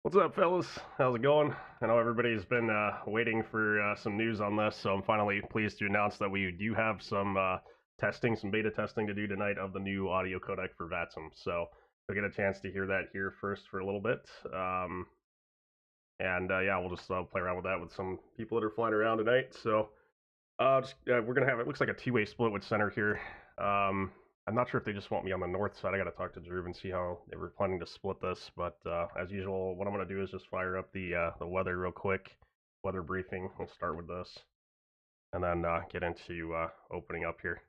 What's up, fellas? How's it going? I know everybody's been waiting for some news on this, so I'm finally pleased to announce that we do have some testing, some beta testing to do tonight of the new audio codec for VATSIM. So you'll get a chance to hear that here first for a little bit. And yeah, we'll just play around with that with some people that are flying around tonight. So we're gonna have it looks like a two-way split with center here. I'm not sure if they just want me on the north side. I got to talk to Drew and see how they were planning to split this. But as usual, what I'm gonna do is just fire up the weather real quick, weather briefing. We'll start with this, and then get into opening up here.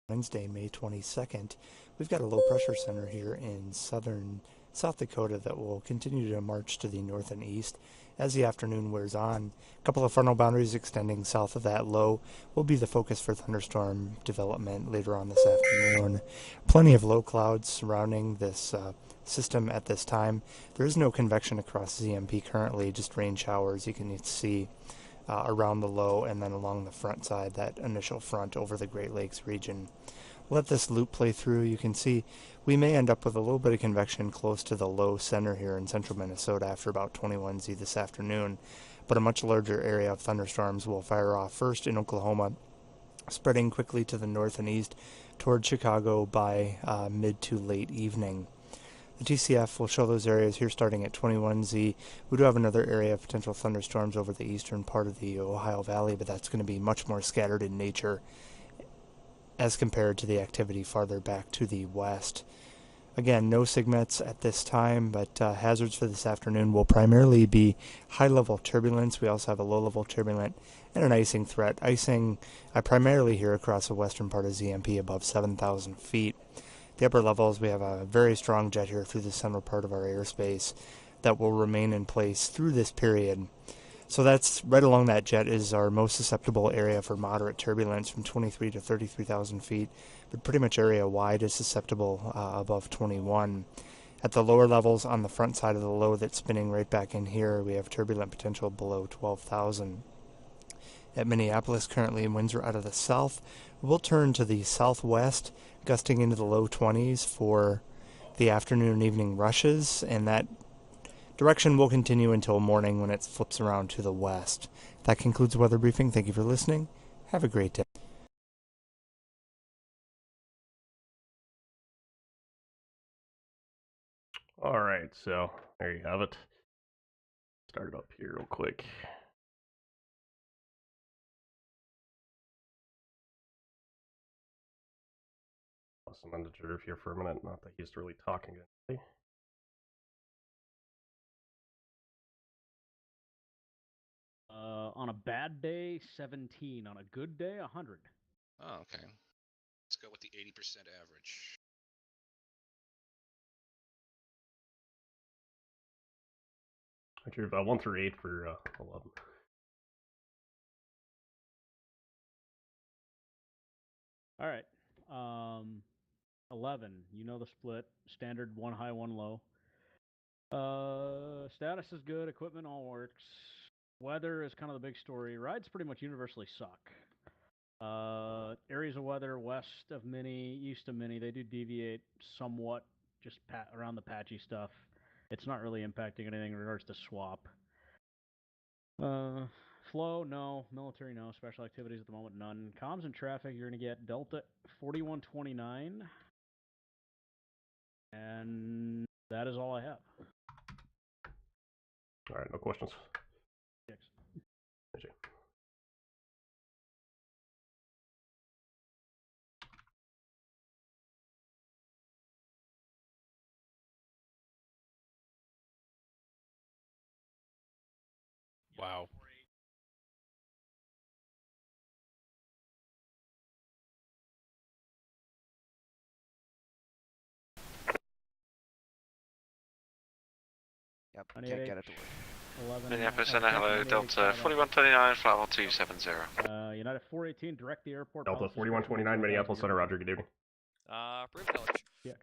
Wednesday, May 22nd, we've got a low pressure center here in southern South Dakota that will continue to march to the north and east as the afternoon wears on. A couple of frontal boundaries extending south of that low will be the focus for thunderstorm development later on this afternoon. Plenty of low clouds surrounding this system at this time. There is no convection across ZMP currently, just rain showers you can see around the low and then along the front side, that initial front over the Great Lakes region. Let this loop play through. You can see we may end up with a little bit of convection close to the low center here in central Minnesota after about 21Z this afternoon, but a much larger area of thunderstorms will fire off first in Oklahoma, spreading quickly to the north and east toward Chicago by mid to late evening. The TCF will show those areas here starting at 21Z. We do have another area of potential thunderstorms over the eastern part of the Ohio Valley, but that's going to be much more scattered in nature as compared to the activity farther back to the west. Again, no SIGMETs at this time, but hazards for this afternoon will primarily be high-level turbulence. We also have a low-level turbulent and an icing threat. Icing primarily here across the western part of ZMP above 7,000 feet. The upper levels, we have a very strong jet here through the central part of our airspace that will remain in place through this period. So that's right along that jet is our most susceptible area for moderate turbulence from 23 to 33,000 feet, but pretty much area wide is susceptible above 21. At the lower levels on the front side of the low that's spinning right back in here, we have turbulent potential below 12,000. At Minneapolis currently, winds are out of the south. We'll turn to the southwest, gusting into the low 20s for the afternoon and evening rushes, and that direction will continue until morning when it flips around to the west. That concludes the weather briefing. Thank you for listening. Have a great day. All right, so there you have it. Start it up here real quick. I'll send to Drew here for a minute. Not that he's really talking to anybody. On a bad day, 17. On a good day, 100. Oh, okay. Let's go with the 80% average. Drew, 1 through 8 for 11. All right. 11. You know the split. Standard 1 high, 1 low. Status is good. Equipment all works. Weather is kind of the big story. Rides pretty much universally suck. Areas of weather west of Mini, east of Mini, they do deviate somewhat just around the patchy stuff. It's not really impacting anything in regards to swap. Flow, no. Military, no. Special activities at the moment, none. Comms and traffic, you're going to get Delta 4129. And that is all I have. All right, no questions. Yes. Thank you. Wow. Yep, can't get it to work. 11, Minneapolis Center, hello, Delta 4129, flight 1270. United 418, direct the airport. Delta 4129, Minneapolis Center, roger, good evening. Brief College. TX.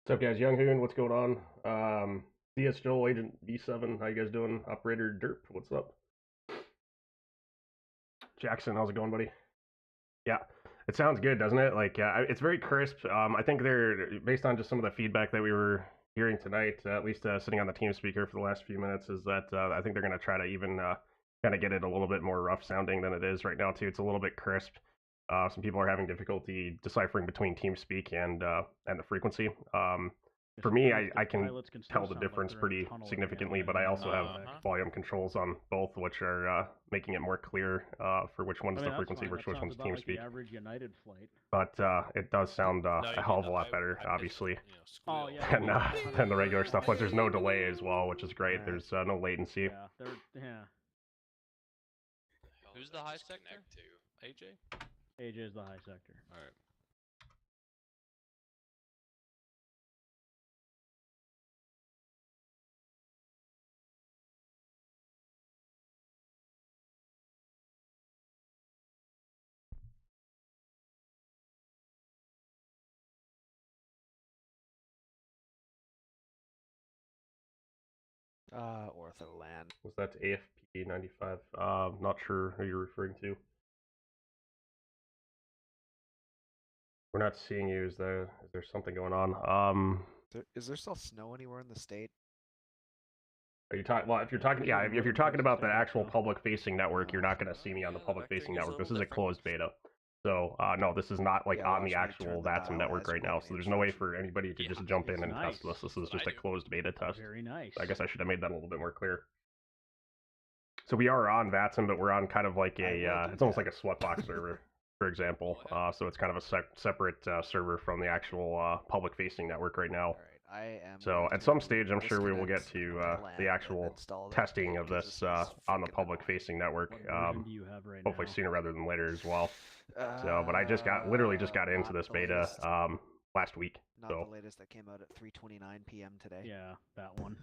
What's up, guys? Young Hoon, what's going on? CS Joel, Agent B7, how you guys doing? Operator Derp, what's up? Jackson, how's it going, buddy? Yeah, it sounds good, doesn't it? Like, it's very crisp. I think they're, based on just some of the feedback that we were hearing tonight, at least sitting on the team speaker for the last few minutes, is that I think they're going to try to even kind of get it a little bit more rough sounding than it is right now, too. It's a little bit crisp. Some people are having difficulty deciphering between TeamSpeak and the frequency. For me, I can tell the difference pretty significantly, but I also have volume controls on both, which are making it more clear for which one's the frequency, which one's TeamSpeak. Average United flight. But it does sound a hell of a lot better, obviously, than the regular stuff. Plus, there's no delay as well, which is great. There's no latency. Yeah. Who's the high sector? AJ? AJ is the high sector. All right. Ortholand. Was that AFP 95? Not sure who you're referring to. We're not seeing you. Is there something going on? Is there still snow anywhere in the state? Are you talking? Well, if you're talking, yeah, if you're talking about the actual public-facing network, you're not going to see me on the public-facing network. This is a closed beta, so no, this is not like on the actual VATSIM network right now. So there's no way for anybody to just jump in and test this. This is just a closed beta test. Very nice. I guess I should have made that a little bit more clear. So we are on VATSIM, but we're on kind of like a, it's almost like a sweatbox server, for example. So it's kind of a separate server from the actual public-facing network right now. So at some stage, I'm sure we will get to the actual testing of this on the public-facing network. Hopefully sooner rather than later as well. So, but I literally just got into this beta last week. Not the latest that came out at 3:29 p.m. today. Yeah, that one.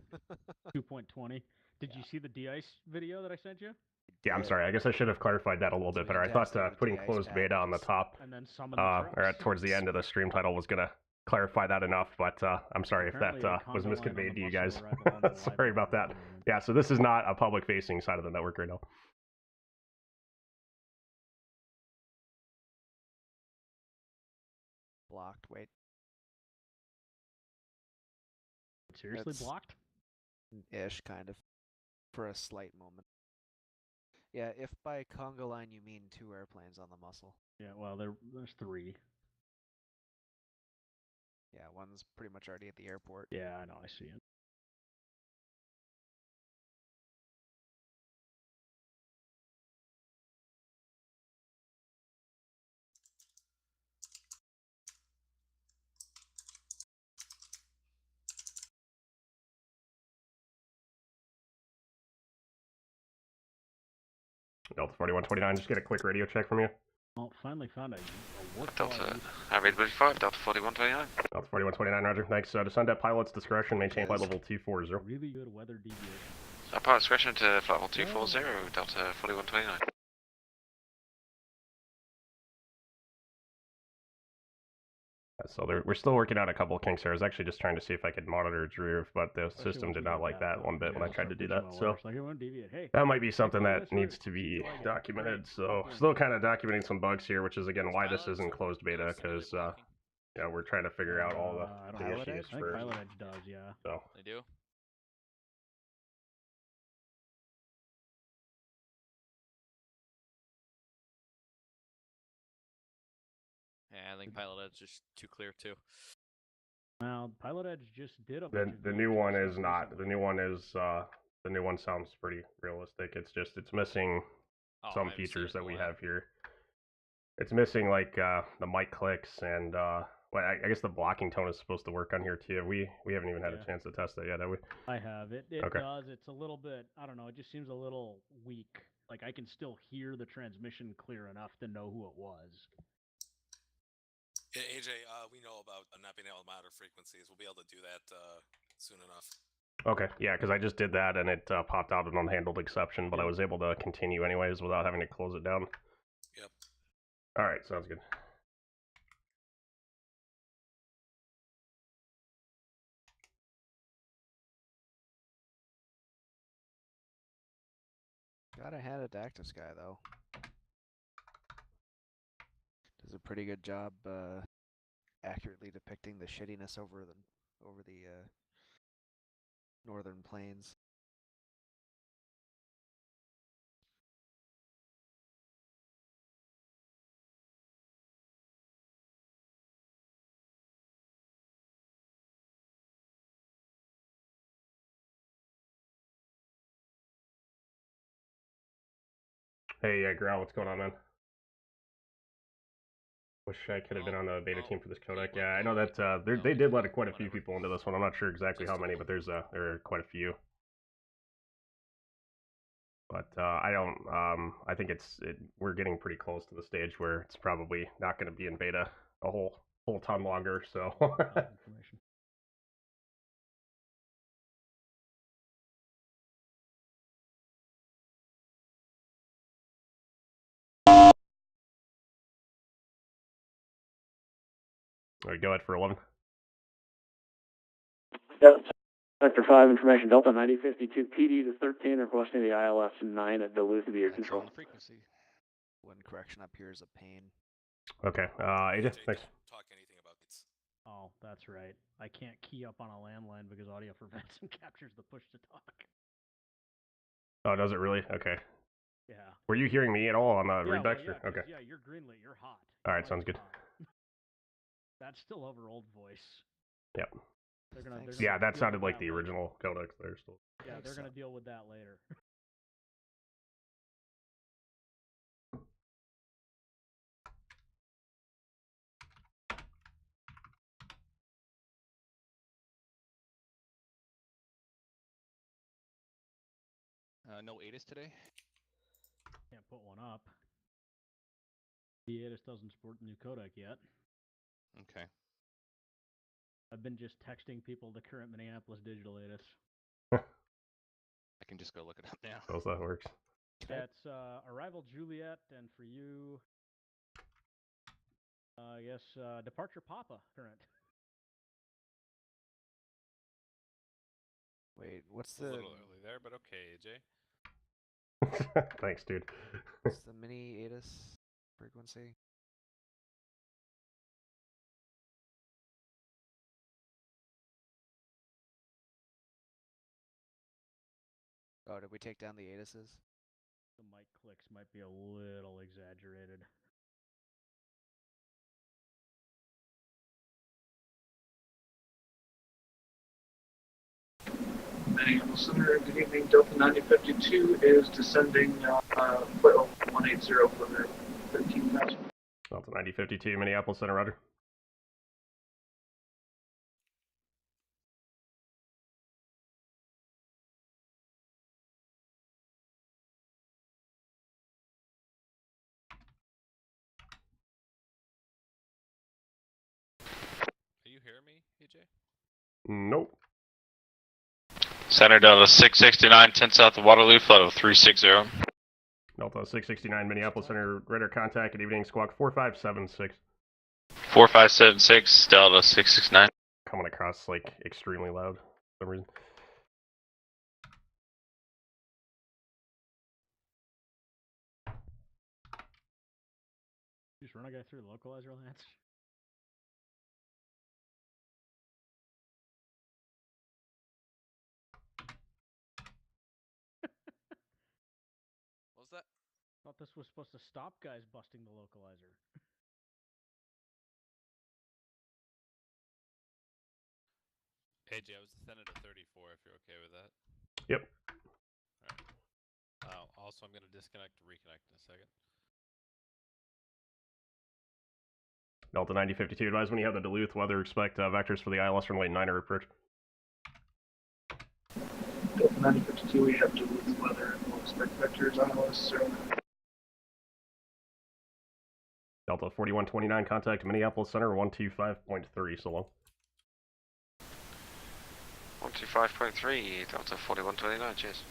2.20. Did you see the de-ice video that I sent you? Yeah, I'm sorry. I guess I should have clarified that a little bit better. I thought putting closed beta on the top and then or towards the end of the stream title was gonna clarify that enough, but I'm sorry if that was misconveyed to you guys. Sorry about that. Yeah, so this is not a public-facing side of the network right now. Blocked. Wait. Seriously blocked? Ish, kind of. For a slight moment. Yeah, if by Congo line you mean 2 airplanes on the muscle. Yeah, well, there's 3. Yeah, one's pretty much already at the airport. Yeah, I know, I see it. Delta 4129, just get a quick radio check from you. Well, finally found a work. Delta, availability 5, Delta 4129. Delta 4129, roger. Thanks. Descend at pilot's discretion, maintain flight level 240. Really good weather deviation. Pilot discretion to flight level 240, Delta 4129. So we're still working out a couple of kinks here. I was actually just trying to see if I could monitor Drew, but the system did not like that one bit when I tried to do that. So that might be something that needs to be documented. So still kind of documenting some bugs here, which is again why this isn't closed beta, because yeah, we're trying to figure out all the issues first. Pilot Edge does, yeah. So They do. Yeah, I think Pilot Edge is too clear too. Well, Pilot Edge just did a the new one is not. The new one is the new one sounds pretty realistic. It's missing some features that we have here. It's missing like the mic clicks and well, I guess the blocking tone is supposed to work on here too. We haven't even had a chance to test that yet, have we? I have. It okay. Does. It's a little bit, I don't know, it just seems a little weak. Like I can still hear the transmission clear enough to know who it was. Yeah, AJ, we know about not being able to monitor frequencies. We'll be able to do that soon enough. Okay, yeah, because I just did that and it popped out an unhandled exception, but I was able to continue anyways without having to close it down. Yep. All right, sounds good. Gotta hand it to Active Sky though. Does a pretty good job accurately depicting the shittiness over the northern plains. Hey, Growl, what's going on, man? Wish I could have been on the beta team for this codec. Yeah, I know that they did let quite a few people into this one. I'm not sure exactly how many, but there are quite a few. But I don't. I think we're getting pretty close to the stage where it's probably not going to be in beta a whole ton longer. So. Information. All right, go ahead for 11. Yep. Sector 5, information Delta 9052, PD to 13, requesting the ILS 9 at Duluth to be your control. On the frequency. One correction up here is a pain. Okay, AJ, thanks. Talk anything about these. Oh, that's right. I can't key up on a landline because audio for VATSIM captures the push to talk. Oh, does it really? Okay. Yeah. Were you hearing me at all on the readback? Well, yeah, Okay. yeah, you're greenlit. You're hot. All right, sounds good. That's still over old voice. Yep. They're gonna Yeah, that deal sounded with like the later. original codec there still. Yeah, they're gonna deal with that later. No ATIS today? Can't put one up. The ATIS doesn't support the new codec yet. Okay. I've been just texting people the current Minneapolis digital ATIS. I can just go look it up now. How's that works? That's Arrival Juliet, and for you, I guess Departure Papa current. Wait, what's A the little early there, but okay, AJ. Thanks, dude. what's the mini ATIS frequency? Oh, did we take down the ATISes? The mic clicks might be a little exaggerated. Minneapolis Center, good evening. Delta 9052 is descending flight level 180 for their 13,000. Delta 9052, Minneapolis Center, roger. Are you hearing me, AJ? Nope. Center Delta 669, 10 south of Waterloo, flight level 360. Delta 669, Minneapolis Center, radar contact, good evening, squawk 4576. 4576, Delta 669. Coming across, like, extremely loud for some reason. Just run a guy through the localizer, Lance. What was that? Thought this was supposed to stop guys busting the localizer. AJ, I was descended to 34 if you're okay with that. Yep. Alright. Also, I'm going to disconnect and reconnect in a second. Delta 9052, advise when you have the Duluth weather, expect vectors for the ILS runway 9er approach. Delta 9052, we have Duluth weather, and we'll expect vectors ILS 0. Delta 4129, contact Minneapolis Center 125.3, so long. 125.3, Delta 4129, cheers.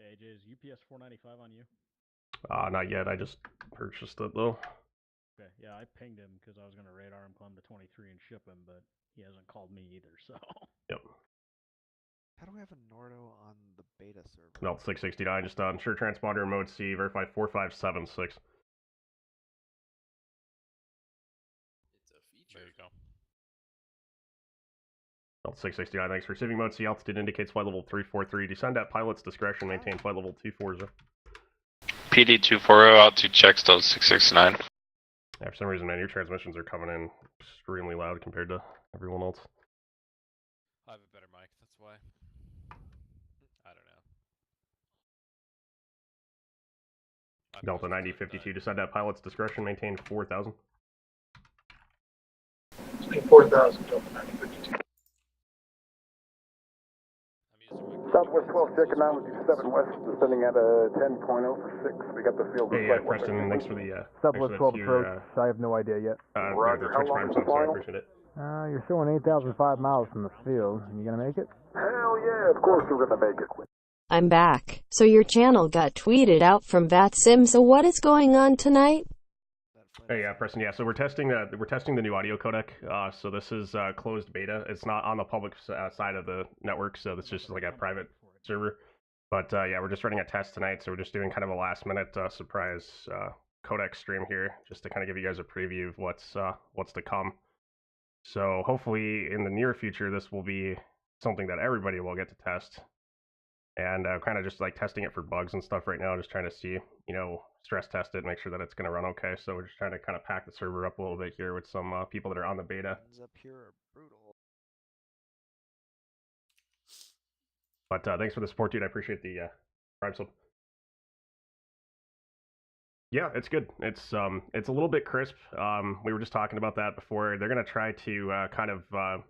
AJ, is UPS 495 on you? Not yet. I just purchased it though. Okay, yeah, I pinged him because I was going to radar him, climb to 23 and ship him, but he hasn't called me either, so. Yep. How do we have a Nordo on the beta server? No, 669, just ensure transponder mode C, verify 4576. It's a feature. There you go. Delta 669, thanks for receiving mode C. Altitude indicates flight level 343. Descend at pilot's discretion. Maintain flight level 240. PD 240, altitude checks Delta 669. Yeah, for some reason, man, your transmissions are coming in extremely loud compared to everyone else. I have a better mic, that's why. I don't know. Delta 9052, descend at pilot's discretion. Maintain 4,000. 4,000, Delta 9052. Southwest 12, checking 917 West, descending at a 10.0 for 6. We got the field. Hey, Preston, thanks for the Southwest 12 approach. I have no idea yet. Roger. How long is the I final? appreciate it. You're showing 8,005 miles from the field. You gonna make it? Hell yeah, of course we're gonna make it. I'm back. So your channel got tweeted out from VATSIM, so what is going on tonight? Hey, Preston. Yeah, so we're testing the new audio codec. So this is closed beta. It's not on the public side of the network, so it's just like a private server. But yeah, we're just running a test tonight, so we're just doing kind of a last-minute surprise codec stream here, just to kind of give you guys a preview of what's to come. So hopefully, in the near future, this will be something that everybody will get to test. And kind of just like testing it for bugs and stuff right now, just trying to see, stress test it, make sure that it's going to run okay. So we're just trying to kind of pack the server up a little bit here with some people that are on the beta. Up here are brutal. But thanks for the support, dude. I appreciate the Prime sub. Yeah, it's good. It's a little bit crisp. We were just talking about that before. They're going to try to kind of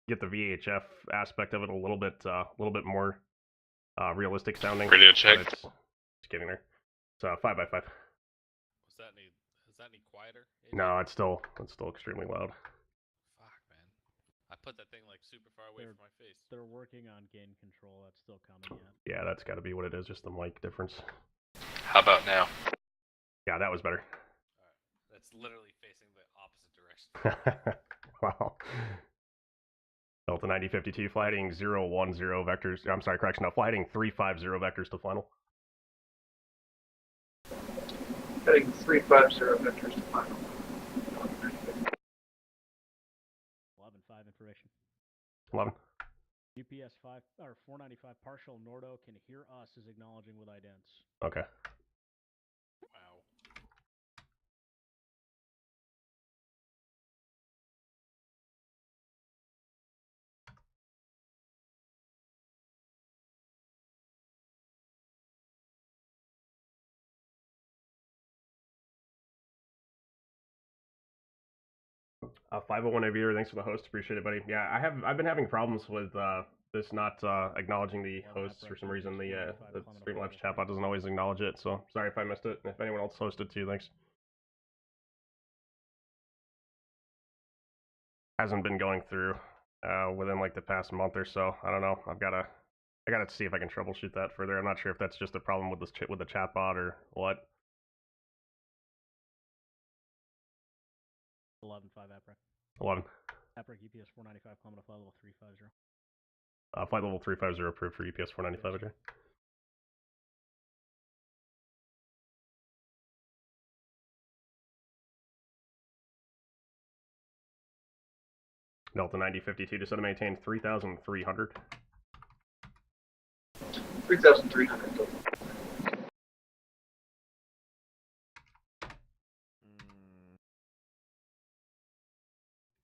get the VHF aspect of it a little bit more realistic sounding. Radio check. It's getting there. It's 5x5. Is that any quieter? No, it's still extremely loud. Fuck, man. I put that thing like super far away from my face. They're working on gain control. That's still coming yet. Yeah, that's got to be what it is. Just the mic difference. How about now? Yeah, that was better. Alright. That's literally facing the opposite direction. Wow. Delta 9052, flight heading 010 vectors. I'm sorry, correction. No, flight heading 350 vectors to final. Heading 350 vectors to final. 11-5 information. 11. UPS 5 or 495 partial Nordo can hear us is acknowledging with idents. Okay. Wow. 501 Aviator, thanks for the host. Appreciate it, buddy. Yeah, I've been having problems with this not acknowledging the hosts for some reason. The Streamlabs chatbot doesn't always acknowledge it, so sorry if I missed it. If anyone else hosted too, thanks. Hasn't been going through within like the past month or so. I don't know. I gotta see if I can troubleshoot that further. I'm not sure if that's just a problem with this with the chatbot or what. 11-5 APRAC. 11. APRAC UPS 495, climate flight level 350. Flight level 350 approved for UPS 495, okay. Delta 9052, descend to maintain 3,300. 3,300.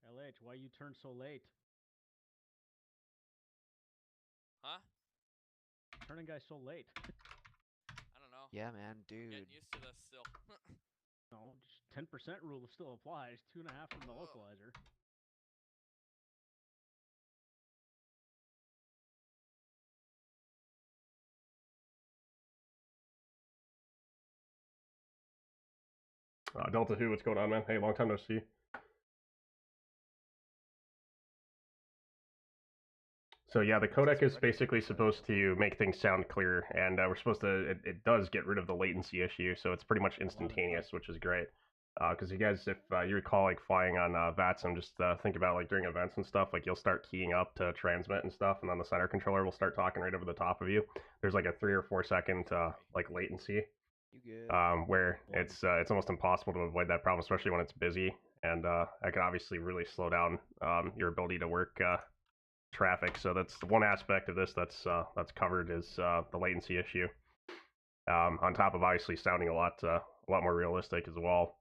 LH, why you turn so late? Huh? Turning guys so late. I don't know. Yeah, man, dude. Getting used to this still. No, just 10% rule still applies. 2.5 from the localizer. Delta Who, what's going on, man? Hey, long time no see. So yeah, the codec is basically supposed to make things sound clear, and we're supposed to. It does get rid of the latency issue, so it's pretty much instantaneous, which is great. Because you guys, if you recall, like flying on VATSIM, just think about like during events and stuff, like you'll start keying up to transmit and stuff, and then the center controller will start talking right over the top of you. There's like a 3 or 4 second like latency, where it's almost impossible to avoid that problem, especially when it's busy, and that can obviously really slow down your ability to work traffic. So that's the one aspect of this that's covered is the latency issue. On top of obviously sounding a lot more realistic as well.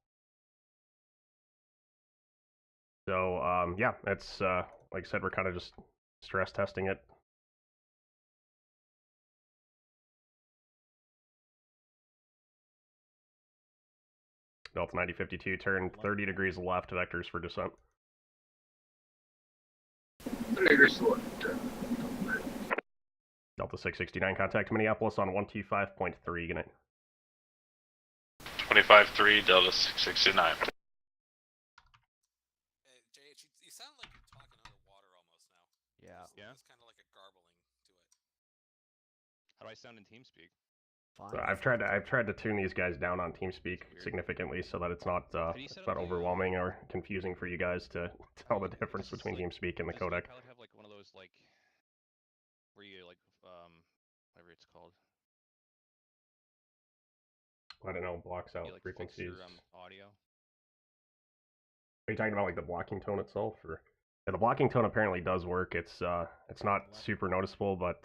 So yeah, it's like I said, we're kind of just stress testing it. Delta 9052 turn 30 degrees left, vectors for descent. 30 degrees left. Delta 669, contact Minneapolis on 125.3, good night. 25-3, Delta 669. JH, you sound like you're talking underwater almost now. Yeah. It's kind of like a garbling to it. How do I sound in TeamSpeak? So I've tried to tune these guys down on TeamSpeak significantly so that it's not overwhelming or confusing for you guys to tell the difference between TeamSpeak and the codec. Does have like one of those like where you like whatever it's called. I don't know, blocks out you, like, frequencies. Your, audio. Are you talking about like the blocking tone itself, or yeah, the blocking tone apparently does work. It's not super noticeable, but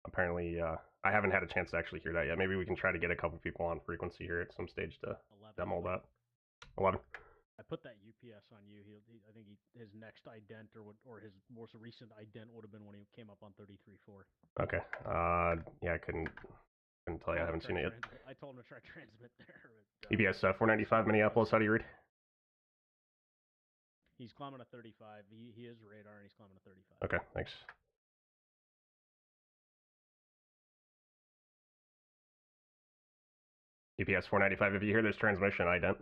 apparently I haven't had a chance to actually hear that yet. Maybe we can try to get a couple people on frequency here at some stage to 11. demo that. 11. I put that UPS on you. I think his next ident or his most recent ident would have been when he came up on 33.4. Okay. Yeah, I couldn't tell you. I haven't seen it yet. I told him to try transmit there. EBS 495 Minneapolis. How do you read? He's climbing a 35. He is radar and he's climbing a 35. Okay, thanks. EPS 495, if you hear this transmission, ident.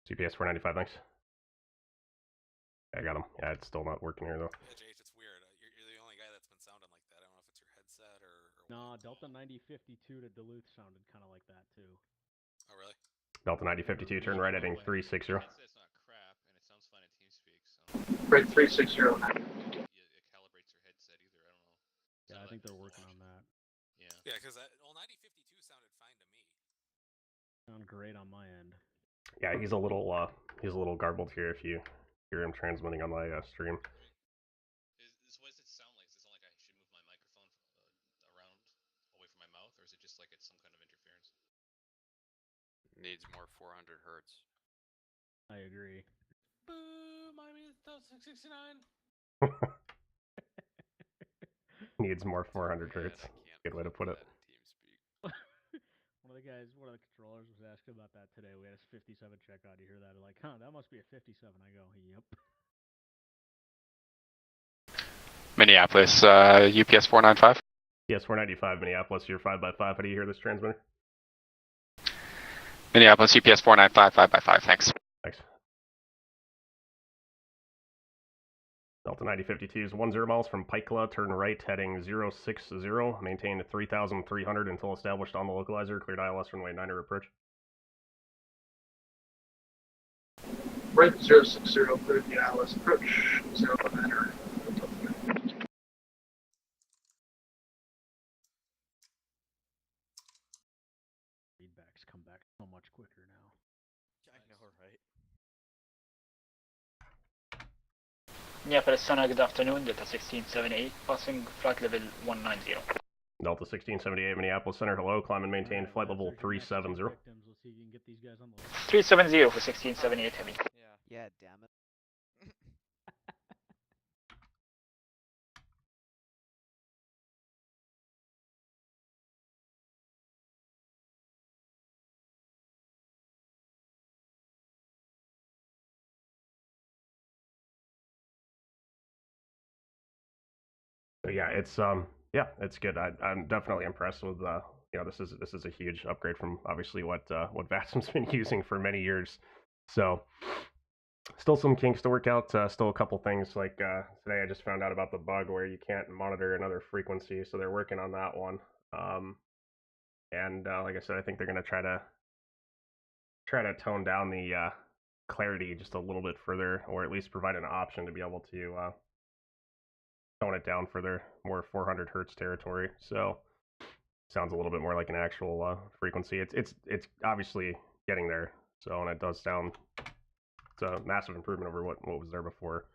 CPS 495, thanks. I got him. Yeah, it's still not working here, though. Yeah, JH, it's weird. You're the only guy that's been sounding like that. I don't know if it's your headset or No, Delta 9052 to Duluth sounded kind of like that, too. Oh, really? Delta 9052, turn right heading 360. It's not crap, and it sounds fine in TeamSpeak, so... Right, 360 now. It calibrates your headset either, I don't know. Yeah, I think they're working on that. Yeah. Yeah, because 9052 sounded fine to me. Sound great on my end. Yeah, he's a little garbled here if you hear him transmitting on my stream. What does it sound like? Does it sound like I should move my microphone around away from my mouth, or is it just like it's some kind of interference? Needs more 400 hertz. I agree. Boo! Miami Delta 669. Needs more 400 hertz. Good way to put it. One of the controllers was asking about that today. We had a 57 check out. You hear that? Like, huh, that must be a 57. I go, yep. Minneapolis, UPS 495. Yes, 495 Minneapolis, you're 5x5. How do you hear this transmitter? Minneapolis, UPS 495, 5x5, thanks. Thanks. Delta 9052 is 10 miles from Pikela, turn right heading 060, maintain 3,300 until established on the localizer, cleared ILS runway 9er approach. Right 060, cleared the ILS approach, 09er. Feedbacks come back so much quicker now. I know, right? Minneapolis Center, good afternoon. Delta 1678, passing flight level 190. Delta 1678, Minneapolis Center, hello. Climb and maintain flight level 370. 370 for 1678 heavy. Yeah, damn it. So yeah, it's good. I'm definitely impressed with this is a huge upgrade from obviously what VATSIM's been using for many years. So Still some kinks to work out. Still a couple things like today I just found out about the bug where you can't monitor another frequency, so they're working on that one. And like I said, I think they're gonna try to tone down the clarity just a little bit further, or at least provide an option to be able to tone it down further, more 400 hertz territory. So sounds a little bit more like an actual frequency. It's obviously getting there. So, and it does sound, it's a massive improvement over what was there before.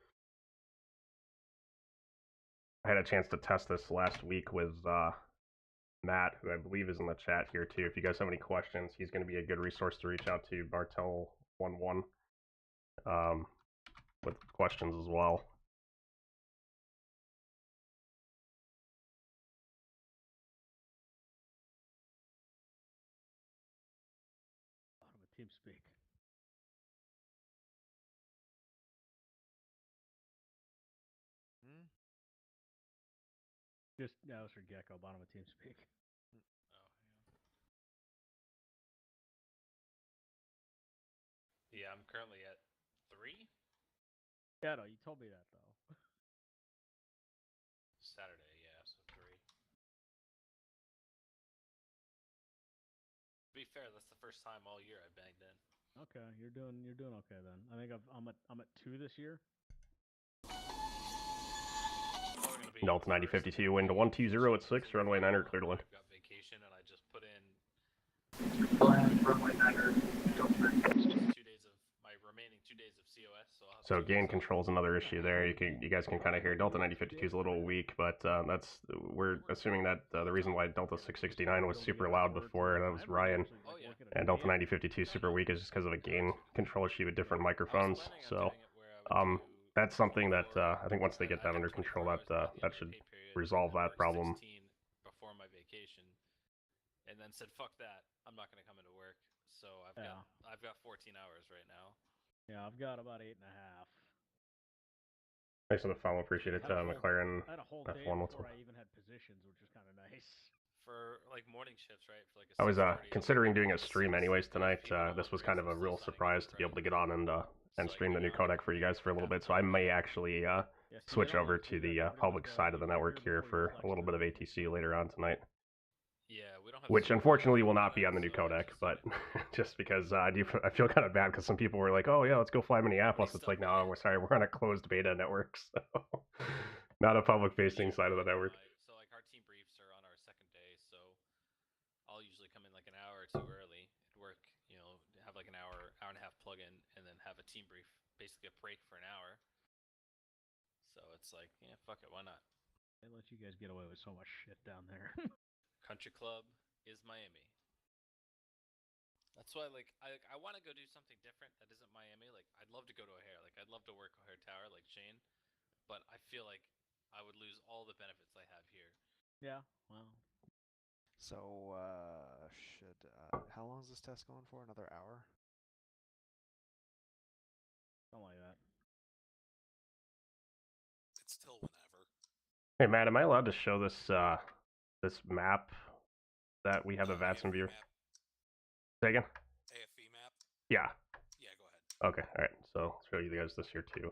I had a chance to test this last week with Matt, who I believe is in the chat here too. If you guys have any questions, he's going to be a good resource to reach out to, Bartel11, with questions as well. TeamSpeak. Just that was for Gecko, bottom of TeamSpeak. Yeah, I'm currently at 3. Yeah, no, you told me that though. Saturday, yeah, so 3. To be fair, that's the first time all year I banged in. Okay, you're doing okay then. I think I'm at 2 this year. Delta 9052, wind to 120 at 6, runway 9er, clear to land. I've got vacation and I just put in runway 9er, Delta 2 days of my remaining 2 days of COS. So gain control is another issue there. You guys can kind of hear Delta 9052 is a little weak, but we're assuming that the reason why Delta 669 was super loud before, that was Ryan, and Delta 9052 super weak is just because of a gain control issue with different microphones. So that's something that I think once they get that under control, that should resolve that problem. Before my vacation, and then said, "Fuck that! I'm not going to come into work." So I've got 14 hours right now. Yeah, I've got about 8.5. Thanks for the follow, appreciate it, McLaren. I had a whole day before I even had positions, which is kind of nice. For like morning shifts, right? For like I was considering doing a stream anyways tonight. This was kind of a real surprise to be able to get on and stream the new codec for you guys for a little bit. So I may actually switch over to the public side of the network here for a little bit of ATC later on tonight. Yeah, we don't have which unfortunately will not be on the new codec, but just because I feel kind of bad because some people were like, "Oh yeah, let's go fly Minneapolis." It's like, no, we're sorry, we're on a closed beta network, so not a public-facing side of the network. So like our team briefs are on our second day, so I'll usually come in like an hour or two early at work, have like an hour and a half plug-in, and then have a team brief, basically a break for an hour. So it's like, yeah, fuck it, why not? They let you guys get away with so much shit down there. Country club is Miami. That's why, like, I want to go do something different that isn't Miami. Like, I'd love to go to O'Hare. Like, I'd love to work O'Hare Tower, like Shane. But I feel like I would lose all the benefits I have here. Yeah, well. So, how long is this test going for? Another hour? Something like that. It's till whenever. Hey, Matt, am I allowed to show this this map that we have a VATSIM viewer? Say again? AFV map? Yeah. Yeah, go ahead. Okay, alright, so I'll show you guys this here too.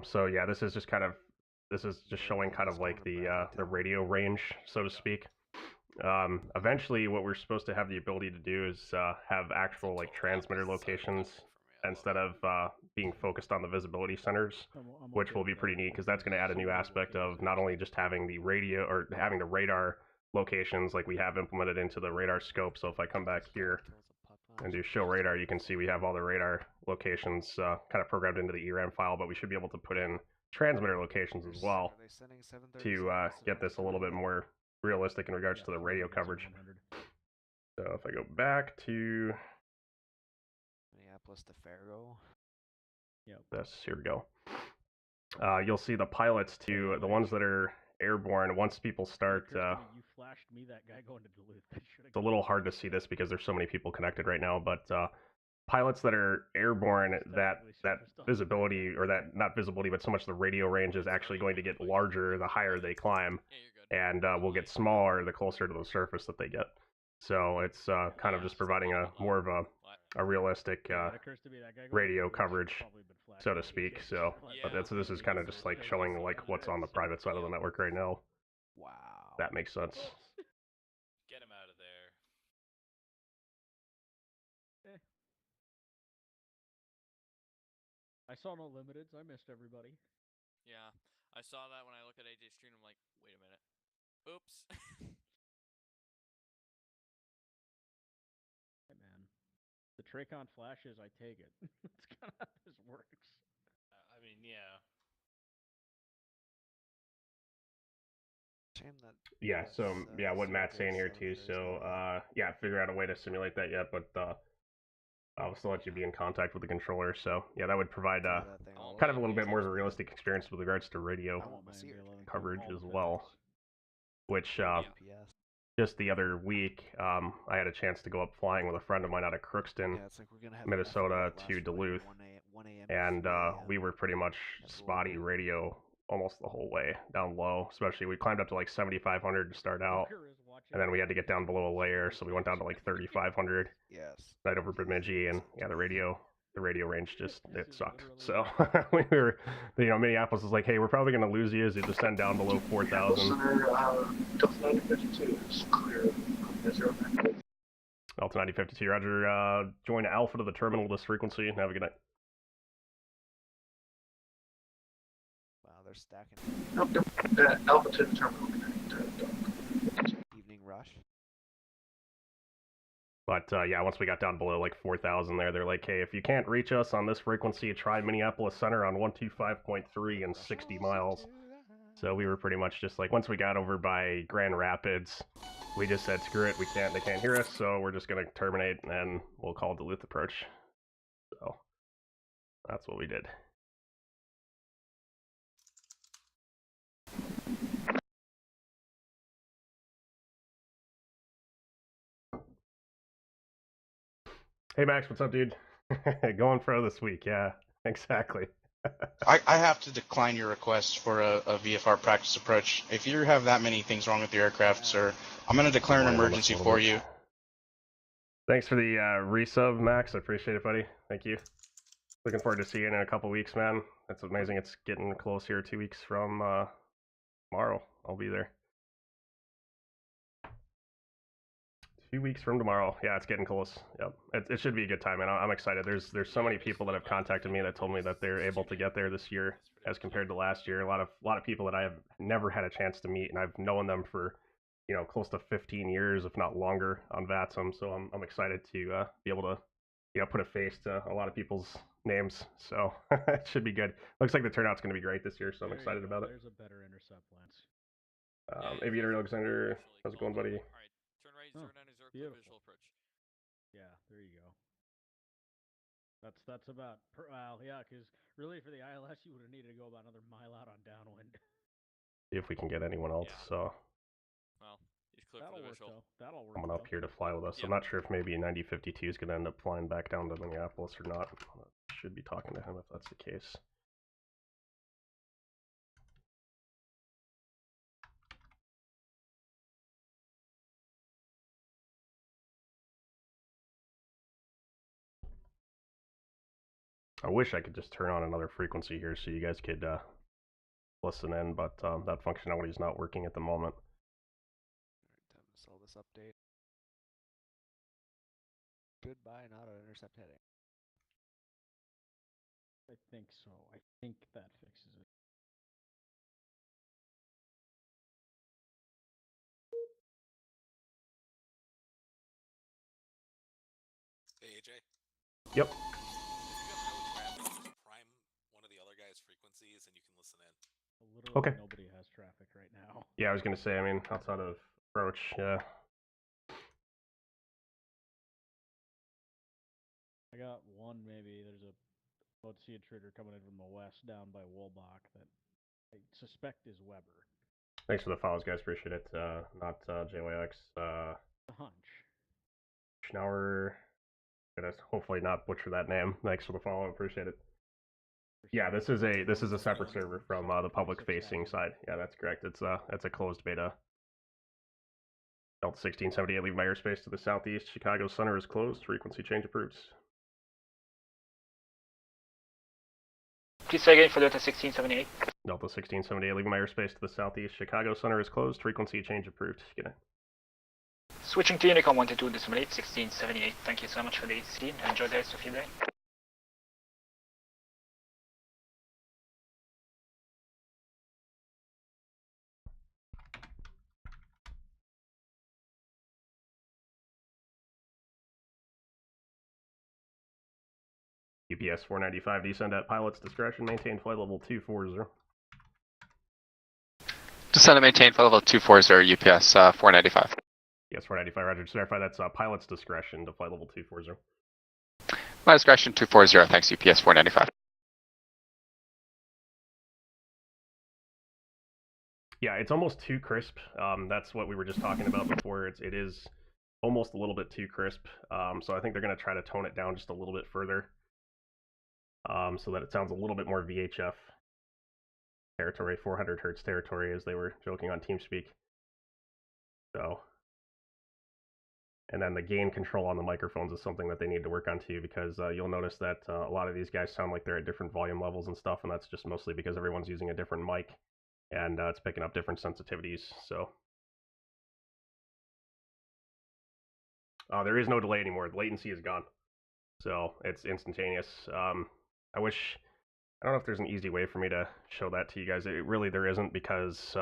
So yeah, this is just showing kind of like the radio range, so to speak. Eventually what we're supposed to have the ability to do is have actual like transmitter locations instead of being focused on the visibility centers, which will be pretty neat because that's going to add a new aspect of not only just having the radio or having the radar locations like we have implemented into the radar scope. So if I come back here and do show radar, you can see we have all the radar locations kind of programmed into the ERAM file, but we should be able to put in transmitter locations as well to get this a little bit more realistic in regards to the radio coverage. So if I go back to Minneapolis to Fargo. Yep. Here we go. You'll see the pilots to the ones that are airborne. Once people start, you flashed me that guy going to Duluth. It's a little hard to see this because there's so many people connected right now. But pilots that are airborne, that visibility, or that not visibility, but so much the radio range is actually going to get larger the higher they climb, and will get smaller the closer to the surface that they get. So it's kind of just providing a more of a a realistic It occurs to me that guy radio coverage, so to speak. So, but this is kind of just like showing like what's on the private side of the network right now. Wow. That makes sense. Get him out of there. I saw no limiteds. I missed everybody. Yeah, I saw that when I looked at AJ's stream. I'm like, wait a minute. Oops. Hey man, the Tracon flashes. I take it. That's kind of how this works. I mean, yeah. Shame that. Yeah. So yeah, what Matt's saying here too. So yeah, figure out a way to simulate that yet, but I'll still let you be in contact with the controller. So yeah, that would provide kind of a little bit more of a realistic experience with regards to radio coverage as well. Which just the other week, I had a chance to go up flying with a friend of mine out of Crookston, Minnesota to Duluth, and we were pretty much spotty radio almost the whole way down low. Especially we climbed up to like 7,500 to start out, and then we had to get down below a layer, so we went down to like 3,500. Yes. Right over Bemidji, and yeah, the radio range just it sucked. So we were, Minneapolis was like, hey, we're probably gonna lose you as you descend down below 4,000. Delta 9052 is clear. Delta 9052, Roger. Join Alpha to the terminal this frequency. Have a good night. Wow, they're stacking. Alpha to the terminal. Evening rush. But yeah, once we got down below like 4,000 there, they're like, hey, if you can't reach us on this frequency, try Minneapolis Center on 125.3 and 60 miles. So we were pretty much just like, once we got over by Grand Rapids, we just said, screw it, they can't hear us, so we're just going to terminate, and then we'll call Duluth approach. So that's what we did. Hey Max, what's up, dude? Going pro this week, yeah, exactly. I have to decline your request for a VFR practice approach. If you have that many things wrong with your aircraft, sir, I'm going to declare an emergency for you. Thanks for the resub, Max. I appreciate it, buddy. Thank you. Looking forward to seeing you in a couple weeks, man. That's amazing. It's getting close here. 2 weeks from tomorrow. I'll be there. 2 weeks from tomorrow. Yeah, it's getting close. Yep. It should be a good time, man. I'm excited. There's so many people that have contacted me that told me that they're able to get there this year as compared to last year. A lot of people that I have never had a chance to meet, and I've known them for, close to 15 years, if not longer, on VATSIM. So I'm excited to be able to, put a face to a lot of people's names. So it should be good. Looks like the turnout's going to be great this year, so I'm excited about it. There's a better intercept lens. Aviator Alexander, how's it going, buddy? Turn right, 090, visual approach. Yeah, there you go. That's about, well, yeah, because really for the ILS, you would have needed to go about another mile out on downwind. See if we can get anyone else. So. Well, he's clear for the visual. That'll work. Coming up here to fly with us. Yeah. I'm not sure if maybe 9052 is going to end up flying back down to Minneapolis or not. Should be talking to him if that's the case. I wish I could just turn on another frequency here so you guys could listen in, but that functionality is not working at the moment. Alright, time to sell this update. Goodbye, not an intercept heading. I think so. I think that fixes it. Hey, AJ. Yep. Prime one of the other guys' frequencies and you can listen in. Literally okay. Nobody has traffic right now. Yeah, I was going to say, I mean, outside of approach, yeah. I got one maybe. There's a VATSIM intruder coming in from the west down by Woolbach that I suspect is Weber. Thanks for the follows, guys. Appreciate it. Not JYX. A hunch. Schnauer. Gonna hopefully not butcher that name. Thanks for the follow. Appreciate it. Yeah, this is a separate server from the public facing side. Yeah, that's correct. It's a closed beta. Delta 1678, leave my airspace to the southeast. Chicago Center is closed. Frequency change approved. Please say again for Delta 1678. Delta 1678, leaving my airspace to the southeast. Chicago Center is closed. Frequency change approved. Good night. Switching to Unicom 122.8, 1678. Thank you so much for the ATC. Enjoy the rest of your day. UPS 495, descend at pilot's discretion. Maintain flight level 240. Descend and maintain flight level 240, UPS 495. Yes, 495, roger. Just verify that's pilot's discretion to flight level 240. My discretion 240, thanks, UPS 495. Yeah, it's almost too crisp. That's what we were just talking about before. It is almost a little bit too crisp. So I think they're going to try to tone it down just a little bit further. So that it sounds a little bit more VHF territory, 400 hertz territory, as they were joking on TeamSpeak. So, and then the gain control on the microphones is something that they need to work on too, because you'll notice that a lot of these guys sound like they're at different volume levels and stuff, and that's just mostly because everyone's using a different mic, and it's picking up different sensitivities. So there is no delay anymore. The latency is gone, so it's instantaneous. I don't know if there's an easy way for me to show that to you guys. There isn't, because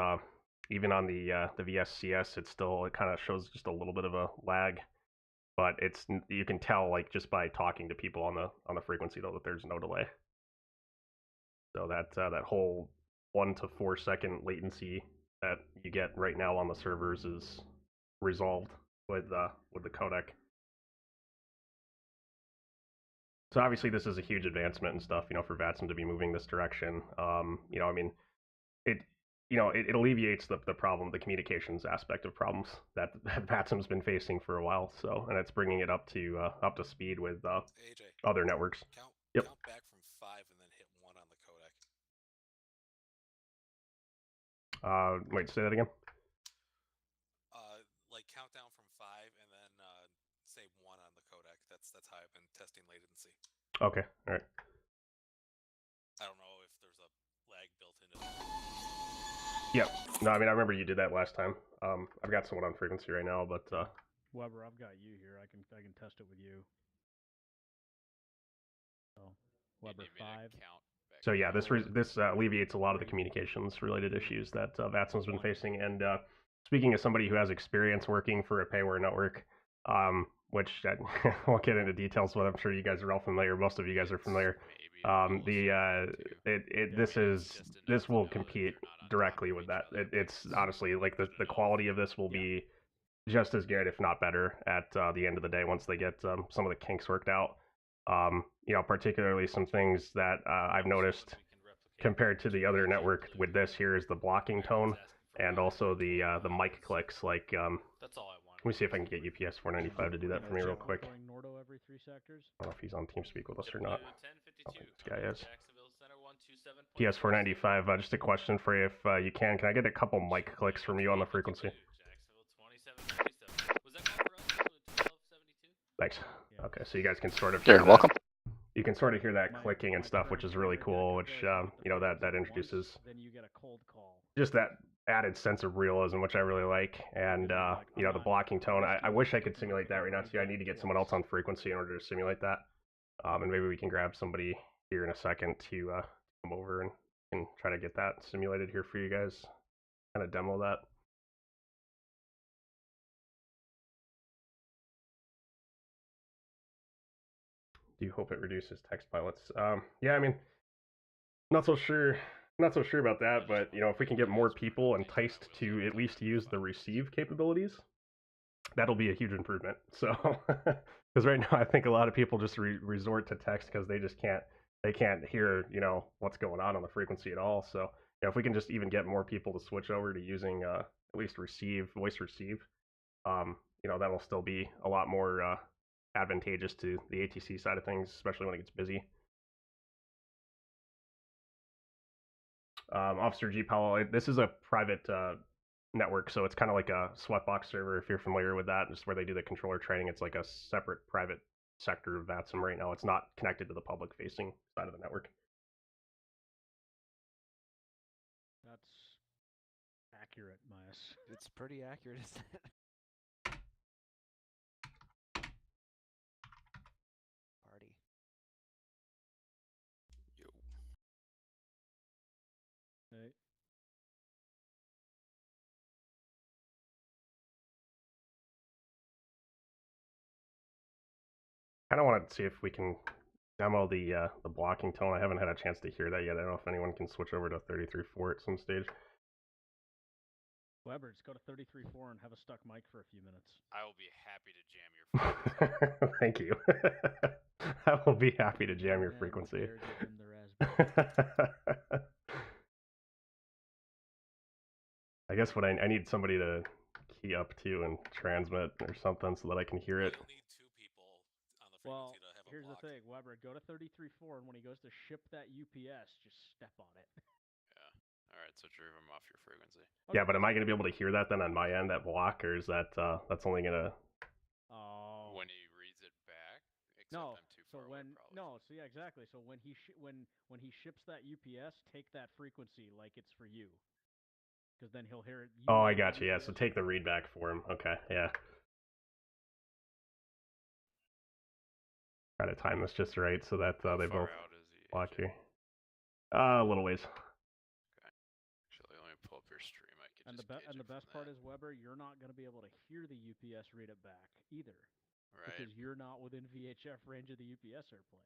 even on the VSCS, it kind of shows just a little bit of a lag, but you can tell, like, just by talking to people on the frequency, though, that there's no delay. So that whole 1 to 4 second latency that you get right now on the servers is resolved with the codec. So obviously this is a huge advancement and stuff, for VATSIM to be moving this direction. It alleviates the problem, the communications aspect of problems that VATSIM's been facing for a while. So, and it's bringing it up to speed with other networks. Yep. Count back from 5 and then hit 1 on the codec. Wait, say that again. Like count down from 5 and then say 1 on the codec. That's how I've been testing latency. Okay, all right. I don't know if there's a lag built into it. Yeah, no, I remember you did that last time. I've got someone on frequency right now, but Weber, I've got you here. I can test it with you. So Weber 5. So yeah, this alleviates a lot of the communications related issues that VATSIM's been facing. And speaking as somebody who has experience working for a payware network, which I won't get into details, but I'm sure you guys are all familiar. Most of you guys are familiar. This will compete directly with that. It's honestly, like, the quality of this will be just as good, if not better, at the end of the day once they get some of the kinks worked out. Particularly some things that I've noticed compared to the other network with this here is the blocking tone, and also the mic clicks. Like, that's all I want. Let me see if I can get UPS 495 to do that for me real quick. I Every 3 sectors. don't know if he's on TeamSpeak with us or not. I think this guy is. PS 495, just a question for you, if you can I get a couple mic clicks from you on the frequency? Thanks. Okay, so you guys can sort of You're welcome. You can sort of hear that clicking and stuff, which is really cool, which that introduces Then you get a cold call. just that added sense of realism, which I really like. And the blocking tone, I wish I could simulate that right now too. I need to get someone else on frequency in order to simulate that. And maybe we can grab somebody here in a second to come over and try to get that simulated here for you guys. Kind of demo that. Do you hope it reduces text pilots? Yeah, not so sure about that, but if we can get more people enticed to at least use the receive capabilities, that'll be a huge improvement. So, because right now I think a lot of people just resort to text because they just can't hear what's going on the frequency at all. So, if we can just even get more people to switch over to using at least voice receive, that'll still be a lot more advantageous to the ATC side of things, especially when it gets busy. Officer G. Powell, this is a private network, so it's kind of like a Sweatbox server, if you're familiar with that, just where they do the controller training. It's like a separate private sector of VATSIM right now. It's not connected to the public-facing side of the network. that's accurate, Myas. It's pretty accurate, isn't it? Party. Hey. Kind of want to see if we can demo the blocking tone. I haven't had a chance to hear that yet. I don't know if anyone can switch over to 33.4 at some stage. Weber, just go to 33.4 and have a stuck mic for a few minutes. I will be happy to jam your frequency. Thank you. I will be happy to jam your frequency. I guess what I need somebody to key up to and transmit or something so that I can hear it. You'll need 2 people on the frequency Well, to have a here's block. the thing, Weber, go to 33.4, and when he goes to ship that UPS, just step on it. Yeah. Alright, so Drew, I'm off your frequency. Okay. Yeah, but am I going to be able to hear that then on my end, that block, or is that that's only going to... Oh. When he reads it back, except No, I'm too so far away, when probably. no, so yeah, exactly. So when he when he ships that UPS, take that frequency like it's for you, because then he'll hear it. Oh, I got you. Yeah, so take the read back for him. Okay, yeah. Try to time this just right so that they both block here. A little ways. Okay. Actually, let me pull up your stream. I can And the best part is, Weber, you're not going to be able to hear the UPS read it back either, Right. because you're not within VHF range of the UPS airplane.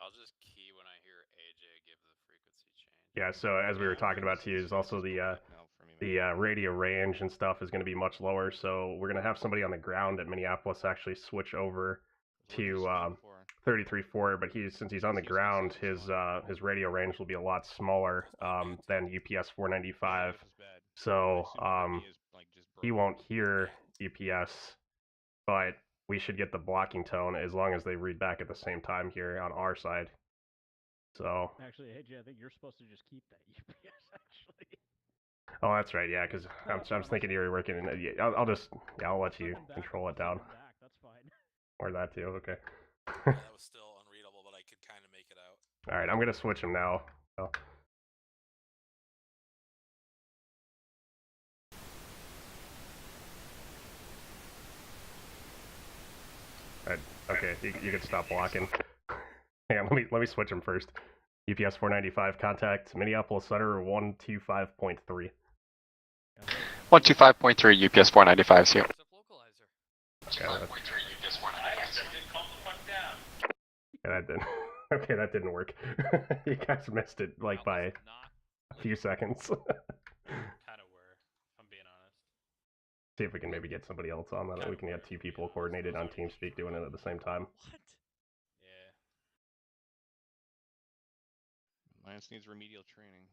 I'll just key when I hear AJ give the frequency change. Yeah, so as we were talking about too, is also the radio range and stuff is going to be much lower. So we're going to have somebody on the ground at Minneapolis actually switch over to 33.4. But since he's on the ground, his radio range will be a lot smaller than UPS 495. So he won't hear UPS, but we should get the blocking tone as long as they read back at the same time here on our side. So actually, hey Jay, I think you're supposed to just keep that UPS actually. Oh, that's right. Yeah, because I'm thinking you were working. I'll let you control it down. Back, that's fine. Or that too. Okay. Yeah, that was still unreadable, but I could kind of make it out. All right, I'm gonna switch him now. So. All right. Okay, you can stop blocking. Hang on, let me switch him first. UPS 495 contact Minneapolis Center 125.3. 125.3 UPS 495 here. Okay, that didn't. Okay, that didn't work. You guys missed it like by a few seconds. Kind of were, if I'm being honest. See if we can maybe get somebody else on that. We can get 2 people coordinated on TeamSpeak doing it at the same time. What? Yeah. Lance needs remedial training.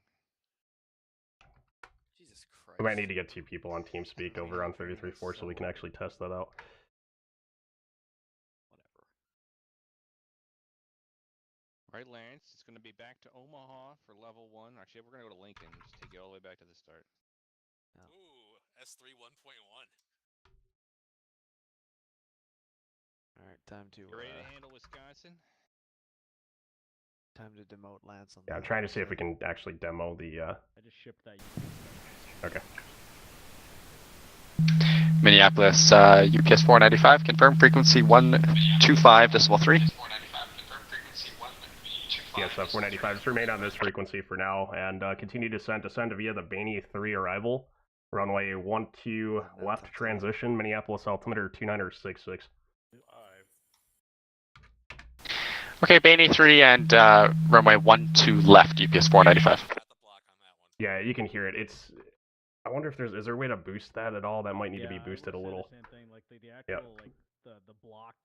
Jesus Christ. We might need to get 2 people on TeamSpeak over on 33.4 so we can actually test that out. Whatever. Right, Lance, it's going to be back to Omaha for level 1. Actually, we're going to go to Lincoln. Just take you all the way back to the start. Oh. Ooh, S3 1.1. Alright, time to... You ready to handle Wisconsin? Time to demote Lance on Yeah, I'm trying to see if we can actually demo the... I just shipped that. Okay. Minneapolis UPS 495, confirm frequency 125.3. Yes, 495. Just remain on this frequency for now and continue descent via the Bainey 3 arrival. Runway 12 left transition, Minneapolis altimeter 2966. Okay, Bainey 3 and runway 12 left, UPS 495. Yeah, you can hear it. I wonder if is there a way to boost that at all? That might need to be boosted a little. The same thing, like the actual like the blocked.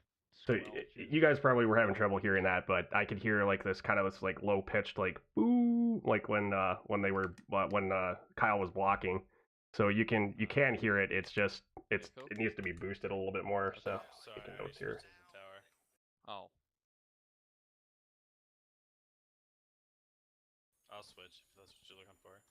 So you guys probably were having trouble hearing that, but I could hear like this like low pitched like boo, like when Kyle was blocking. So you can hear it. It's just it needs to be boosted a little bit more. So sorry, you can notes here. Oh. I'll switch if that's what you're looking for.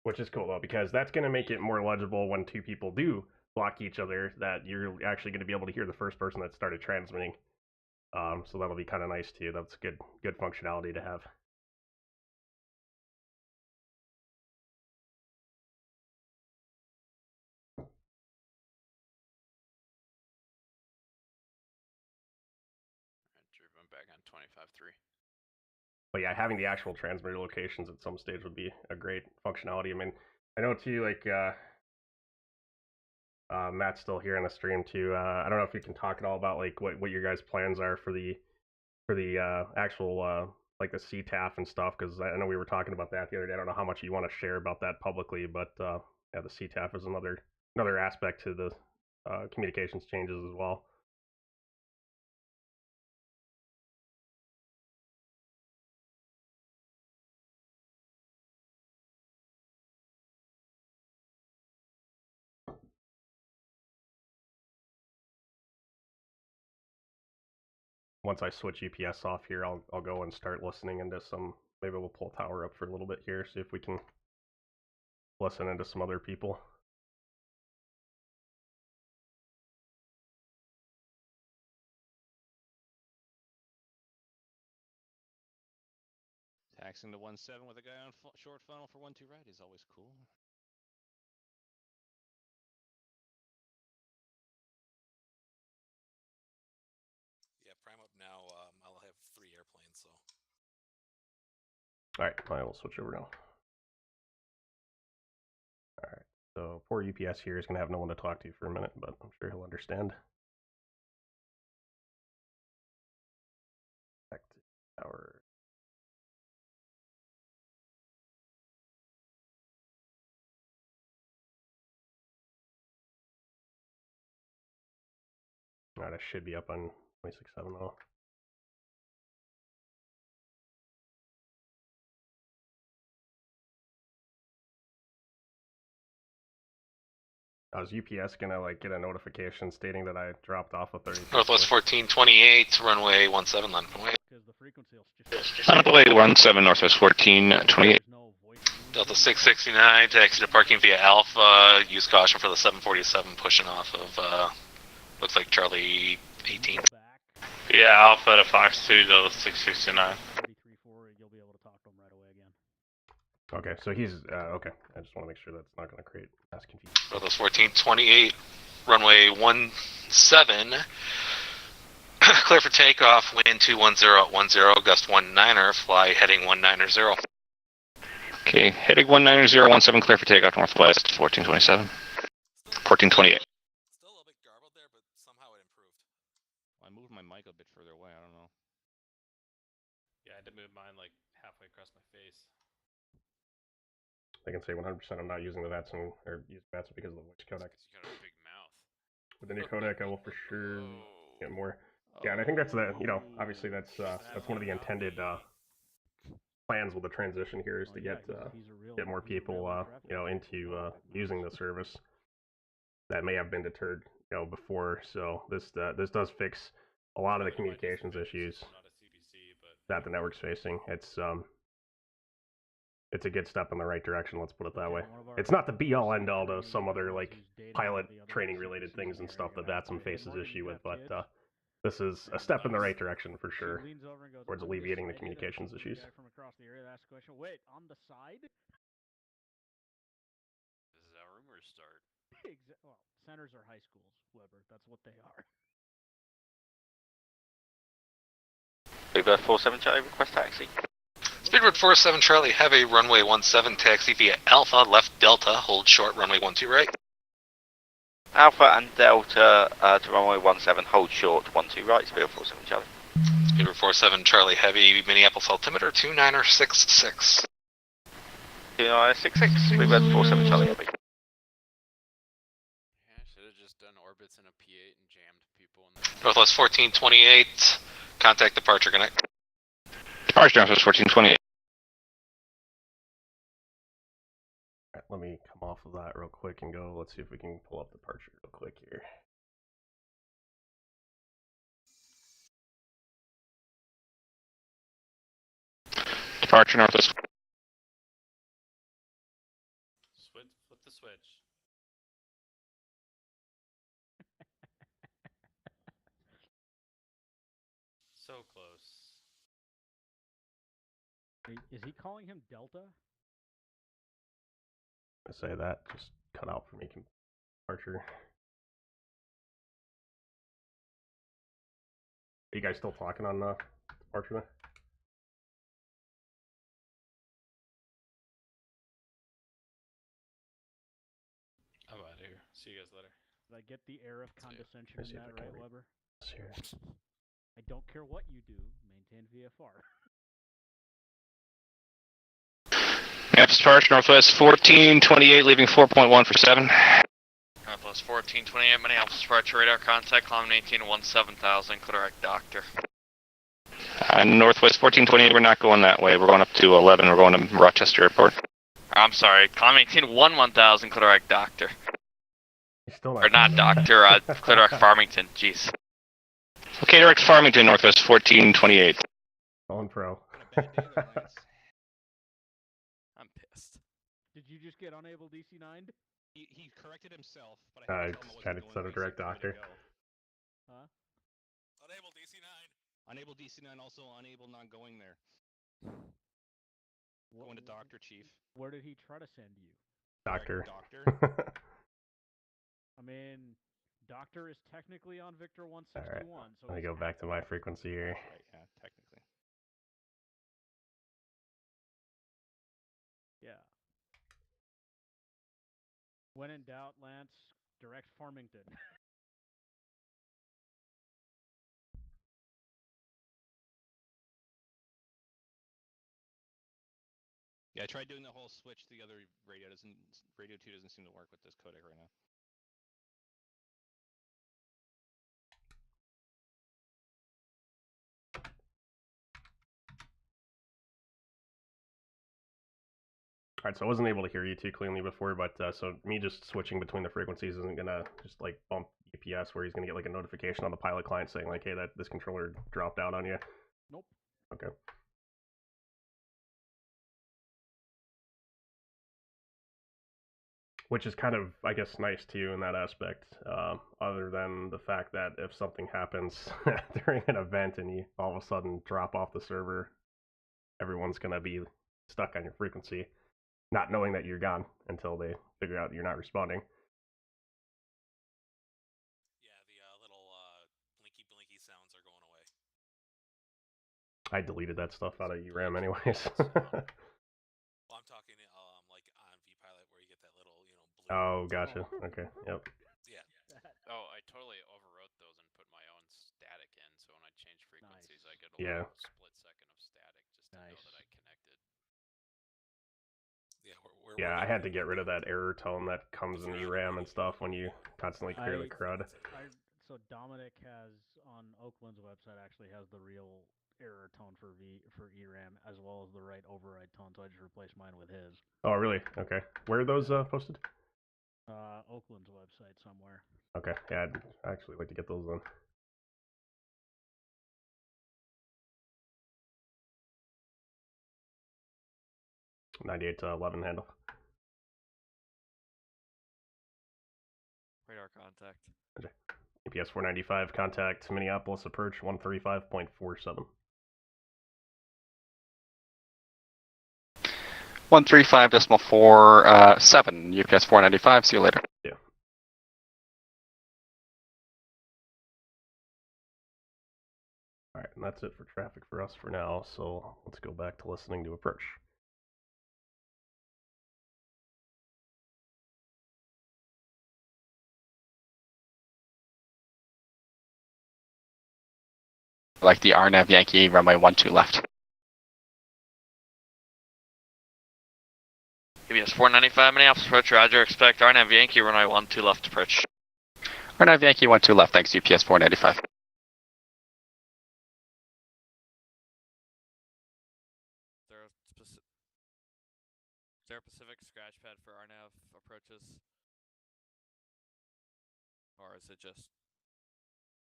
Which is cool though, because that's going to make it more legible when 2 people do block each other, that you're actually going to be able to hear the first person that started transmitting. So that'll be kind of nice too. That's good functionality to have. 25.3. But yeah, having the actual transmitter locations at some stage would be a great functionality. I mean, I know too, like Matt's still here on the stream too. I don't know if you can talk at all about like what your guys' plans are for the actual like the CTAF and stuff, because I know we were talking about that the other day. I don't know how much you want to share about that publicly, but yeah, the CTAF is another aspect to the communications changes as well. Once I switch UPS off here, I'll go and start listening into some. Maybe we'll pull Tower up for a little bit here, see if we can listen into some other people. Taxing to 1-7 with a guy on short funnel for 1-2 right is always cool. Yeah, prime up now. I'll have 3 airplanes, so. Alright, I will switch over now. Alright, so poor UPS here is going to have no one to talk to for a minute, but I'm sure he'll understand. Back to Tower. Alright, I should be up on 26.7 now. Is UPS gonna like get a notification stating that I dropped off a 30? Northwest 1428, runway 17, landing point. Runway 17, Northwest 1428. Delta 669, taxi to parking via Alpha. Use caution for the 747 pushing off of, looks like Charlie 18. Yeah, Alpha to Fox 2, Delta 669. You'll be able to talk to him right away again. Okay, so he's okay. I just want to make sure that's not going to create mass confusion. Northwest 1428, runway 17. Clear for takeoff, wind 210 at 10, gust 19er, fly heading 190. Okay, heading 190, 17, clear for takeoff, Northwest 1427. 1428. Still a little bit garbled there, but somehow it improved. I moved my mic a bit further away. I don't know. Yeah, I had to move mine like halfway across my face. I can say 100% I'm not using the VATSIM or use VATSIM because of the voice codec. You got a big mouth. With the new codec, I will for sure get more. Yeah, and I think that's obviously that's one of the intended plans with the transition here is to get more people into using the service that may have been deterred before. So this does fix a lot of the communications issues that the network's facing. It's a good step in the right direction, let's put it that way. It's not the be-all, end-all to some other, like, pilot training-related things and stuff that VATSIM faces issue with, but this is a step in the right direction for sure towards alleviating the communications issues. From across the area, ask a question. Wait, on the side? This is how rumors start. Well, centers are high schools, Weber. That's what they are. Speedbird 47 Charlie, request taxi. Speedbird 47 Charlie, have a runway 17 taxi via Alpha, left Delta, hold short runway 12 right. Alpha and Delta to runway 17, hold short 12 right, Speedbird 47 Charlie. Speedbird 47 Charlie, heavy Minneapolis altimeter 2966. 2966, Speedbird 47 Charlie, heavy. Yeah, should have just done orbits in a P8 and jammed people in the Northwest 1428, contact departure connect. Departure Northwest 1428. Alright, let me come off of that real quick and go. Let's see if we can pull up departure real quick here. Departure Northwest. Flip the switch. So close. Is he calling him Delta? I say that, just cut out for me departure. Are you guys still talking on departure departure then. I'm out of here. See you guys later. Did I get the air of condescension Let's in see if that I can right, read Weber? this here. I don't care what you do, maintain VFR. Minneapolis Park, Northwest 1428, leaving 4.1 for 7. Minneapolis 1428, Minneapolis departure radar contact, climb 18-17,000, Codec Doctor. Northwest 1428, we're not going that way. We're going up to 11. We're going to Rochester Airport. I'm sorry, climb 18-11,000, Codec Doctor. You're still not. Or not Doctor, Codec Farmington, jeez. Okay, direct Farmington, Northwest 1428. On pro. I'm pissed. Did you just get unable DC9'd? He corrected himself, but I I just kind of said a direct doctor. Huh? Unable DC9. Unable DC9, also unable not going there. Going to Doctor Chief. Where did he try to send you? Doctor. Doctor. I mean, Doctor is technically on Victor 161. Alright, So let me go back to my frequency here. Right, yeah, technically. Yeah. When in doubt, Lance, direct Farmington. Yeah, I tried doing the whole switch to the other radio. Radio 2 doesn't seem to work with this codec right now. Alright, so I wasn't able to hear you too cleanly before, but so me just switching between the frequencies isn't gonna just like bump EPS where he's gonna get like a notification on the pilot client saying like, hey, this controller dropped out on you. Nope. Okay. Which is kind of, I guess, nice too in that aspect, other than the fact that if something happens during an event and you all of a sudden drop off the server, everyone's going to be stuck on your frequency, not knowing that you're gone until they figure out you're not responding. Yeah, the little blinky sounds are going away. I deleted that stuff out of VERAM anyways. Well, I'm talking like on vPilot where you get that little, blue. Oh, gotcha. Okay, yep. Yeah. Oh, I totally overwrote those and put my own static in, so when I change frequencies, I get a Yeah. little split second of static just to know that I connected. Yeah, Yeah, I had to get rid of that error tone that comes in VERAM and stuff when you constantly clear the CRUD. So Dominic has on Oakland's website actually has the real error tone for ERAM as well as the right override tone, so I just replaced mine with his. Oh, really? Okay. Where are those posted? Oakland's website somewhere. Okay, yeah, I'd actually like to get those then. (98-11) handle. Radar contact. Okay. EPS 495, contact Minneapolis approach 135.47. 135.47, UPS 495, see you later. Yeah. Alright, and that's it for traffic for us for now, so let's go back to listening to approach. Like the RNAV Yankee, runway 12 left. UPS 495, Minneapolis approach, roger, expect RNAV Yankee, runway 12 left approach. RNAV Yankee 12 left, thanks, UPS 495. Is there a Pacific scratch pad for RNAV approaches? Or is it just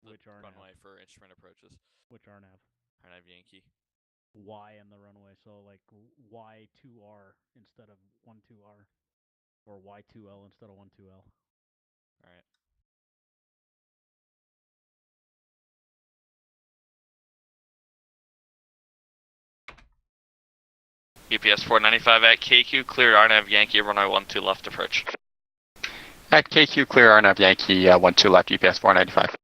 the Which RNAV? runway for instrument approaches? Which RNAV? RNAV Yankee. Y in the runway, so like Y2R instead of 12R. Or Y2L instead of 12L. Alright. UPS 495 at KQ, cleared RNAV Yankee, runway 12 left approach. At KQ, clear RNAV Yankee 12 left, UPS 495.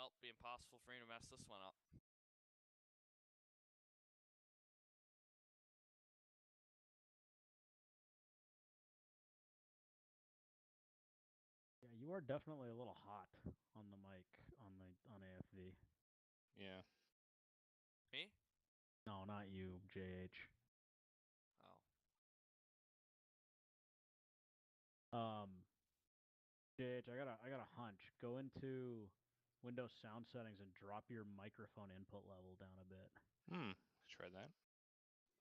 Well, it'd be impossible for me to mess this one up. Yeah, you are definitely a little hot on the mic on AFV. Yeah. Me? No, not you, JH. Oh. JH, I got a hunch. Go into Windows sound settings and drop your microphone input level down a bit. Try that.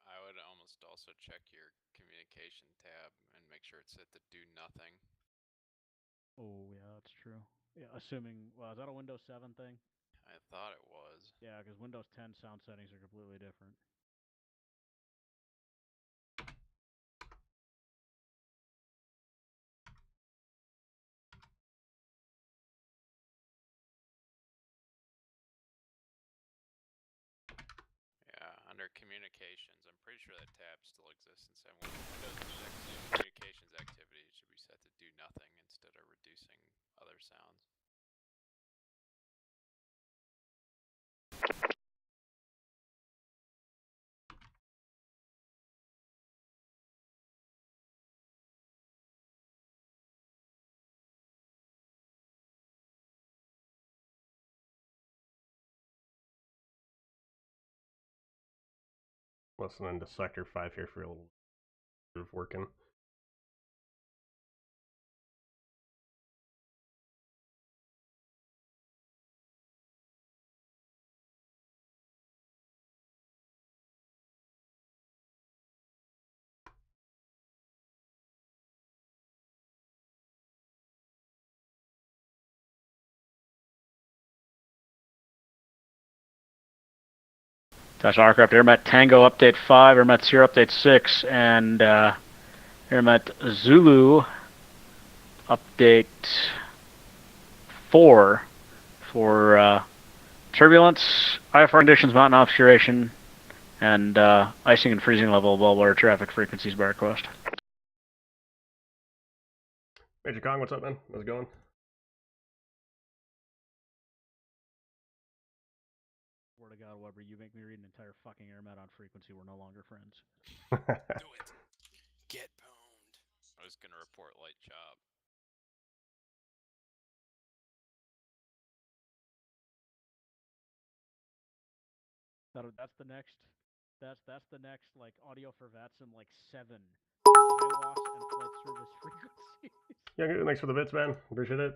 I would almost also check your communication tab and make sure it's set to do nothing. Oh, yeah, that's true. Yeah, assuming, well, is that a Windows 7 thing? I thought it was. Yeah, because Windows 10 sound settings are completely different. Yeah, under communications, I'm pretty sure that tab still exists inside Windows communications activity. It should be set to do nothing instead of reducing other sounds. Listening to Sector 5 here for a little bit of working. Dash Aircraft, Airmet Tango Update 5, Airmet Sierra Update 6, and Airmet Zulu Update 4 for turbulence, IFR conditions, mountain obscuration, and icing and freezing level above water traffic frequencies by request. Major Kong, what's up, man? How's it going? Swear to God, Weber, you make me read an entire fucking Airmet on frequency. We're no longer friends. Do it. Get pwned. I was gonna report light chop. That's the next. That's the next like audio for VATSIM like 7 IWAS and flight service frequencies. Yeah, thanks for the bits, man. Appreciate it.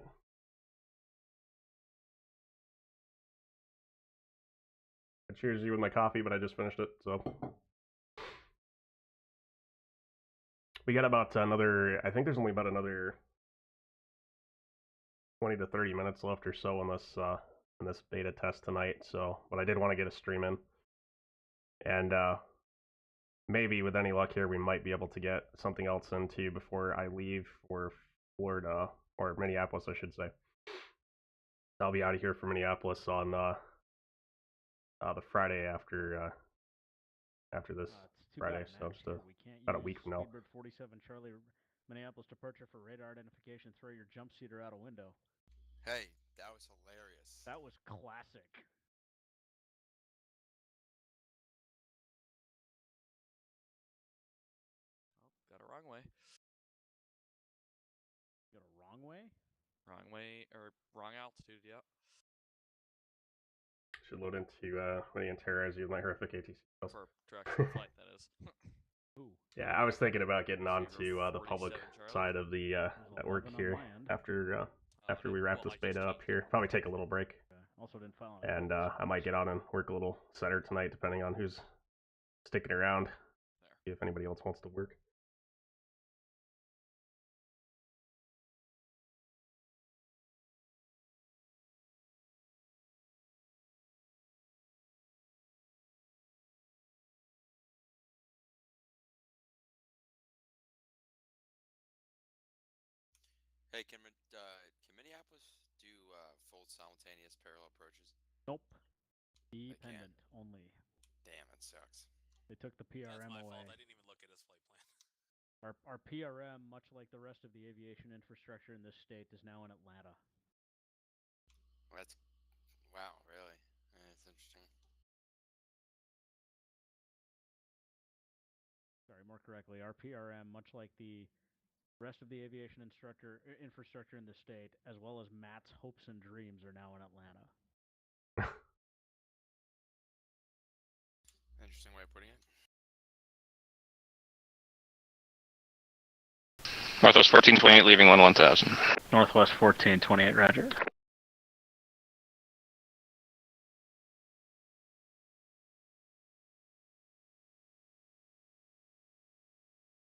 I cheers you with my coffee, but I just finished it, so. We got about another, I think there's only about another 20 to 30 minutes left or so in this beta test tonight, so, but I did want to get a stream in. And maybe with any luck here, we might be able to get something else into before I leave for Florida, or Minneapolis, I should say. I'll be out of here for Minneapolis on the Friday after this Friday, so just about a week from now. Speedbird 47 Charlie Minneapolis departure for radar identification. Throw your jump seater out a window. Hey, that was hilarious. That was classic. Oh, got a wrong way. Got a wrong way? Wrong way, or wrong altitude, yep. Should load into when and terrorize you with my horrific ATC. For directional flight, that is. Ooh. Yeah, I was thinking about getting onto the public side of the network here after we wrap this beta up here. Probably take a little break. Also didn't file and I might get on and work a little setter tonight, depending on who's sticking around. See if anybody else wants to work. Hey, can Minneapolis do full simultaneous parallel approaches? Nope. Dependent only. Damn, it sucks. They took the PRM That's my away. fault. I didn't even look at his flight plan. Our PRM, much like the rest of the aviation infrastructure in this state, is now in Atlanta. more correctly, our PRM, much like the rest of the aviation infrastructure in the state, as well as Matt's hopes and dreams, are now in Atlanta. Interesting way of putting it. Northwest 1428, leaving 1000. Northwest 1428, roger.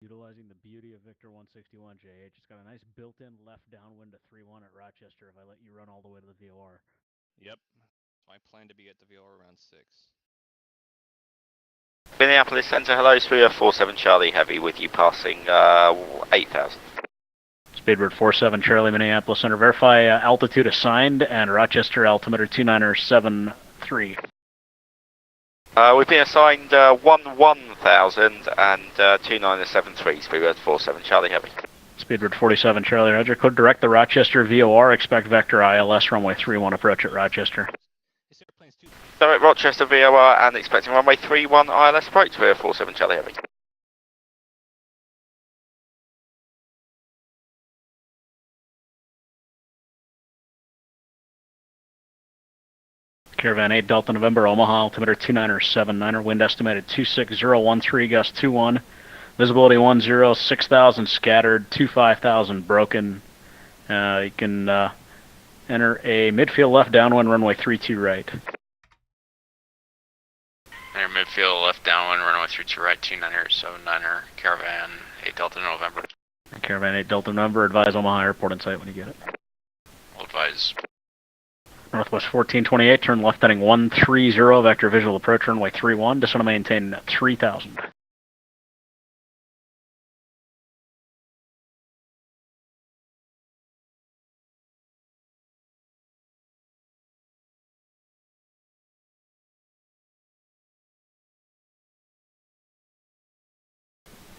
Utilizing the beauty of Victor 161 JH, it's got a nice built-in left downwind to 3-1 at Rochester if I let you run all the way to the VOR. Yep. So I plan to be at the VOR around 6. Minneapolis Center, hello, 347 Charlie Heavy with you passing 8,000. Speedbird 47 Charlie, Minneapolis Center, verify altitude assigned and Rochester altimeter 2973. We've been assigned 11,000 and 2973, Speedbird 47 Charlie Heavy. Speedbird 47 Charlie, roger. Code direct the Rochester VOR, expect vector ILS runway 31 approach at Rochester. Direct Rochester VOR and expecting runway 31 ILS approach, 47 Charlie Heavy. Caravan 8 Delta November, Omaha, altimeter 2979er, wind estimated 26013, gust 21, visibility 10, 6,000 scattered, 25,000 broken. You can enter a midfield left downwind, runway 32 right. Enter midfield left downwind, runway 32 right, 2979er, Caravan 8 Delta November. Caravan 8 Delta November, advise Omaha Airport in sight when you get it. I'll advise. Northwest 1428, turn left heading 130, vector visual approach runway 31, just want to maintain 3000.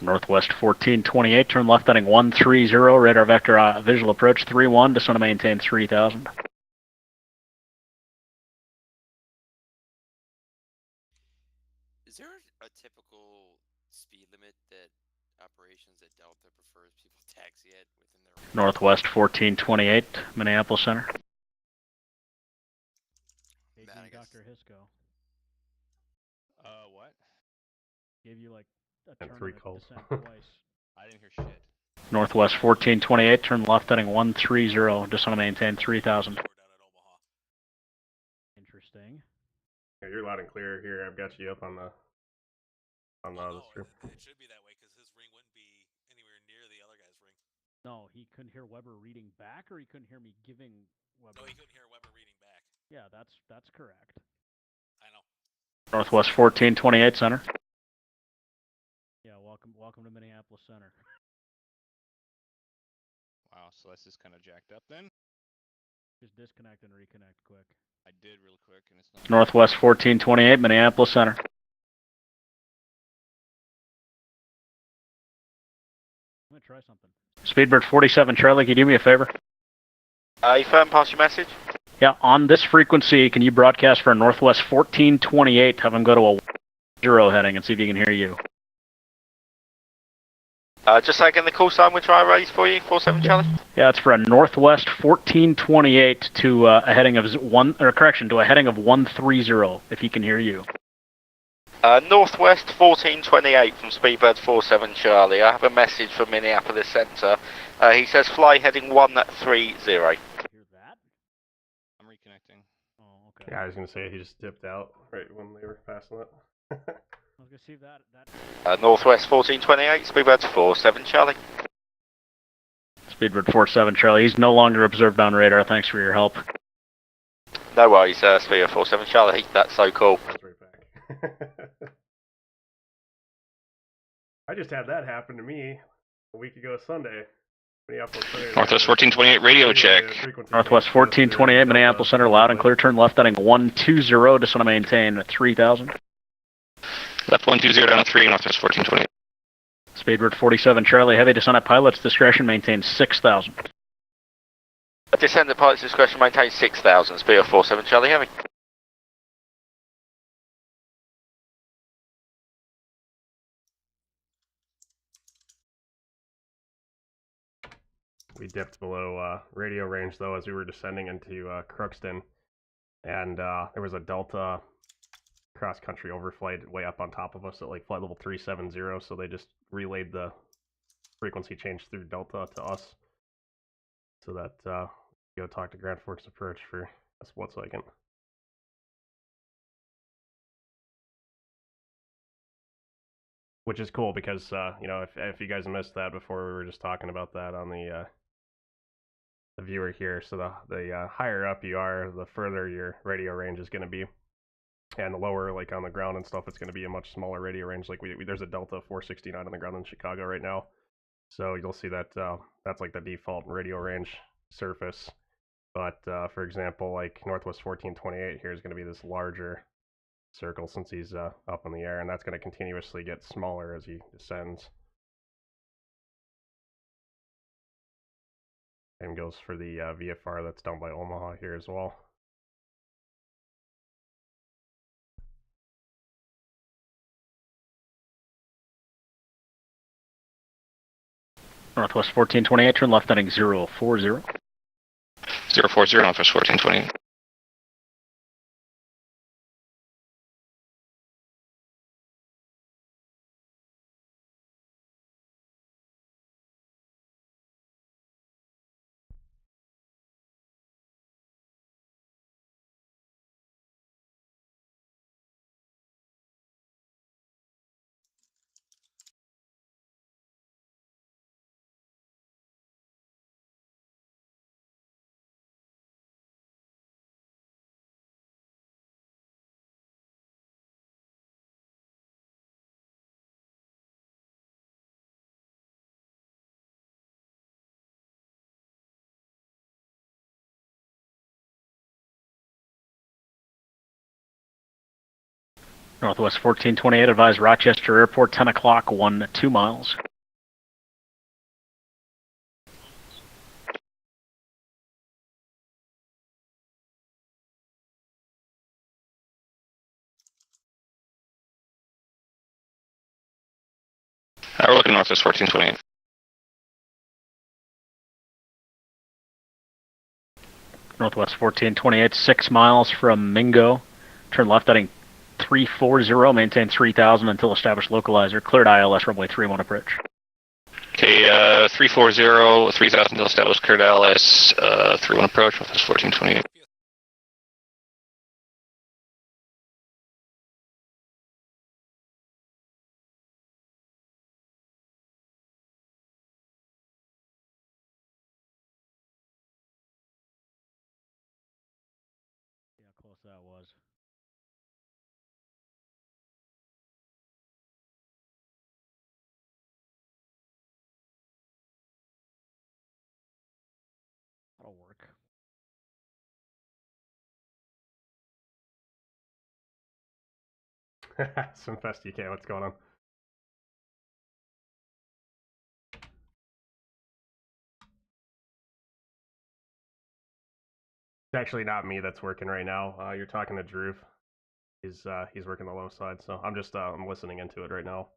Northwest 1428, turn left heading 130, radar vector visual approach 31, just want to maintain 3000. Is there a typical speed limit that operations at Delta prefers people taxi at within their range? Northwest 1428, Minneapolis Center. Dr. Hisco. What? Gave you like a And turn 3 of calls. descent twice. I didn't hear shit. Northwest 1428, turn left heading 130, just want to maintain 3000. Interesting. Yeah, you're loud and clear here. I've got you up on the stream. It should be that way because his ring wouldn't be anywhere near the other guy's ring. No, he couldn't hear Weber reading back, or he couldn't hear me giving Weber. No, he couldn't hear Weber reading back. Yeah, that's correct. I know. Northwest 1428 Center. Yeah, welcome to Minneapolis Center. Wow, so this is kind of jacked up then? Just disconnect and reconnect quick. I did real quick and it's not. Northwest 1428 Minneapolis Center. I'm gonna try something. Speedbird 47 Charlie, can you do me a favor? You firm pass your message? Yeah, on this frequency, can you broadcast for Northwest 1428? Have them go to a 0 heading and see if you can hear you. Just so again, the call sign we'll try to raise for you, 47 Charlie. Yeah, it's for a Northwest 1428 to a heading of to a heading of 130. If he can hear you. Northwest 1428 from Speedbird 47 Charlie. I have a message from Minneapolis Center. He says fly heading 130. Hear that? I'm reconnecting. Oh, okay. Yeah, I was gonna say he just dipped out right when they were passing it. I was gonna see if that. Northwest 1428, Speedbird 47 Charlie. Speedbird 47 Charlie. He's no longer observed on radar. Thanks for your help. No worries, Speedbird 47 Charlie. That's so cool. That's right back. I just had that happen to me a week ago Sunday. Northwest 1428 radio check. Northwest 1428 Minneapolis Center, loud and clear. Turn left heading 120. Just want to maintain 3000. Left 120 down to 3, Northwest 1428. Speedbird 47 Charlie, heavy descent at pilot's discretion, maintain 6000. Descend at pilot's discretion, maintain 6000. Speedbird 47 Charlie Heavy. we dipped below radio range though as we were descending into Crookston, and there was a Delta cross-country overflight way up on top of us at like flight level 370, so they just relayed the frequency change through Delta to us, so that go talk to Grand Forks approach for a split second. Which is cool because you know, if you guys missed that before, we were just talking about that on the viewer here. So the higher up you are, the further your radio range is going to be. And the lower, like on the ground and stuff, it's going to be a much smaller radio range. Like there's a Delta 469 on the ground in Chicago right now, so you'll see that that's like the default radio range surface. But for example, like Northwest 1428 here is going to be this larger circle since he's up in the air, and that's going to continuously get smaller as he descends. Same goes for the VFR that's down by Omaha here as well. Northwest 1428, turn left heading 040. 040, Northwest 1428. Northwest 1428, advise Rochester Airport, 10 o'clock, 2 miles. We're looking Northwest 1428. Northwest 1428, 6 miles from Mingo. Turn left heading 340, maintain 3000 until established localizer. Cleared ILS runway 31 approach. Okay, 340, 3000 until established, cleared ILS, 31 approach, Northwest 1428. See how close that was. That'll work. Some fest UK, what's going on? It's actually not me that's working right now. You're talking to Drew. He's working the low side, so I'm just I'm listening into it right now.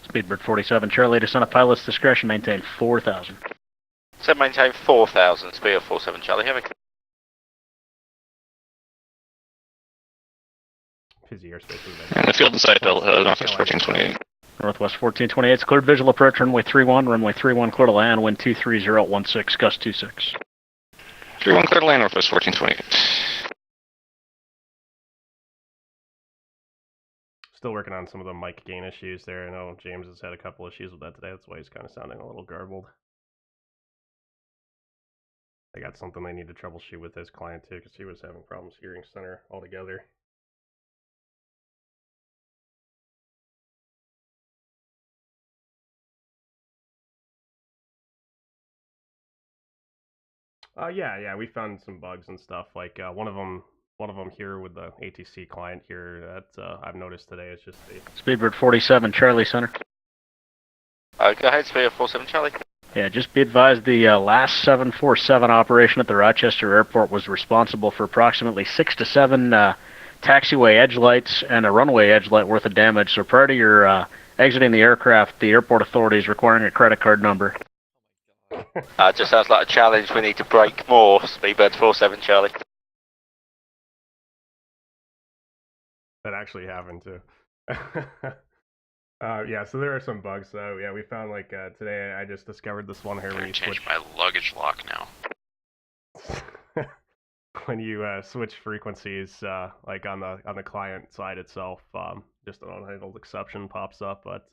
Speedbird 47, Charlie, descend at pilot's discretion, maintain 4000. So maintain 4000, speed of 47 Charlie, heavy. Busy airspace. And the field inside Northwest 1428. Northwest 1428 is cleared, visual approach, runway 31, clear to land, wind 23016, gust 26. 31 clear to land, Northwest 1428. Still working on some of the mic gain issues there. I know James has had a couple issues with that today. That's why he's kind of sounding a little garbled. They got something they need to troubleshoot with his client too, because he was having problems hearing center altogether. Yeah, we found some bugs and stuff. Like one of them here with the ATC client here that I've noticed today is just the Speedbird 47, Charlie Center. Go ahead, Speedbird 47 Charlie. Yeah, just be advised the last 747 operation at the Rochester Airport was responsible for approximately 6 to 7 taxiway edge lights and a runway edge light worth of damage. So prior to your exiting the aircraft, the airport authority is requiring a credit card number. Just sounds like a challenge. We need to break more. Speedbird 47 Charlie. That actually happened too. Yeah, so there are some bugs. So yeah, we found like today I just discovered this one here when you Change switch my luggage lock now. when you switch frequencies, like on the client side itself, just an unhandled exception pops up, but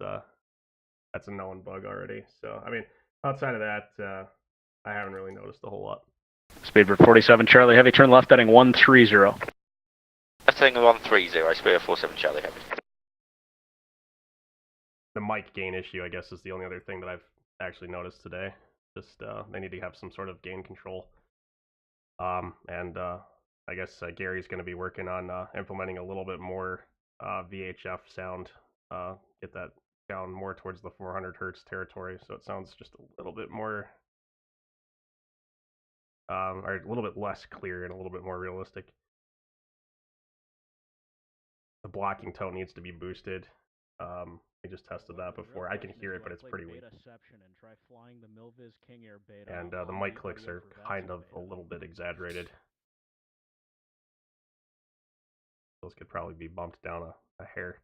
that's a known bug already. So I mean, outside of that, I haven't really noticed a whole lot. Speedbird 47 Charlie Heavy, turn left heading 130. Left heading 130, Speedbird 47 Charlie Heavy. The mic gain issue, I guess, is the only other thing that I've actually noticed today. Just they need to have some sort of gain control. And I guess Gary's going to be working on implementing a little bit more VHF sound, get that down more towards the 400 hertz territory, so it sounds just a little bit more, or a little bit less clear and a little bit more realistic. The blocking tone needs to be boosted. We just tested that before. I can hear it, but it's pretty weak. And the mic clicks are kind of a little bit exaggerated. Those could probably be bumped down a hair.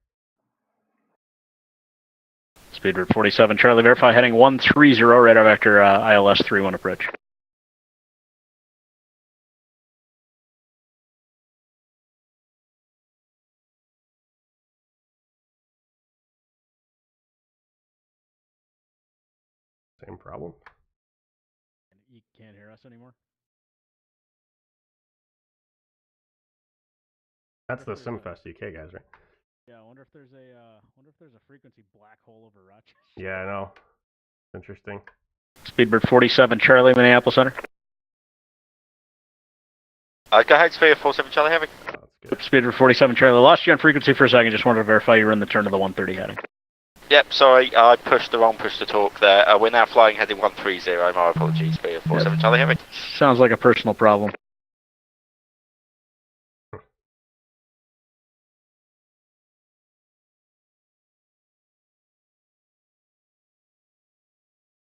Speedbird 47 Charlie Verify heading 130 radar vector ILS 31 approach. Same problem. You can't hear us anymore? That's the SimFest UK guys, right? Yeah, I wonder if there's a frequency black hole over Rochester. Yeah, I know. Interesting. Speedbird 47 Charlie Minneapolis Center. Go ahead, Speedbird 47 Charlie Heavy. Speedbird 47 Charlie. Lost you on frequency for a second. Just wanted to verify you were in the turn of the 130 heading. Yep, sorry, I pushed the wrong push to talk there. We're now flying heading 130. My apologies, Speedbird 47 Charlie Heavy. Sounds like a personal problem.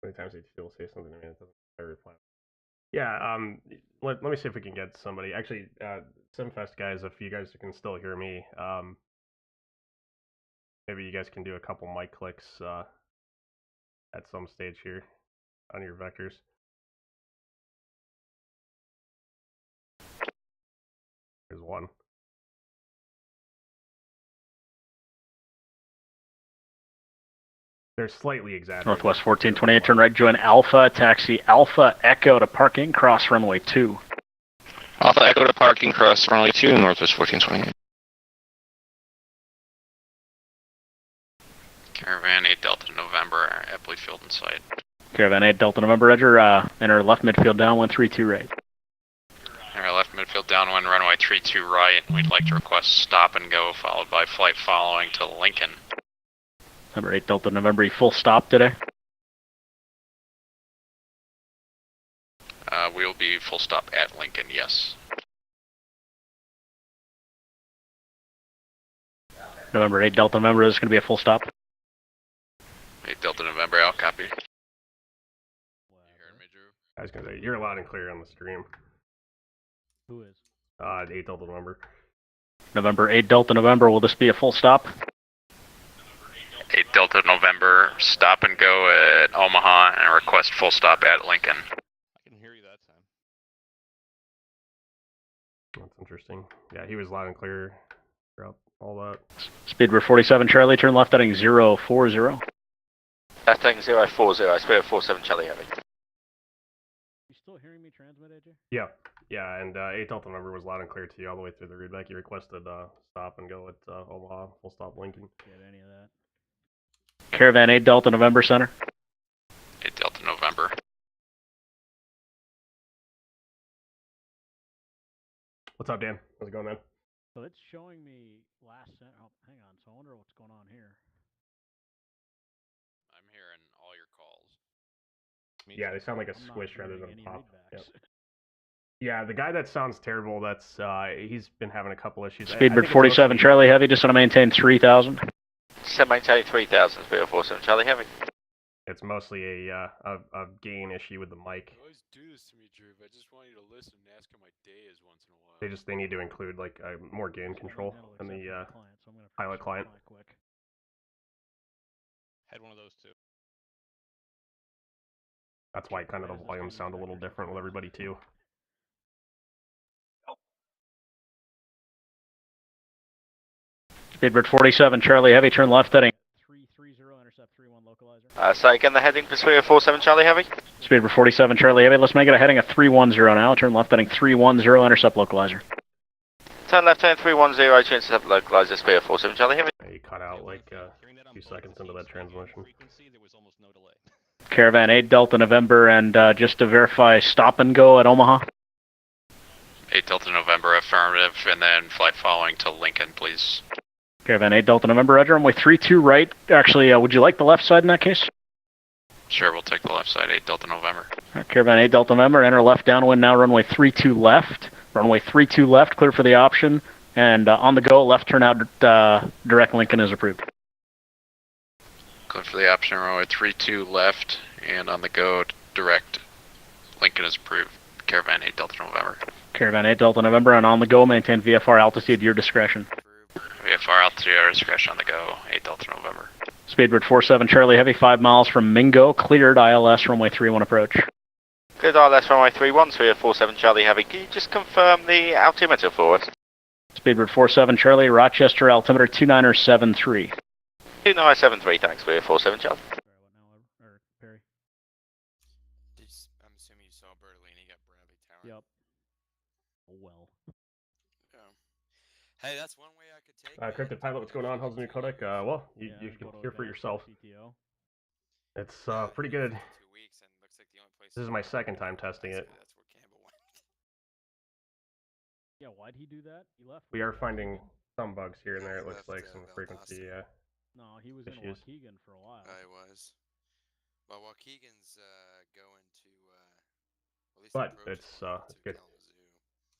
Many times he'll say something to me that doesn't reply. Yeah, let me see if we can get somebody. Actually, SimFest guys, if you guys can still hear me, maybe you guys can do a couple mic clicks at some stage here on your vectors. Here's one. They're slightly exaggerated. Northwest 1428, turn right, join Alpha, taxi Alpha Echo to parking, cross runway 2. Alpha Echo to parking, cross runway 2, Northwest 1428. Caravan 8 Delta November, Epley Field in sight. Caravan 8 Delta November, Roger, enter left midfield down, 132 right. Enter left midfield downwind, runway 32 right, and we'd like to request stop and go, followed by flight following to Lincoln. Number 8 Delta November, you full stop today? We'll be full stop at Lincoln, yes. November 8 Delta November, is going to be a full stop. 8 Delta November, out, copy. I was going to say, you're loud and clear on the stream. Who is? 8 Delta November. November 8 Delta November, will this be a full stop? 8 Delta November, stop and go at Omaha and request full stop at Lincoln. I can hear you that time. That's interesting. Yeah, he was loud and clear throughout all that. Speedbird 47 Charlie, turn left heading 040. Left heading 040, Speedbird 47 Charlie Heavy. You still hearing me transmit, AJ? Yeah, and 8 Delta November was loud and clear to you all the way through the readback. You requested stop and go at Omaha, full stop Lincoln. Get any of that? Caravan 8 Delta November Center. 8 Delta November. What's up, Dan? How's it going, man? So it's showing me last sent. Oh, hang on. So I wonder what's going on here. I'm hearing all your calls. Yeah, they sound like a squish rather than a pop. Yep. Yeah, the guy that sounds terrible, that's he's been having a couple issues. Speedbird 47 Charlie Heavy, just want to maintain 3,000. Maintain 3,000, Speedbird 47 Charlie Heavy. It's mostly a gain issue with the mic. You always do this to me, Drew. I just want you to listen and ask how my day is once in a while. They need to include like more gain control in the pilot client. Had one of those too. That's why kind of the volumes sound a little different with everybody too. Speedbird 47, Charlie Heavy, turn left heading. 330, intercept 31 localizer. Say again the heading for 3047 Charlie Heavy. Speedbird 47, Charlie Heavy, let's make it a heading of 310 now. Turn left heading 310, intercept localizer. Turn left heading 310 to intercept localizer, 3047 Charlie Heavy. You cut out like 2 seconds into that transmission. Caravan 8 Delta November, and just to verify, stop and go at Omaha. 8 Delta November, affirmative, and then flight following to Lincoln, please. Caravan 8 Delta November, Roger, runway 32 right. Actually, would you like the left side in that case? Sure, we'll take the left side, 8 Delta November. Caravan 8 Delta November, enter left downwind now, runway 32 left. Runway 32 left, clear for the option. And on the go, left turn out, direct Lincoln is approved. Clear for the option, runway 32 left, and on the go, direct Lincoln is approved. Caravan 8 Delta November. Caravan 8 Delta November, and on the go, maintain VFR altitude, your discretion. VFR altitude, our discretion on the go, 8 Delta November. Speedbird 47 Charlie Heavy, 5 miles from Mingo, cleared ILS, runway 31 approach. Good ILS runway 31, 3047 Charlie Heavy. Can you just confirm the altimeter for us? Speedbird 47 Charlie, Rochester, altimeter 2973. 2973, thanks, 3047 Charlie. Perry. I'm assuming you saw Bertolini got Bradley Tower. Yep. Oh well. Yeah. Hey, that's one way I could take. Cryptid Pilot, what's going on? How's the new codec? Well, you can hear for yourself. It's pretty good. 2 weeks, and looks like the only place. This is my second time testing it. That's where Campbell went. Yeah, why'd he do that? He left. We are finding some bugs here and there. It looks like some frequency No, he was in issues. Waukegan for a while. I was. Well, Waukegan's going to. At least But it's good.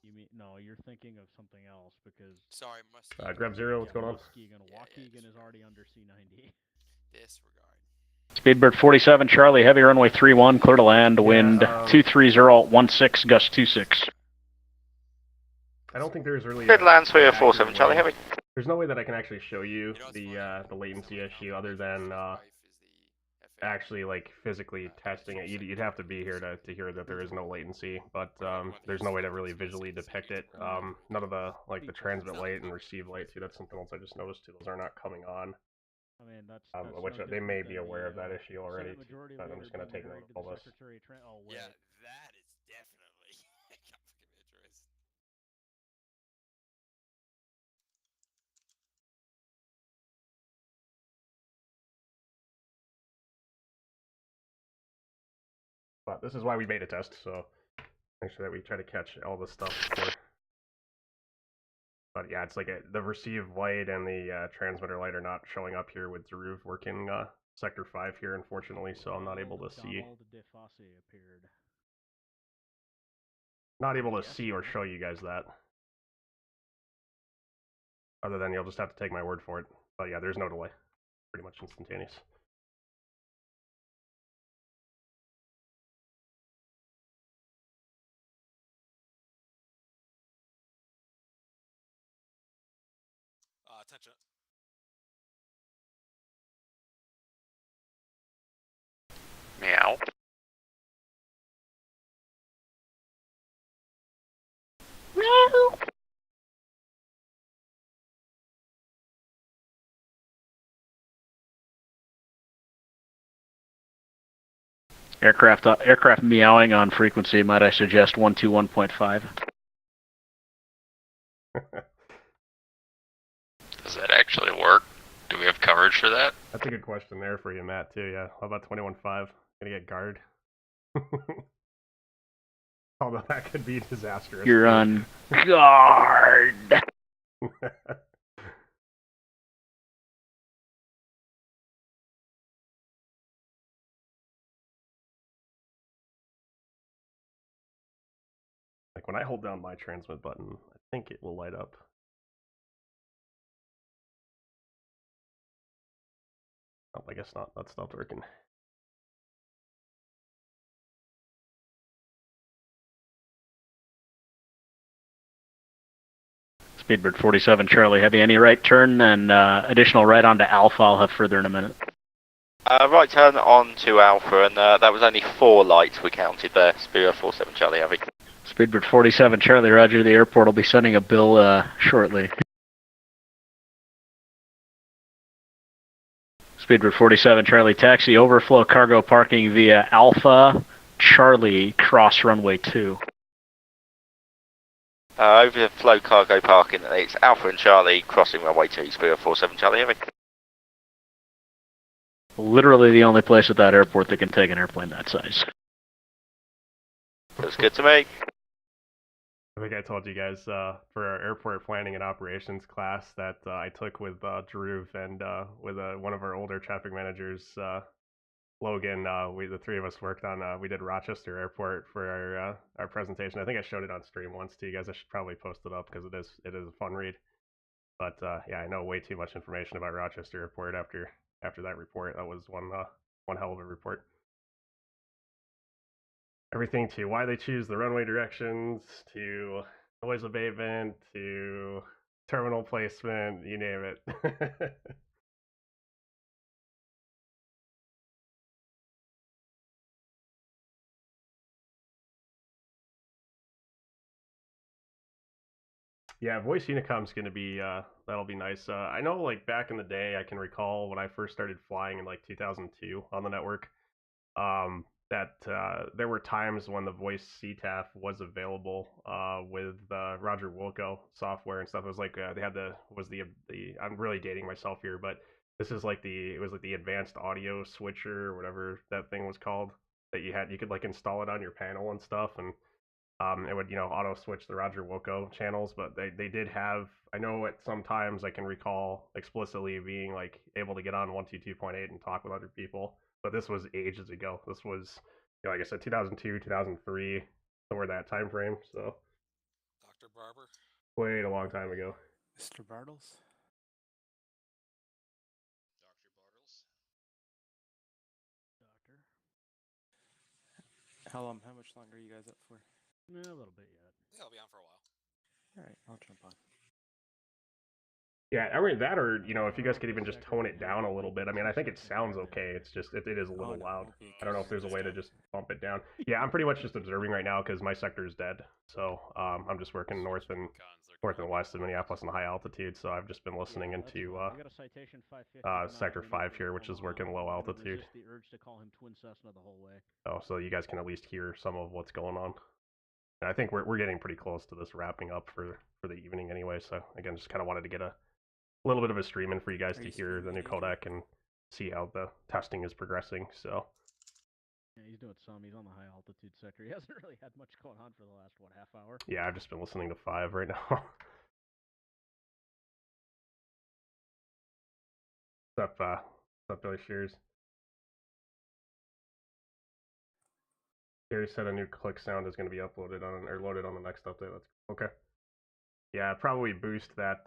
You mean no? You're thinking of something else because. Sorry, Grab Zero, what's going on? Waukegan is already under C90. Disregard. Speedbird 47 Charlie Heavy, runway 31, clear to land, wind 23016, gust 26. I don't think there's really. Good land, 3047 Charlie Heavy. There's no way that I can actually show you the latency issue other than actually like physically testing it. You'd have to be here to hear that there is no latency, but there's no way to really visually depict it. None of the the transmit light and receive light too. That's something else I just noticed too. Those are not coming on. I mean, that's which no they may be different than aware of the, that issue already. Senate Majority But I'm Leader just going to take married note of all the this. Secretary of oh, wait. Yeah, that is definitely a conflict of interest. But this is why we made a test, so make sure that we try to catch all this stuff before. But yeah, it's like the receive light and the transmitter light are not showing up here with Zaruv working Sector 5 here, unfortunately, so I'm not able to see. Not able to see or show you guys that. Other than you'll just have to take my word for it. But yeah, there's no delay. Pretty much instantaneous. Attention. Meow. Meow. Aircraft meowing on frequency, might I suggest 121.5? Does that actually work? Do we have coverage for that? That's a good question there for you, Matt, too, yeah. How about 21.5? Gonna get guard? Although that could be disastrous. You're on guard. Like when I hold down my transmit button, I think it will light up. Oh, I guess not. That stopped working. Speedbird 47 Charlie Heavy, any right turn and additional right onto Alpha. I'll have further in a minute. Right turn on to Alpha, and that was only 4 lights we counted there. Speedbird 47 Charlie Heavy. Speedbird 47 Charlie Roger, the airport will be sending a bill shortly. Speedbird 47 Charlie Taxi, overflow cargo parking via Alpha Charlie cross runway 2. Overflow cargo parking, it's Alpha and Charlie crossing runway 2, Speedbird 47 Charlie Heavy. Literally the only place at that airport that can take an airplane that size. That's good to me. I think I told you guys for our airport planning and operations class that I took with Drew and with one of our older traffic managers, Logan. The three of us worked on. We did Rochester Airport for our presentation. I think I showed it on stream once to you guys. I should probably post it up because it is a fun read. But yeah, I know way too much information about Rochester Airport after that report. That was one hell of a report. Everything to why they choose the runway directions, to noise abatement, to terminal placement, you name it. Yeah, voice unicom's gonna be that'll be nice. I know, like, back in the day, I can recall when I first started flying in like 2002 on the network. That there were times when the voice CTAF was available with Roger Wilco software and stuff. It was like they had the I'm really dating myself here, but this is like it was like the advanced audio switcher or whatever that thing was called that you could like install it on your panel and stuff, and it would auto switch the Roger Wilco channels. But they did have, I know at some times I can recall explicitly being like able to get on 122.8 and talk with other people. But this was ages ago. This was, like I said, 2002, 2003, somewhere that time frame. So, Dr. Barber? Quite a long time ago. Mr. Bartles? Dr. Bartles? Doctor? How much longer are you guys up for? A little bit yet. Yeah, I'll be on for a while. Alright, I'll jump on. Yeah, I mean that, or if you guys could even just tone it down a little bit. I mean, I think it sounds okay. It's just it is a little loud. I don't know if there's a way to just bump it down. Yeah, I'm pretty much just observing right now because my sector is dead. So I'm just working north and west of Minneapolis in high altitude. So I've just been listening into sector 5 here, which is working low altitude. The urge to call him Twin Cessna the whole way. Oh, so you guys can at least hear some of what's going on. And I think we're getting pretty close to this wrapping up for the evening anyway. So again, just kind of wanted to get a little bit of a stream in for you guys to hear the new codec and see how the testing is progressing. So yeah, he's doing some. He's on the high altitude sector. He hasn't really had much going on for the last half hour. Yeah, I've just been listening to 5 right now. What's up, Billy Shears? Gary said a new click sound is going to be uploaded on or loaded on the next update. That's okay. Yeah, probably boost that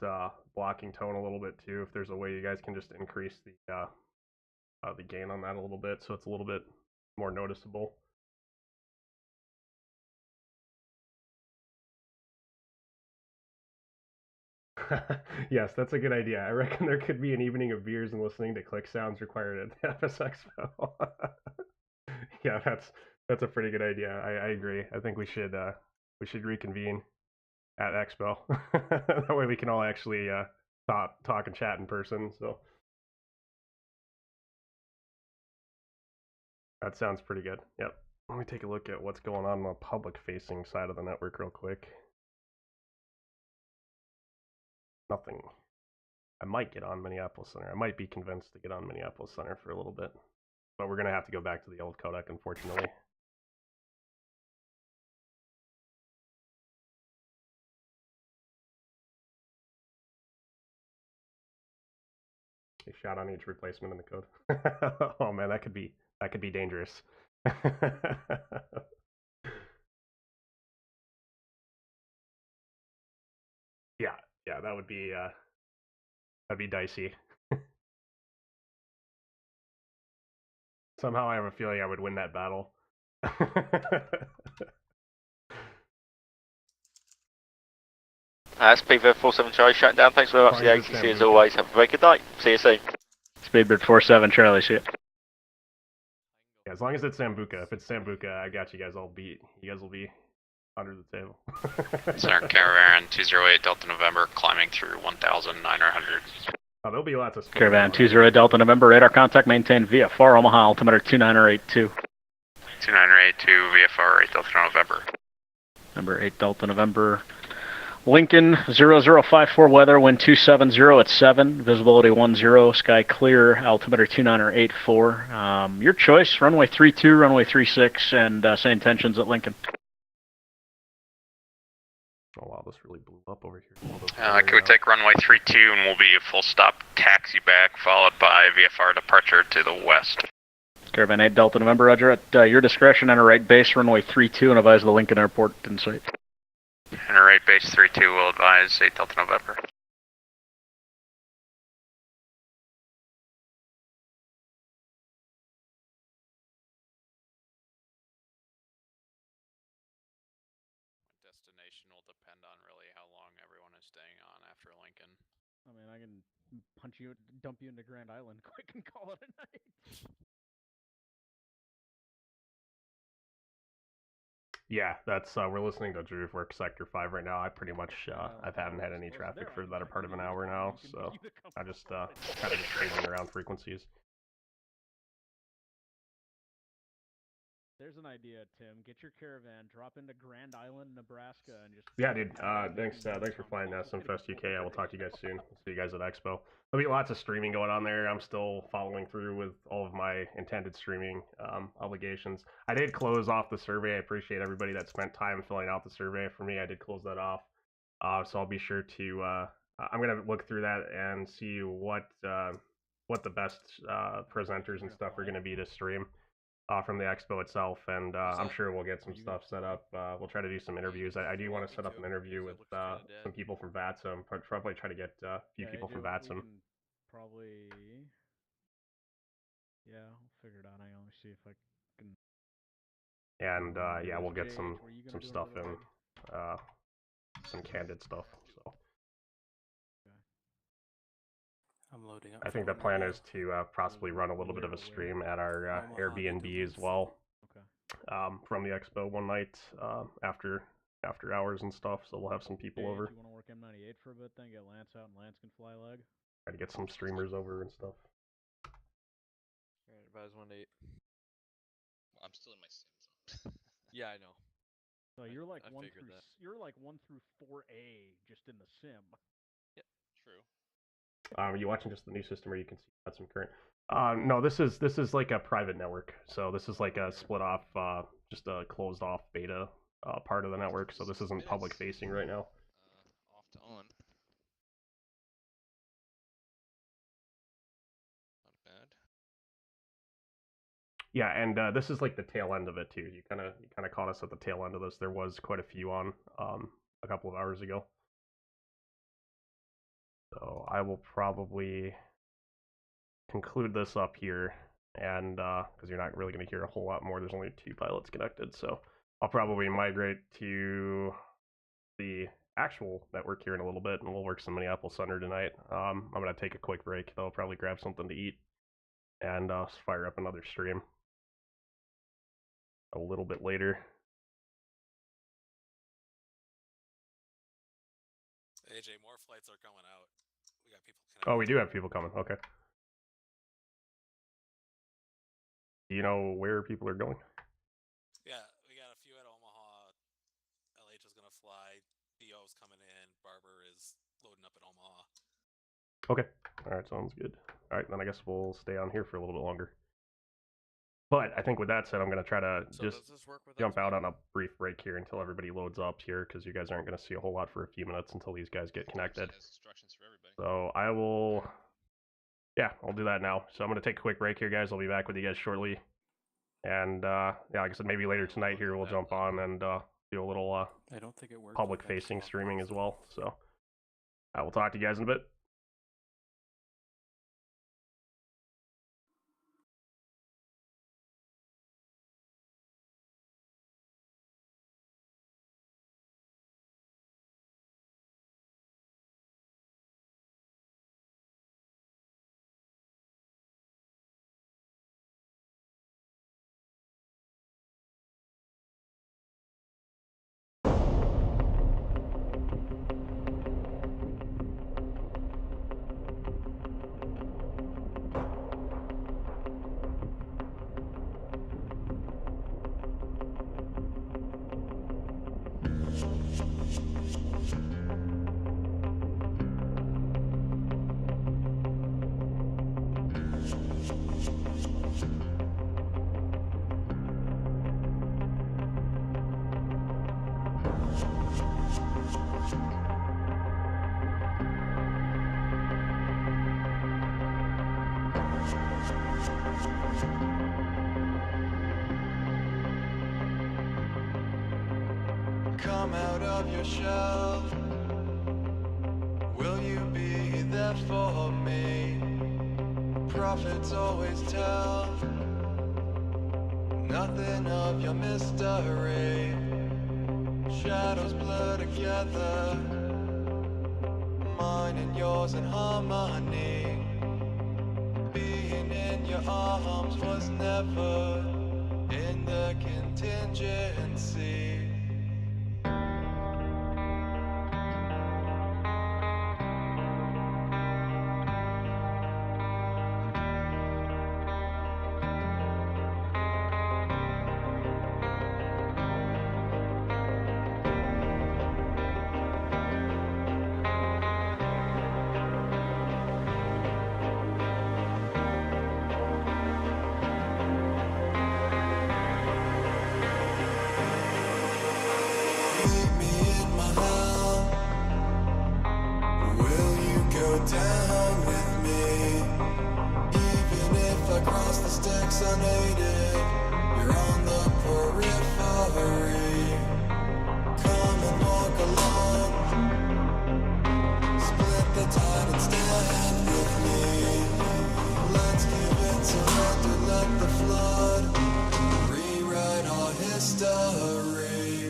blocking tone a little bit too. If there's a way you guys can just increase the gain on that a little bit, so it's a little bit more noticeable. Yes, that's a good idea. I reckon there could be an evening of beers and listening to click sounds required at the FS Expo. Yeah, that's a pretty good idea. I agree. I think we should reconvene at Expo. That way we can all actually talk and chat in person. So that sounds pretty good. Yep. Let me take a look at what's going on the public-facing side of the network real quick. Nothing. I might get on Minneapolis Center. I might be convinced to get on Minneapolis Center for a little bit. But we're going to have to go back to the old codec, unfortunately. A shot on each replacement in the code. Oh man, that could be dangerous. Yeah, that'd be dicey. Somehow I have a feeling I would win that battle. Speedbird 47 Charlie shutting down. Thanks very much for the ATC as always. Have a very good night. See you soon. Speedbird 47 Charlie, see ya. Yeah, as long as it's Sambuca. If it's Sambuca, I got you guys all beat. You guys will be under the table. Center Caravan 208 Delta November climbing through 1,900. Oh, there'll be lots of speed. Caravan 20 Delta November, radar contact maintained VFR Omaha, altimeter 2982. 2982 VFR 8 Delta November. Number 8 Delta November. Lincoln 0054 weather, wind 270 at 7, visibility 10, sky clear, altimeter 2984. Your choice, runway 32, runway 36, and same intentions at Lincoln. Oh wow, this really blew up over here. Can we take runway 32 and we'll be a full stop taxi back, followed by VFR departure to the west. Caravan 8 Delta November, roger. At your discretion, enter right base runway 32 and advise the Lincoln Airport in sight. Enter right base 32 will advise 8 Delta November. Destination will depend on really how long everyone is staying on after Lincoln. I mean, I can dump you into Grand Island quick and call it a night. Yeah, that's we're listening to Drew work Sector 5 right now. I pretty much I haven't had any traffic for the better part of an hour now, so I just kind of just changing around frequencies. There's an idea, Tim. Get your caravan, drop into Grand Island, Nebraska, and just... Yeah, dude. Thanks for flying SMFest UK. I will talk to you guys soon. See you guys at Expo. There'll be lots of streaming going on there. I'm still following through with all of my intended streaming obligations. I did close off the survey. I appreciate everybody that spent time filling out the survey for me. I did close that off. So I'll be sure to... I'm going to look through that and see what the best presenters and stuff are going to be to stream. From the expo itself, and I'm sure we'll get some stuff set up. We'll try to do some interviews. I do want to set up an interview with some people from VATSIM. Probably try to get a few people from VATSIM. Probably... Yeah, I'll figure it out. Hang on, let me see if I can... And yeah, we'll get some stuff in, some candid stuff. So I'm loading up. I think the plan is to possibly run a little bit of a stream at our Airbnb as well. From the expo one night after hours and stuff. So we'll have some people over. Do you want to work M98 for a bit, then get Lance out, and Lance can fly leg? Try to get some streamers over and stuff. Alright, advise 1-8. Well, I'm still in my sim zone. Yeah, I know. So you're like I 1 figured through that. you're like 1 through 4A just in the sim. Yeah, true. Are you watching just the new system, or you can see that's some current? No, this is like a private network. So this is like a split off, just a closed off beta part of the network. So this isn't public facing right now. Off to on. Not bad. Yeah, and this is like the tail end of it too. You kind of caught us at the tail end of this. There was quite a few on a couple of hours ago. So I will probably conclude this up here, and because you're not really going to hear a whole lot more. There's only 2 pilots connected, so I'll probably migrate to the actual network here in a little bit, and we'll work some Minneapolis Center tonight. I'm going to take a quick break, though. I'll probably grab something to eat, and fire up another stream a little bit later. AJ, more flights are coming out. We got people connected. Oh, we do have people coming. Okay. Do you know where people are going? Yeah, we got a few at Omaha. LH is gonna fly. DO's coming in. Barber is loading up at Omaha. Okay. All right, sounds good. All right, then I guess we'll stay on here for a little bit longer. But I think with that said, I'm going to try to just jump out on a brief break here until everybody loads up here, because you guys aren't going to see a whole lot for a few minutes until these guys get connected. So I will, yeah, I'll do that now. So I'm going to take a quick break here, guys. I'll be back with you guys shortly. And yeah, like I said, maybe later tonight here we'll jump on and do a little I don't think it worked public-facing streaming as well. So I will talk to you guys in a bit. Come out of your shell. Will you be there for me? Prophets always tell nothing of your mystery. Shadows blur together, mine and yours in harmony. Being in your arms was never in the contingency. Down with me, even if I cross the sticks unaided, you're on the periphery. Come and walk along, split the tide and stand with me. Let's give it surrender, let the flood rewrite our history.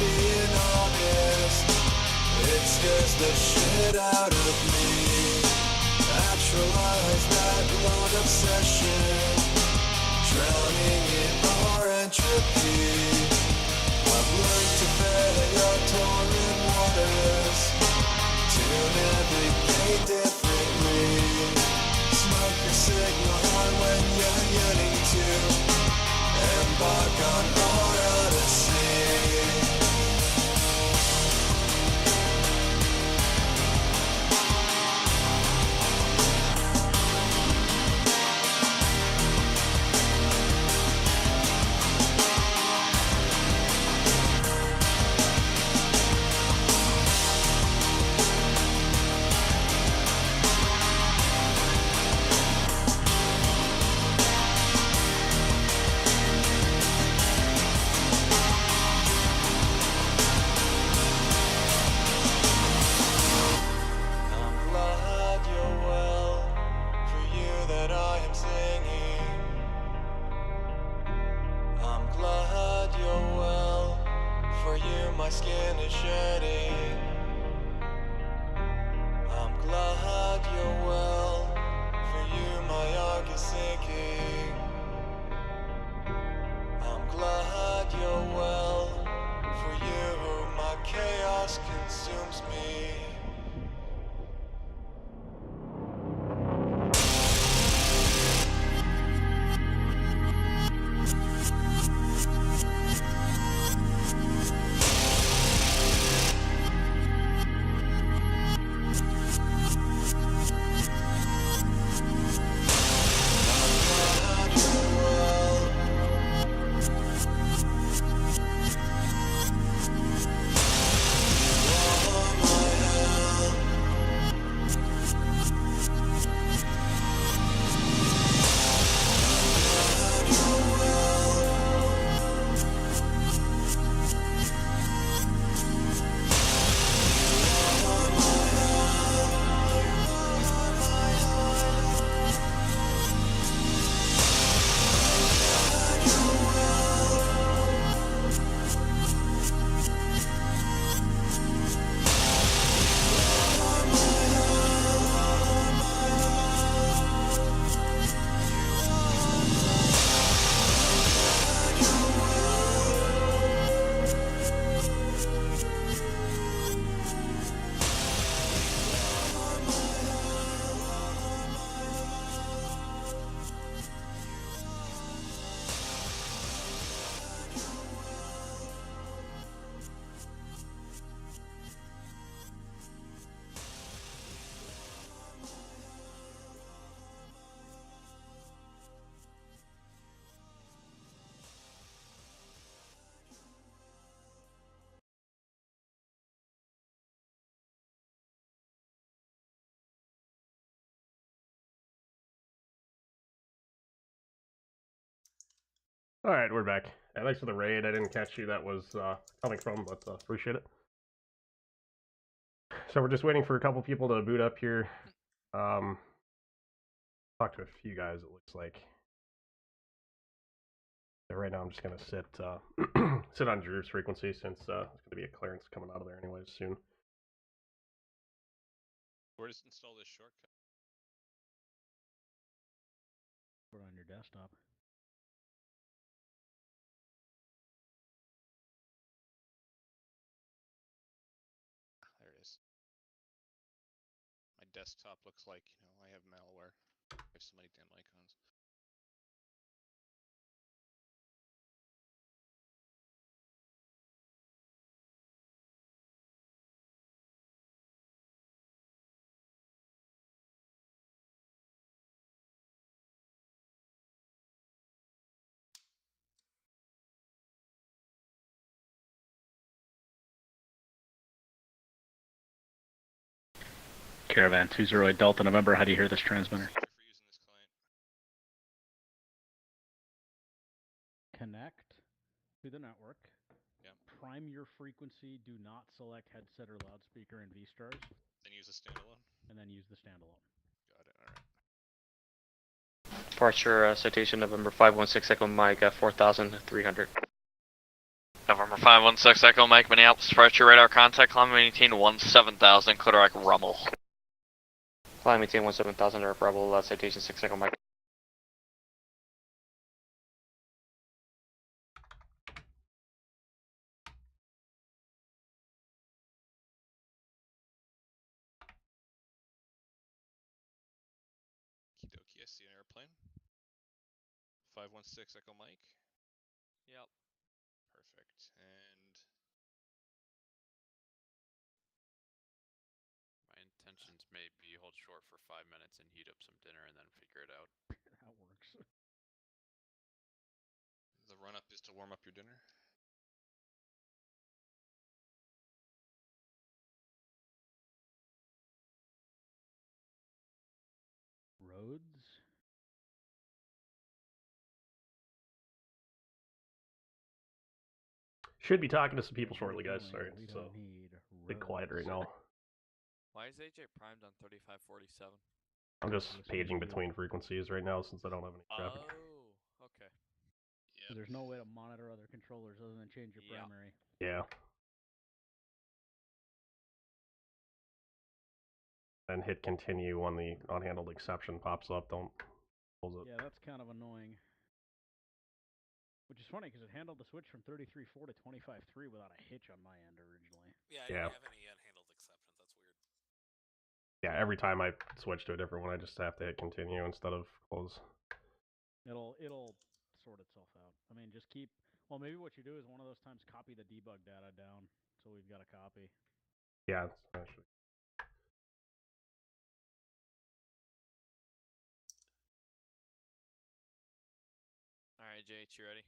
Being honest, it scares the shit out of me. Actualize that long obsession, drowning in our entropy. I've learned to bear your torrent waters, to navigate differently. Smoke your signal high when you're yearning to embark on our odyssey. My skin is shedding. I'm glad you're well. For you my arc is sinking. I'm glad you're well. For you my chaos consumes me. My All right, we're back. And thanks for the raid. I didn't catch who that was coming from, but appreciate it. So we're just waiting for a couple people to boot up here. Talked to a few guys, it looks like. So right now I'm just gonna sit sit on Drew's frequency since there's gonna be a clearance coming out of there anyways soon. Where does install this shortcut? Put it on your desktop. There it is. My desktop looks like, I have malware. I have so many damn icons. Caravan 208 Delta November, how do you hear this transmitter? Connect to the network. Yep. Prime your frequency. Do not select headset or loudspeaker in V-Stars. Then use the standalone? And then use the standalone. Got it, alright. Departure citation November 516 Echo Mike 4300. November 516 Echo Mike, Minneapolis departure radar contact, climb maintain 17000, Codec Rummel. Climb maintain 17000, Rebel citation 6 Echo Mike. Kidoki, I see an airplane. 516 Echo Mike. Yep. Perfect. And My intentions may be hold short for 5 minutes and heat up some dinner and then figure it out. That works. the run up is to warm up your dinner. Roads. Should be talking to some people shortly, guys. Sorry, it's a bit quiet right now. Why is AJ primed on 3547? I'm just paging between frequencies right now since I don't have any traffic. Oh, okay. So there's no way to monitor other controllers other than change your primary. Yeah. Then hit continue when the unhandled exception pops up. Don't close it. Yeah, that's kind of annoying. Which is funny because it handled the switch from 33.4 to 25.3 without a hitch on my end originally. Yeah, I didn't have any unhandled exceptions. That's weird. Yeah, every time I switch to a different one, I just have to hit continue instead of close. It'll sort itself out. I mean, just keep. Well, maybe what you do is one of those times copy the debug data down, so we've got a copy. Yeah, actually. Alright, JH, you ready?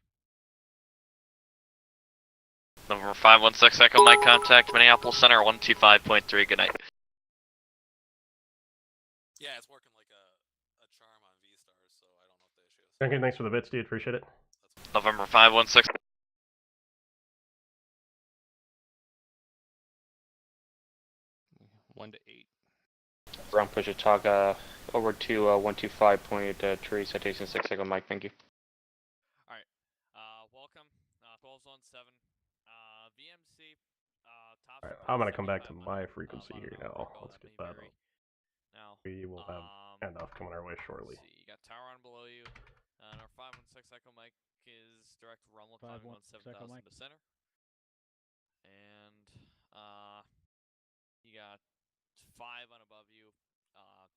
November 516 Echo Mike, contact Minneapolis Center 125.3, good night. Yeah, it's working like a charm on V-Stars, so I don't know what the issue is. Okay, thanks for the bits, dude. Appreciate it. November 516. One to 8. Ground push a talk over to 125.3 citation 6 Echo Mike, thank you. Alright, welcome, 12 Zone 7, VMC, top. Alright, I'm gonna come back to my frequency here now. Let's get that up. Now, we will have handoff coming our way shortly. Let's see, you got tower on below you, and our 516 Echo Mike is direct Rummel climbing 17,000 to center. And, you got 5 on above you, that's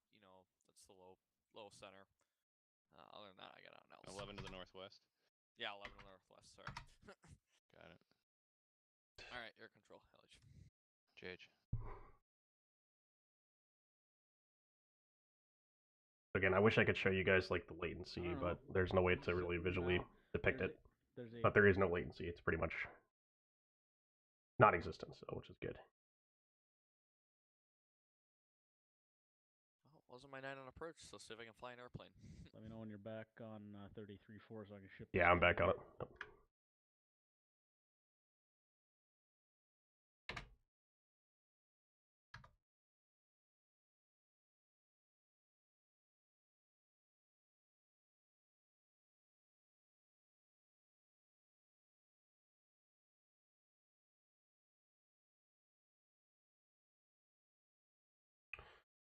the low center. Other than that, I got nothing else. 11 to the northwest. Yeah, 11 to the northwest, sorry. Got it. Alright, air control, LH. JH. Again, I wish I could show you guys like the latency, but there's no way to really visually depict it. But there is no latency. It's pretty much non-existent, so which is good. wasn't my 9 on approach, so see if I can fly an airplane. Let me know when you're back on 33-4 so I can ship. Yeah, I'm back on it. Yep.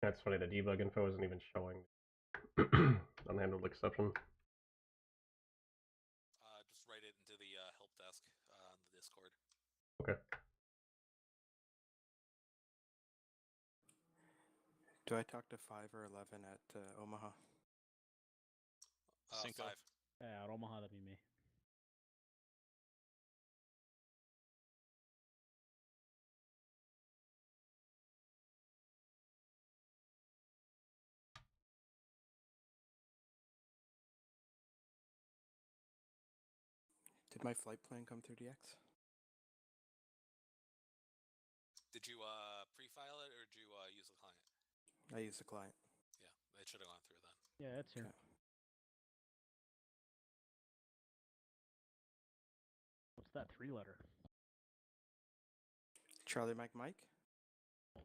That's funny, the debug info isn't even showing. Unhandled exception. Just write it into the help desk on the Discord. Okay. Do I talk to 5 or 11 at Omaha? 5. Yeah, at Omaha, that'd be me. Did my flight plan come through DX? Did you pre-file it or did you use the client? I used the client. Yeah, it should have gone through then. Yeah, it's here. What's that 3-letter? Charlie Mike Mike?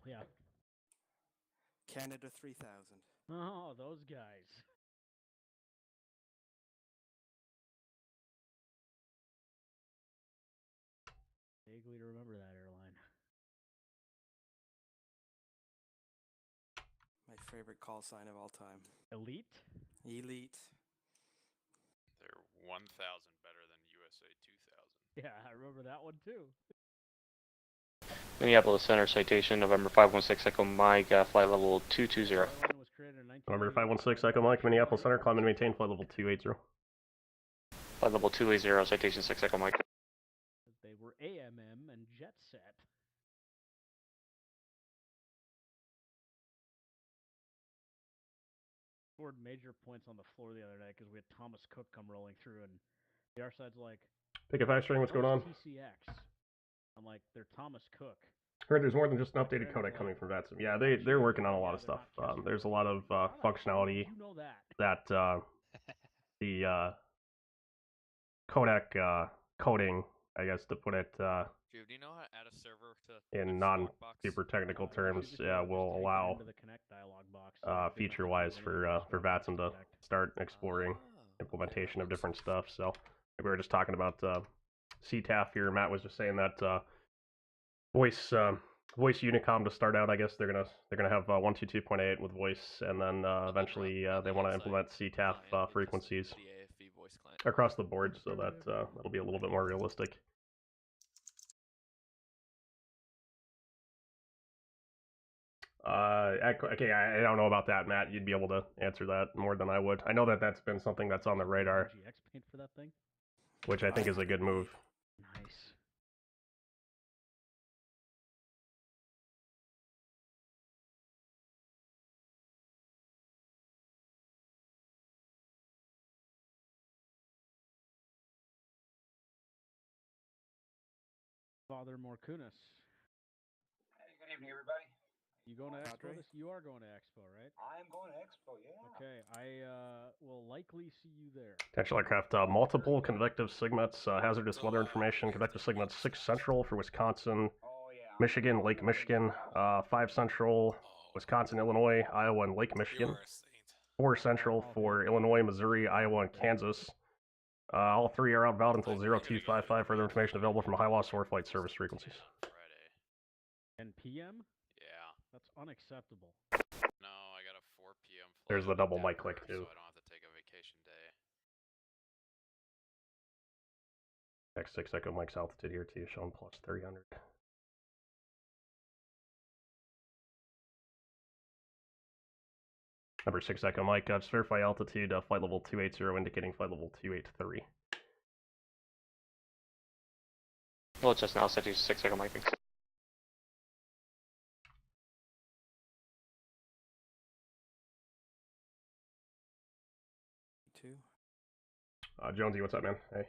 Yeah. Canada 3000. Oh, those guys. Vaguely remember that airline. My favorite call sign of all time. Elite? Elite. They're 1,000 better than USA 2,000. Yeah, I remember that one too. Minneapolis Center citation, November 516 Echo Mike, flight level 220. November 516 Echo Mike, Minneapolis Center, climb and maintain flight level 280. Flight level 280, citation 6 Echo Mike. They were AMM and jet set. Scored major points on the floor the other day because we had Thomas Cook come rolling through, and the R side's like, Pick a 5 string, what's going on? TCX. I'm like, they're Thomas Cook. Heard there's more than just an updated codec coming from VATSIM. Yeah, they're working on a lot of stuff. There's a lot of functionality that the codec coding, I guess to put it Drew, do you know how to add a server to in non-super technical terms, will allow feature-wise for VATSIM to start exploring implementation of different stuff. So we were just talking about CTAF here. Matt was just saying that voice Unicom to start out. I guess they're gonna have 122.8 with voice, and then eventually they want to implement CTAF frequencies across the board, so that that'll be a little bit more realistic. Okay, I don't know about that, Matt. You'd be able to answer that more than I would. I know that that's been something that's on the radar, GX paint for that thing? which I think is a good move. Nice. Father Morkunis. Hey, good evening, everybody. You going to Expo this? You are going to Expo, right? I am going to Expo, yeah. Okay, I will likely see you there. Potential aircraft, multiple convective signets, hazardous weather information, convective signets 6 Central for Wisconsin, Michigan, Lake Michigan, 5 Central, Wisconsin, Illinois, Iowa, and Lake Michigan, 4 Central for Illinois, Missouri, Iowa, and Kansas. All 3 are outbound until 0255. Further information available from high loss or flight service frequencies. 10 p.m.? Yeah. That's unacceptable. No, I got a 4 p.m. flight. There's the double Denver, mic click too. So I don't have to take a vacation day. X6 Echo Mike's altitude here too, showing plus 300. Number 6 Echo Mike, just verify altitude, flight level 280, indicating flight level 283. Well, it's just now set to 6 Echo Mike. Jonesy, what's up, man? Hey.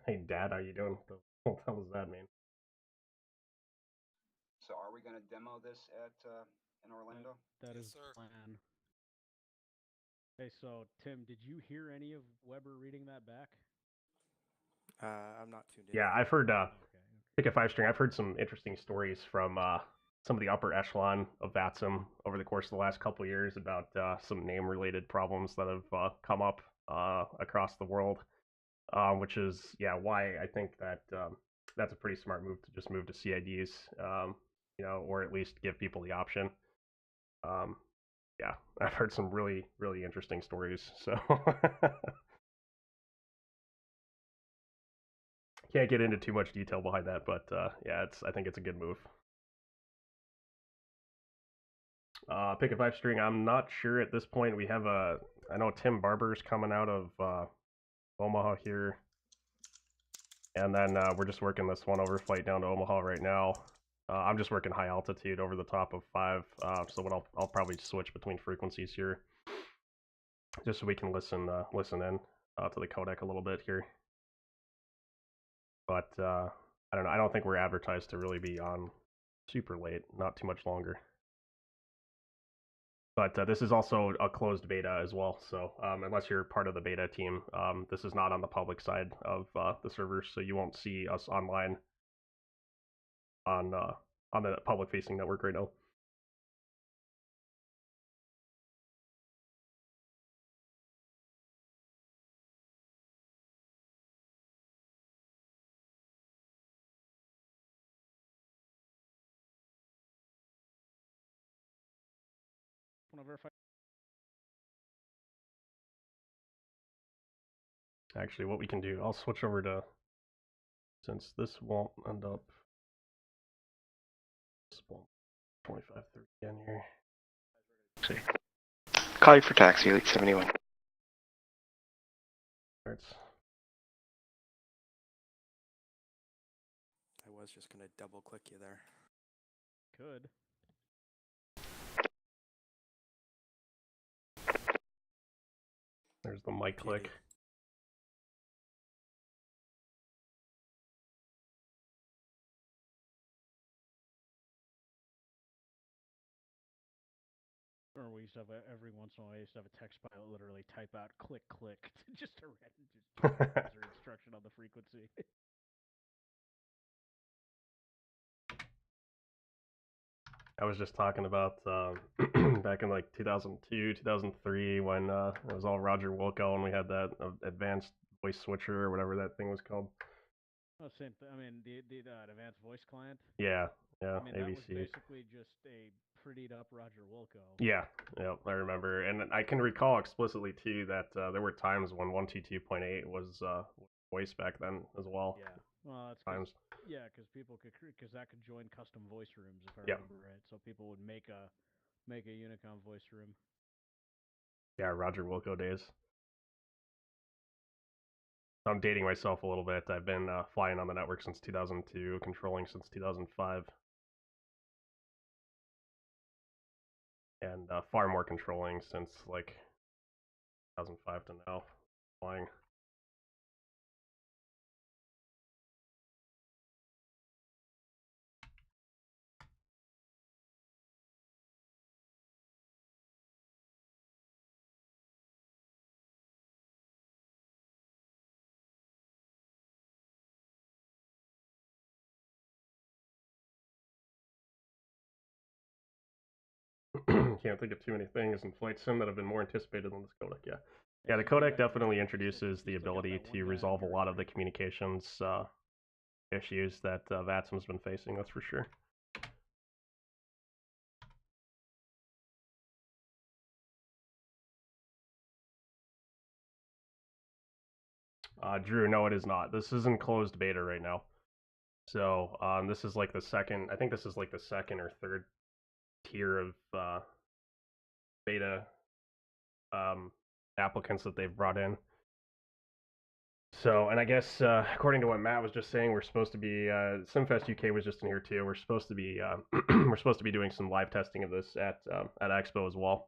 Hey, Dad, how you doing? What the hell does that mean? So are we going to demo this at in Orlando? That is the plan. Hey, so Tim, did you hear any of Weber reading that back? I'm not tuned in. Yeah, I've heard pick a 5-string. I've heard some interesting stories from some of the upper echelon of VATSIM over the course of the last couple of years about some name-related problems that have come up across the world, which is why I think that that's a pretty smart move to just move to CIDs, or at least give people the option. Yeah, I've heard some really, really interesting stories. So can't get into too much detail behind that, but yeah, I think it's a good move. Pick a 5-string. I'm not sure at this point. We have I know Tim Barber's coming out of Omaha here, and then we're just working this 1 overflight down to Omaha right now. I'm just working high altitude over the top of 5, so what I'll probably switch between frequencies here, just so we can listen in to the codec a little bit here. But I don't know. I don't think we're advertised to really be on super late, not too much longer. But this is also a closed beta as well, so unless you're part of the beta team, this is not on the public side of the servers, so you won't see us online on the public-facing network right now. Actually, what we can do, I'll switch over to, since this won't end up 25, 30 again here. See. Call you for taxi, Elite 71. Starts. I was just going to double click you there. Could. There's the mic click. Or we used to have every once in a while, I used to have a text pilot literally type out click click just to answer instruction on the frequency. I was just talking about back in like 2002, 2003 when it was all Roger Wilco and we had that advanced voice switcher or whatever that thing was called. Oh, same thing. I mean, the advanced voice client. Yeah, I mean, ABC. that was basically just a prettied up Roger Wilco. Yeah, I remember, and I can recall explicitly too that there were times when 122.8 was voice back then as well. Yeah, well, it's times. Because people because that could join custom voice rooms if I remember right. So people would make a Unicom voice room. Yeah, Roger Wilco days. I'm dating myself a little bit. I've been flying on the network since 2002, controlling since 2005. And far more controlling since like 2005 to now, flying. Can't think of too many things in Flight Sim that have been more anticipated than this codec. Yeah, the codec definitely introduces the ability to resolve a lot of the communications issues that VATSIM's been facing. That's for sure. Drew, no, it is not. This is in closed beta right now. So this is like the second. I think this is like the second or third tier of beta applicants that they've brought in. So, and I guess according to what Matt was just saying, we're supposed to be SimFest UK was just in here too. We're supposed to be we're supposed to be doing some live testing of this at Expo as well.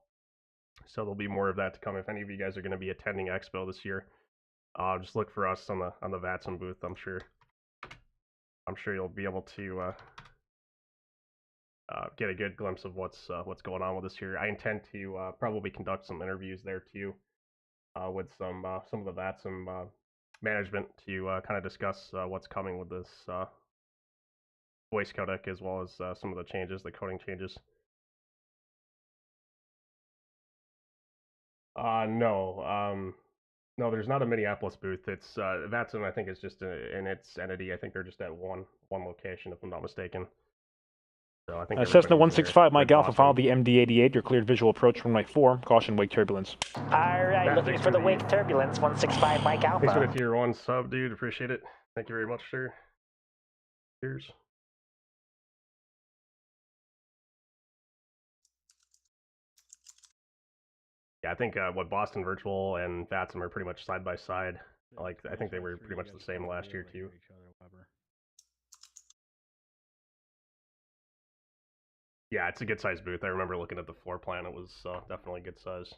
So there'll be more of that to come. If any of you guys are going to be attending Expo this year, just look for us on the VATSIM booth. I'm sure you'll be able to get a good glimpse of what's going on with us here. I intend to probably conduct some interviews there too, with some of the VATSIM management to kind of discuss what's coming with this voice codec, as well as some of the changes, the coding changes. No. No, there's not a Minneapolis booth. It's VATSIM, I think, is just in its entity. I think they're just at one location, if I'm not mistaken. So I think Cessna everybody's there. 165, Mike They're Alpha, Boston. follow the MD-88. Your cleared visual approach runway 4. Caution, wake turbulence. Alright, Matt, looking thanks for the for wake turbulence, 165 Mike Alpha. Thanks for the tier 1 sub, dude. Appreciate it. Thank you very much, sir. Cheers. Yeah, I think what Boston Virtual and VATSIM are pretty much side by side. Like, I think they were pretty much the same last year too. Yeah, it's a good size booth. I remember looking at the floor plan. It was definitely good size.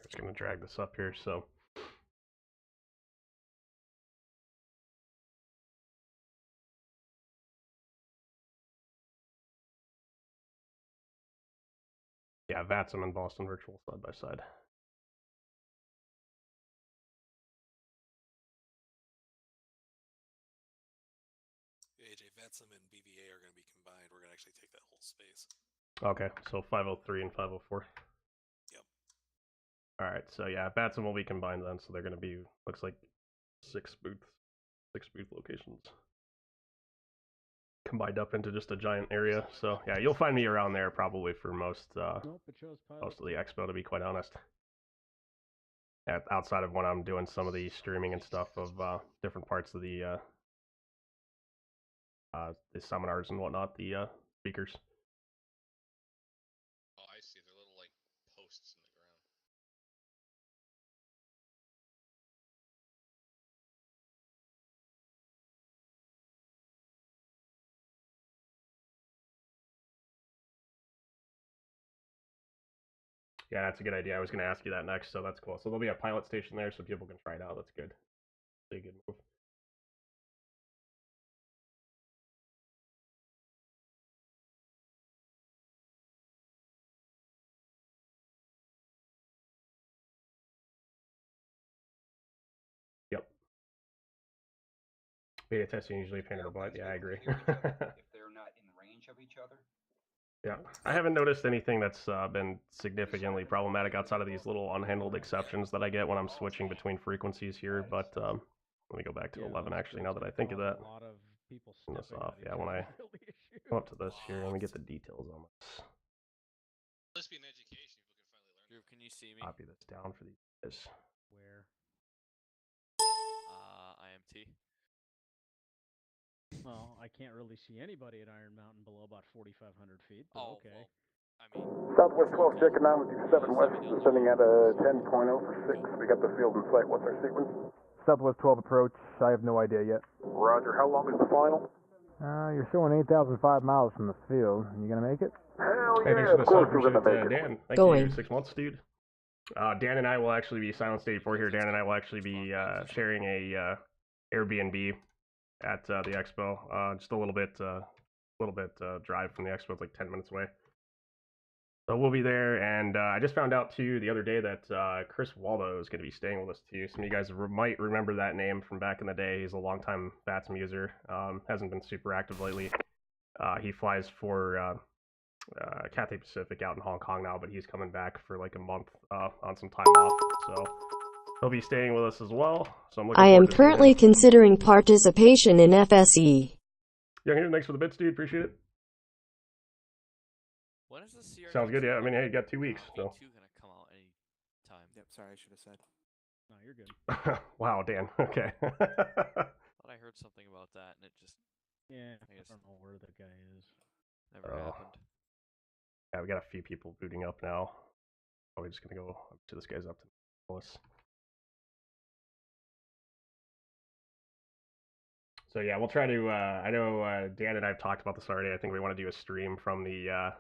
Just gonna drag this up here, so. Yeah, VATSIM and Boston Virtual side by side. AJ, VATSIM and BVA are going to be combined. We're going to actually take that whole space. Okay, so 503 and 504. Yep. Alright, so yeah, VATSIM will be combined then, so they're gonna be, looks like 6 booth locations. Combined up into just a giant area, so yeah, you'll find me around there probably for most of the expo, to be quite honest. Outside of when I'm doing some of the streaming and stuff of different parts of the seminars and whatnot, the speakers. Oh, I see. They're little, like, posts in the ground. Yeah, that's a good idea. I was going to ask you that next, so that's cool. So there'll be a pilot station there so people can try it out. That's good. That's a good move. Yep. Beta testing usually a pain in the butt. Yeah, I agree. If they're not in range of each other. Yeah, I haven't noticed anything that's been significantly problematic outside of these little unhandled exceptions that I get when I'm switching between frequencies here, but let me go back to 11 actually, now that I think of that. A lot of people Turn this stepping off. on Yeah, each when I other is the issue. go up to this here, let me get the details on this. Lesbian education, people can finally learn. Drew, can you see me? Copy this down for these guys. Where? IMT. Well, I can't really see anybody at Iron Mountain below about 4,500 feet, but okay. Well, I mean, Southwest 12, check 9 with you 7 West, descending at a 10.0 for 6. We got the field in sight. What's our sequence? Southwest 12 approach. I have no idea yet. Roger. How long is the final? You're showing 8,005 miles from the field. You gonna make it? Hell Hey, yeah, thanks for of the course sub, we're gonna appreciate make it, it. Dan. Thank you, 6 months, dude. Dan and I will actually be Silent State 4 here. Dan and I will actually be sharing a Airbnb at the expo. Just a little bit drive from the expo. It's like 10 minutes away. So we'll be there, and I just found out too the other day that Chris Waldo is going to be staying with us too. Some of you guys might remember that name from back in the day. He's a longtime VATSIM user. Hasn't been super active lately. He flies for Cathay Pacific out in Hong Kong now, but he's coming back for like a month on some time off. So he'll be staying with us as well. So I'm looking I am forward to seeing currently him. considering participation in FSE. Young here, thanks for the bits, dude. Appreciate it. when is the CRT? Sounds good. Yeah, I mean, hey, you got 2 weeks. So Two gonna come out any time. Yep, sorry, I should have said. No, you're good. Wow, Dan. Okay. Thought I heard something about that, and it just Yeah, I guess I don't know where the guy is. never happened. Yeah, we got a few people booting up now. Probably just gonna go up to this guy's up to Minneapolis. So yeah, we'll try to. I know Dan and I have talked about this already. I think we want to do a stream from the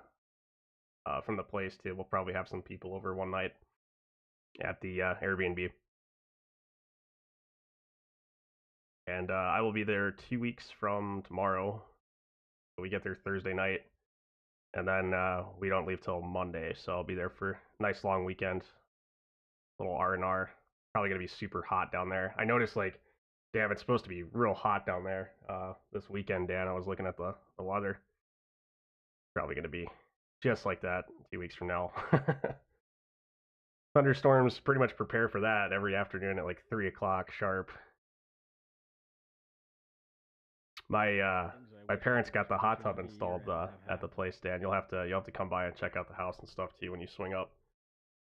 place too. We'll probably have some people over one night at the Airbnb, and I will be there 2 weeks from tomorrow. We get there Thursday night, and then we don't leave till Monday. So I'll be there for a nice long weekend. Little R&R. Probably gonna be super hot down there. I noticed like. Damn, it's supposed to be real hot down there this weekend, Dan. I was looking at the weather. Probably going to be just like that 2 weeks from now. Thunderstorms, pretty much prepare for that every afternoon at like 3 o'clock sharp. My parents got the hot tub installed at the place, Dan. You'll have to come by and check out the house and stuff too when you swing up.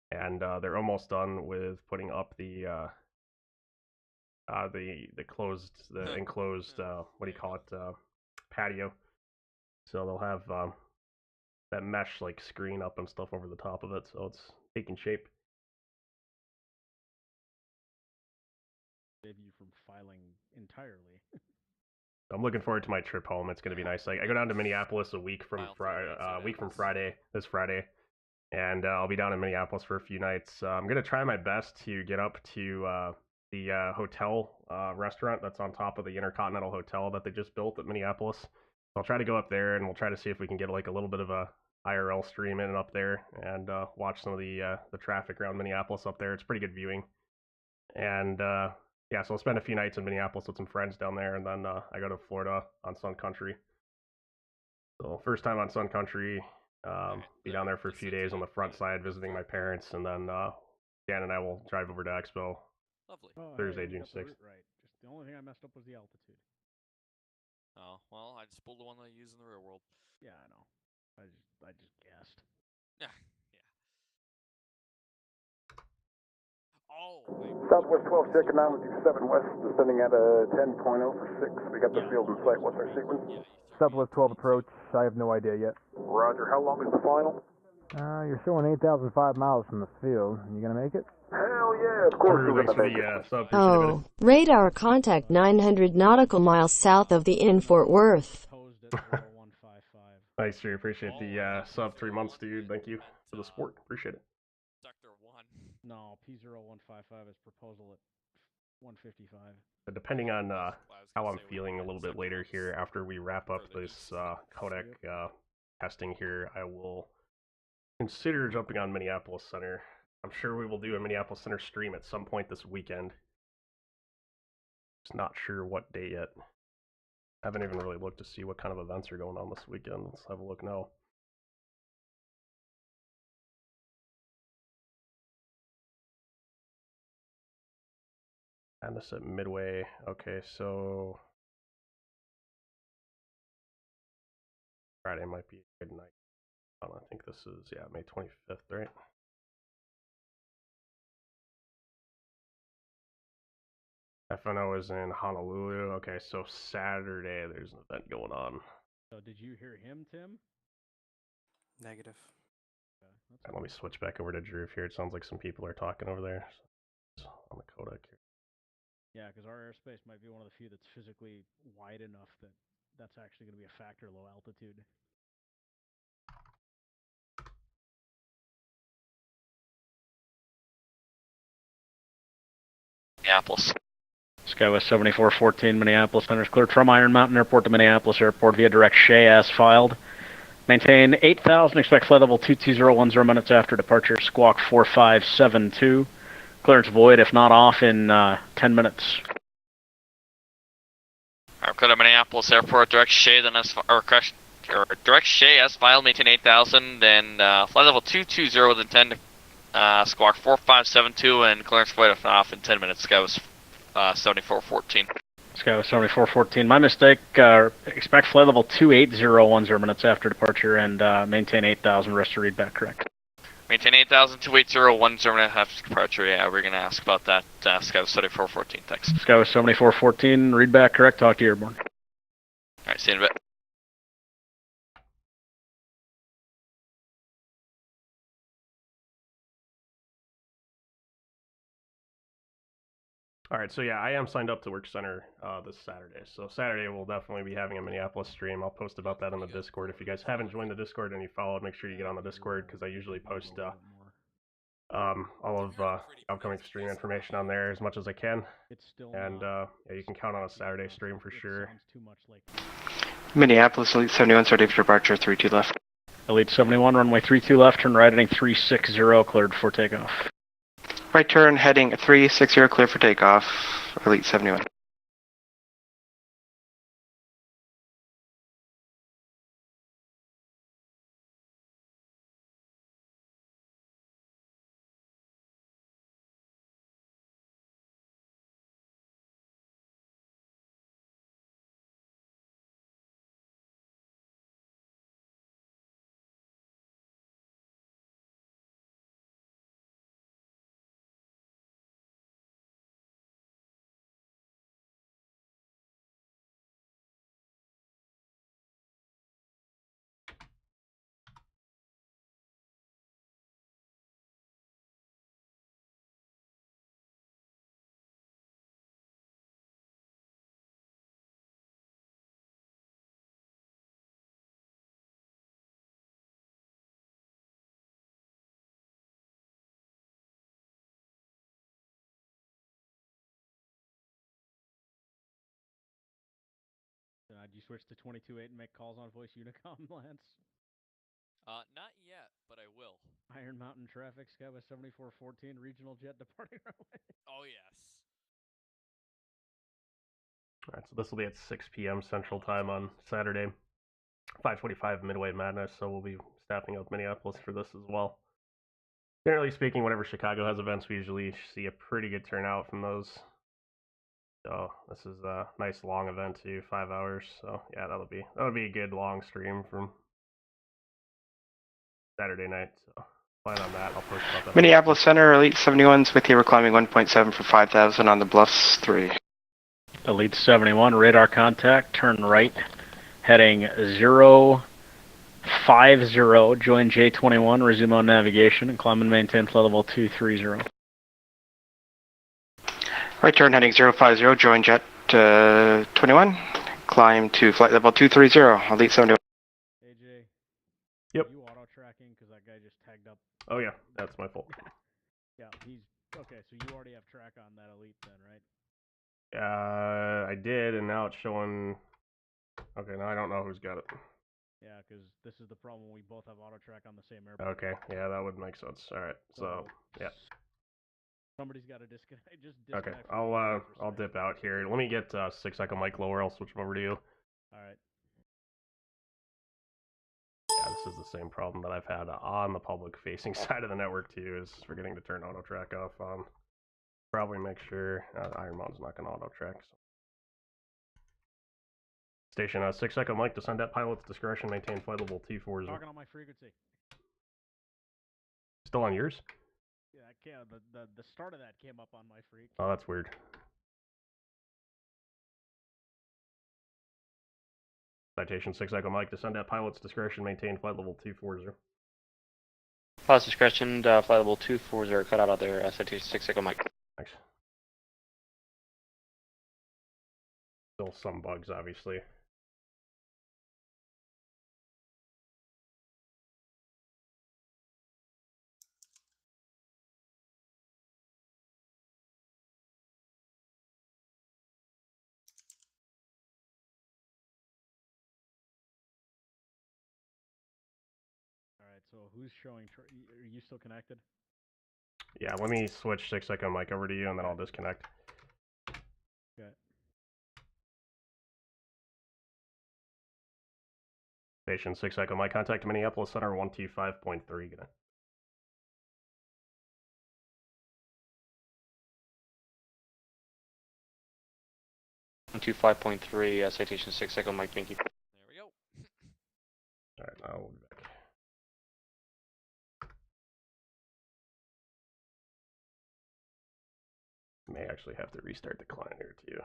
And they're almost done with putting up the enclosed what do you call it, patio. So they'll have that mesh like screen up and stuff over the top of it, so it's taking shape. Save you from filing entirely. I'm looking forward to my trip home. It's gonna be nice. I go down to Minneapolis a week from Friday, this Friday, and I'll be down in Minneapolis for a few nights. I'm gonna try my best to get up to the hotel restaurant that's on top of the Intercontinental Hotel that they just built at Minneapolis. So I'll try to go up there, and we'll try to see if we can get like a little bit of a IRL stream in and up there, and watch some of the traffic around Minneapolis up there. It's pretty good viewing, and yeah, so I'll spend a few nights in Minneapolis with some friends down there, and then I go to Florida on Sun Country. So first time on Sun Country, be down there for a few days on the front side visiting my parents, and then Dan and I will drive over to Expo. Lovely. Thursday, Hey, June you got the 6th. route right. Just the only thing I messed up was the altitude. Oh, well, I just pulled the one that I use in the real world. Yeah, I know. I just guessed. Yeah, yeah. Oh, wait. Southwest 12, checking 917 West, descending at a 10.0 for 6. We got the field in sight. What's our sequence? Southwest 12 approach. I have no idea yet. Roger. How long is the final? You're showing 8,005 miles from the field. You gonna make it? Hell yeah, of course we're gonna make it. Oh, radar contact 900 nautical miles south of the Inn Fort Worth. Thanks, Drew. Appreciate the sub 3 months, dude. Thank you for the support. Appreciate it. Sector 1. No, P0155 is proposal at 155. But depending on how I'm feeling a little bit later here, after we wrap up this codec testing here, I will consider jumping on Minneapolis Center. I'm sure we will do a Minneapolis Center stream at some point this weekend. Just not sure what day yet. I haven't even really looked to see what kind of events are going on this weekend. Let's have a look now. And this at Midway. Okay, so Friday might be a good night. I think this is, yeah, May 25th, right? FNO is in Honolulu. Okay, so Saturday there's an event going on. So did you hear him, Tim? Negative. And let me switch back over to Drew here. It sounds like some people are talking over there on the codec here. Yeah, because our airspace might be one of the few that's physically wide enough that that's actually going to be a factor low altitude. Minneapolis. Skywest 7414 Minneapolis Center is cleared from Iron Mountain Airport to Minneapolis Airport via direct Shea as filed. Maintain 8,000, expect flight level 22010 minutes after departure, squawk 4572. Clearance void if not off in 10 minutes. Alright, clear to Minneapolis Airport, direct Shea, then direct Shea as filed, maintain 8,000, then flight level 220 within 10, squawk 4572, and clearance void if not off in 10 minutes. Skywest 7414. Skywest 7414. My mistake. Expect flight level 28010 minutes after departure and maintain 8,000. Rest to read back correct. Maintain 8,000, 280-1.5 departure. Yeah, we're going to ask about that. Sky 7414, thanks. Sky 7414, read back correct, talk to you airborne. Alright, see you in a bit. All right, so yeah, I am signed up to work center this Saturday. So Saturday we'll definitely be having a Minneapolis stream. I'll post about that on the Discord. If you guys haven't joined the Discord and you followed, make sure you get on the Discord because I usually post all of upcoming stream information on there as much as I can. And yeah, you can count on a Saturday stream for sure. Minneapolis, Elite 71, sorry for departure, 32 left. Elite 71, runway 32 left, turn right heading 360, cleared for takeoff. Right turn, heading 360, clear for takeoff, Elite 71. Do you switch to 22.8 and make calls on voice Unicom, Lance? Not yet, but I will. Iron Mountain traffic, Skyway 7414, regional jet departing runway. Oh, yes. All right, so this will be at 6 p.m. Central Time on Saturday, 5:25 Midway Madness. So we'll be staffing up Minneapolis for this as well. Generally speaking, whenever Chicago has events, we usually see a pretty good turnout from those. So this is a nice long event too, 5 hours. So yeah, that'll be a good long stream from Saturday night. So plan on that. I'll post about that. Minneapolis Center, Elite 71's with you. We're climbing 1.7 for 5,000 on the Bluffs 3. Elite 71, radar contact, turn right, heading 050, join J21, resume on navigation, and climb and maintain flight level 230. Right turn heading 050, join Jet 21, climb to flight level 230, Elite 71. AJ. Yep. You auto tracking because that guy just tagged up. Oh yeah, that's my fault. Yeah, he's okay. So you already have track on that Elite then, right? I did, and now it's showing. Okay, now I don't know who's got it. Yeah, because this is the problem. We both have auto track on the same airport. Okay, yeah, that would make sense. All right, so yeah. Somebody's got to disconnect. Just Okay, disconnect. I'll dip out here. Let me get 6 Echo Mike lower. I'll switch him over to you. All right. Yeah, this is the same problem that I've had on the public-facing side of the network too. Is forgetting to turn auto track off on. Probably make sure Iron Mountain's not gonna auto track. So. Station 6 Echo Mike, descend at pilot's discretion, maintain flight level T40. Talking on my frequency. Still on yours? Yeah, the start of that came up on my freak. Oh, that's weird. Citation 6 Echo Mike, descend at pilot's discretion, maintain flight level 240. Pilot's discretion, flight level 240, cut out of there, citation 6 Echo Mike. Thanks. Still some bugs, obviously. Alright, so who's showing... Are you still connected? Yeah, let me switch 6 Echo Mike over to you, and then I'll disconnect. Okay. Station 6 Echo Mike, contact Minneapolis Center 125.3. Gonna. 125.3, citation 6 Echo Mike, thank you. There we go. Alright, I'll be back. May actually have to restart the client here too.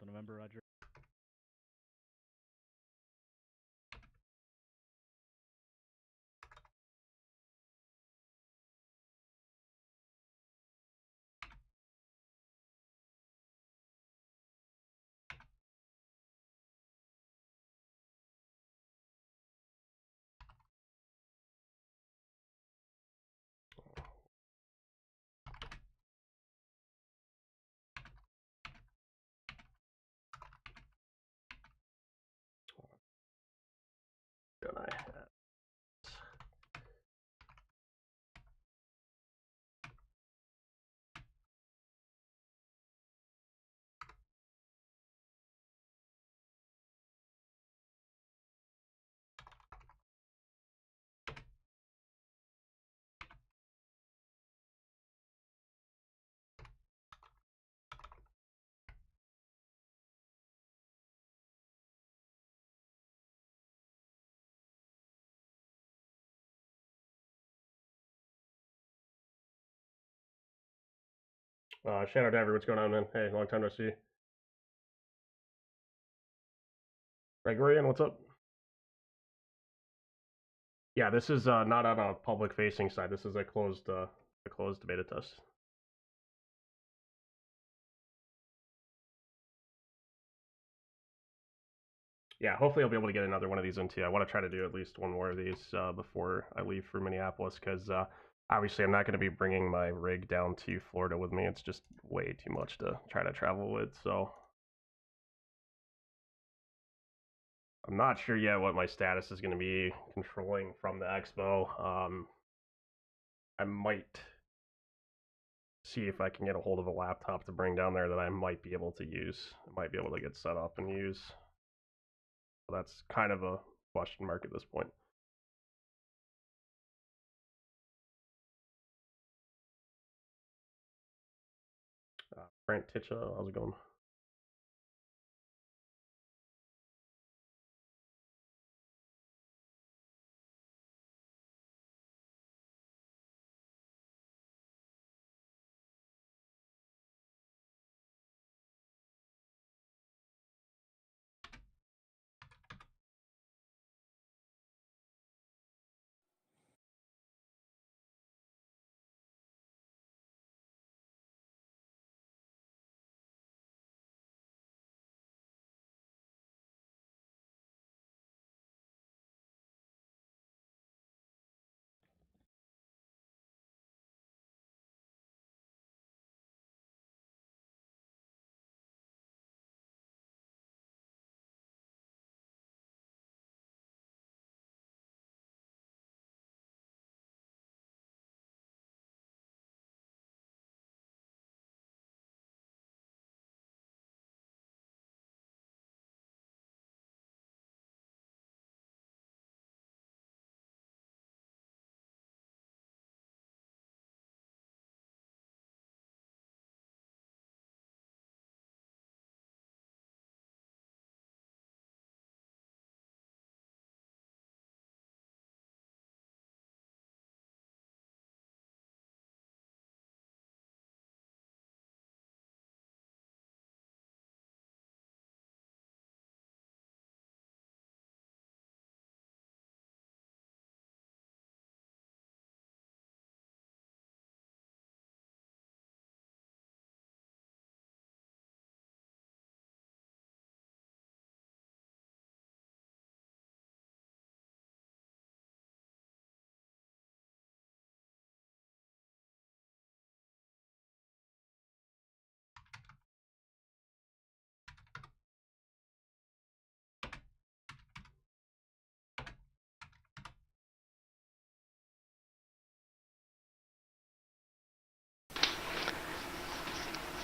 November, Roger. Don't I? Shadow Diver, what's going on, man? Hey, long time no see. Gregorian, what's up? Yeah, this is not on a public-facing side. This is a closed beta test. Yeah, hopefully I'll be able to get another one of these into you. I want to try to do at least one more of these before I leave for Minneapolis, because obviously I'm not going to be bringing my rig down to Florida with me. It's just way too much to try to travel with, so I'm not sure yet what my status is going to be controlling from the expo. I might see if I can get a hold of a laptop to bring down there that I might be able to use. I might be able to get set up and use. So that's kind of a question mark at this point. Brent Titcha, how's it going?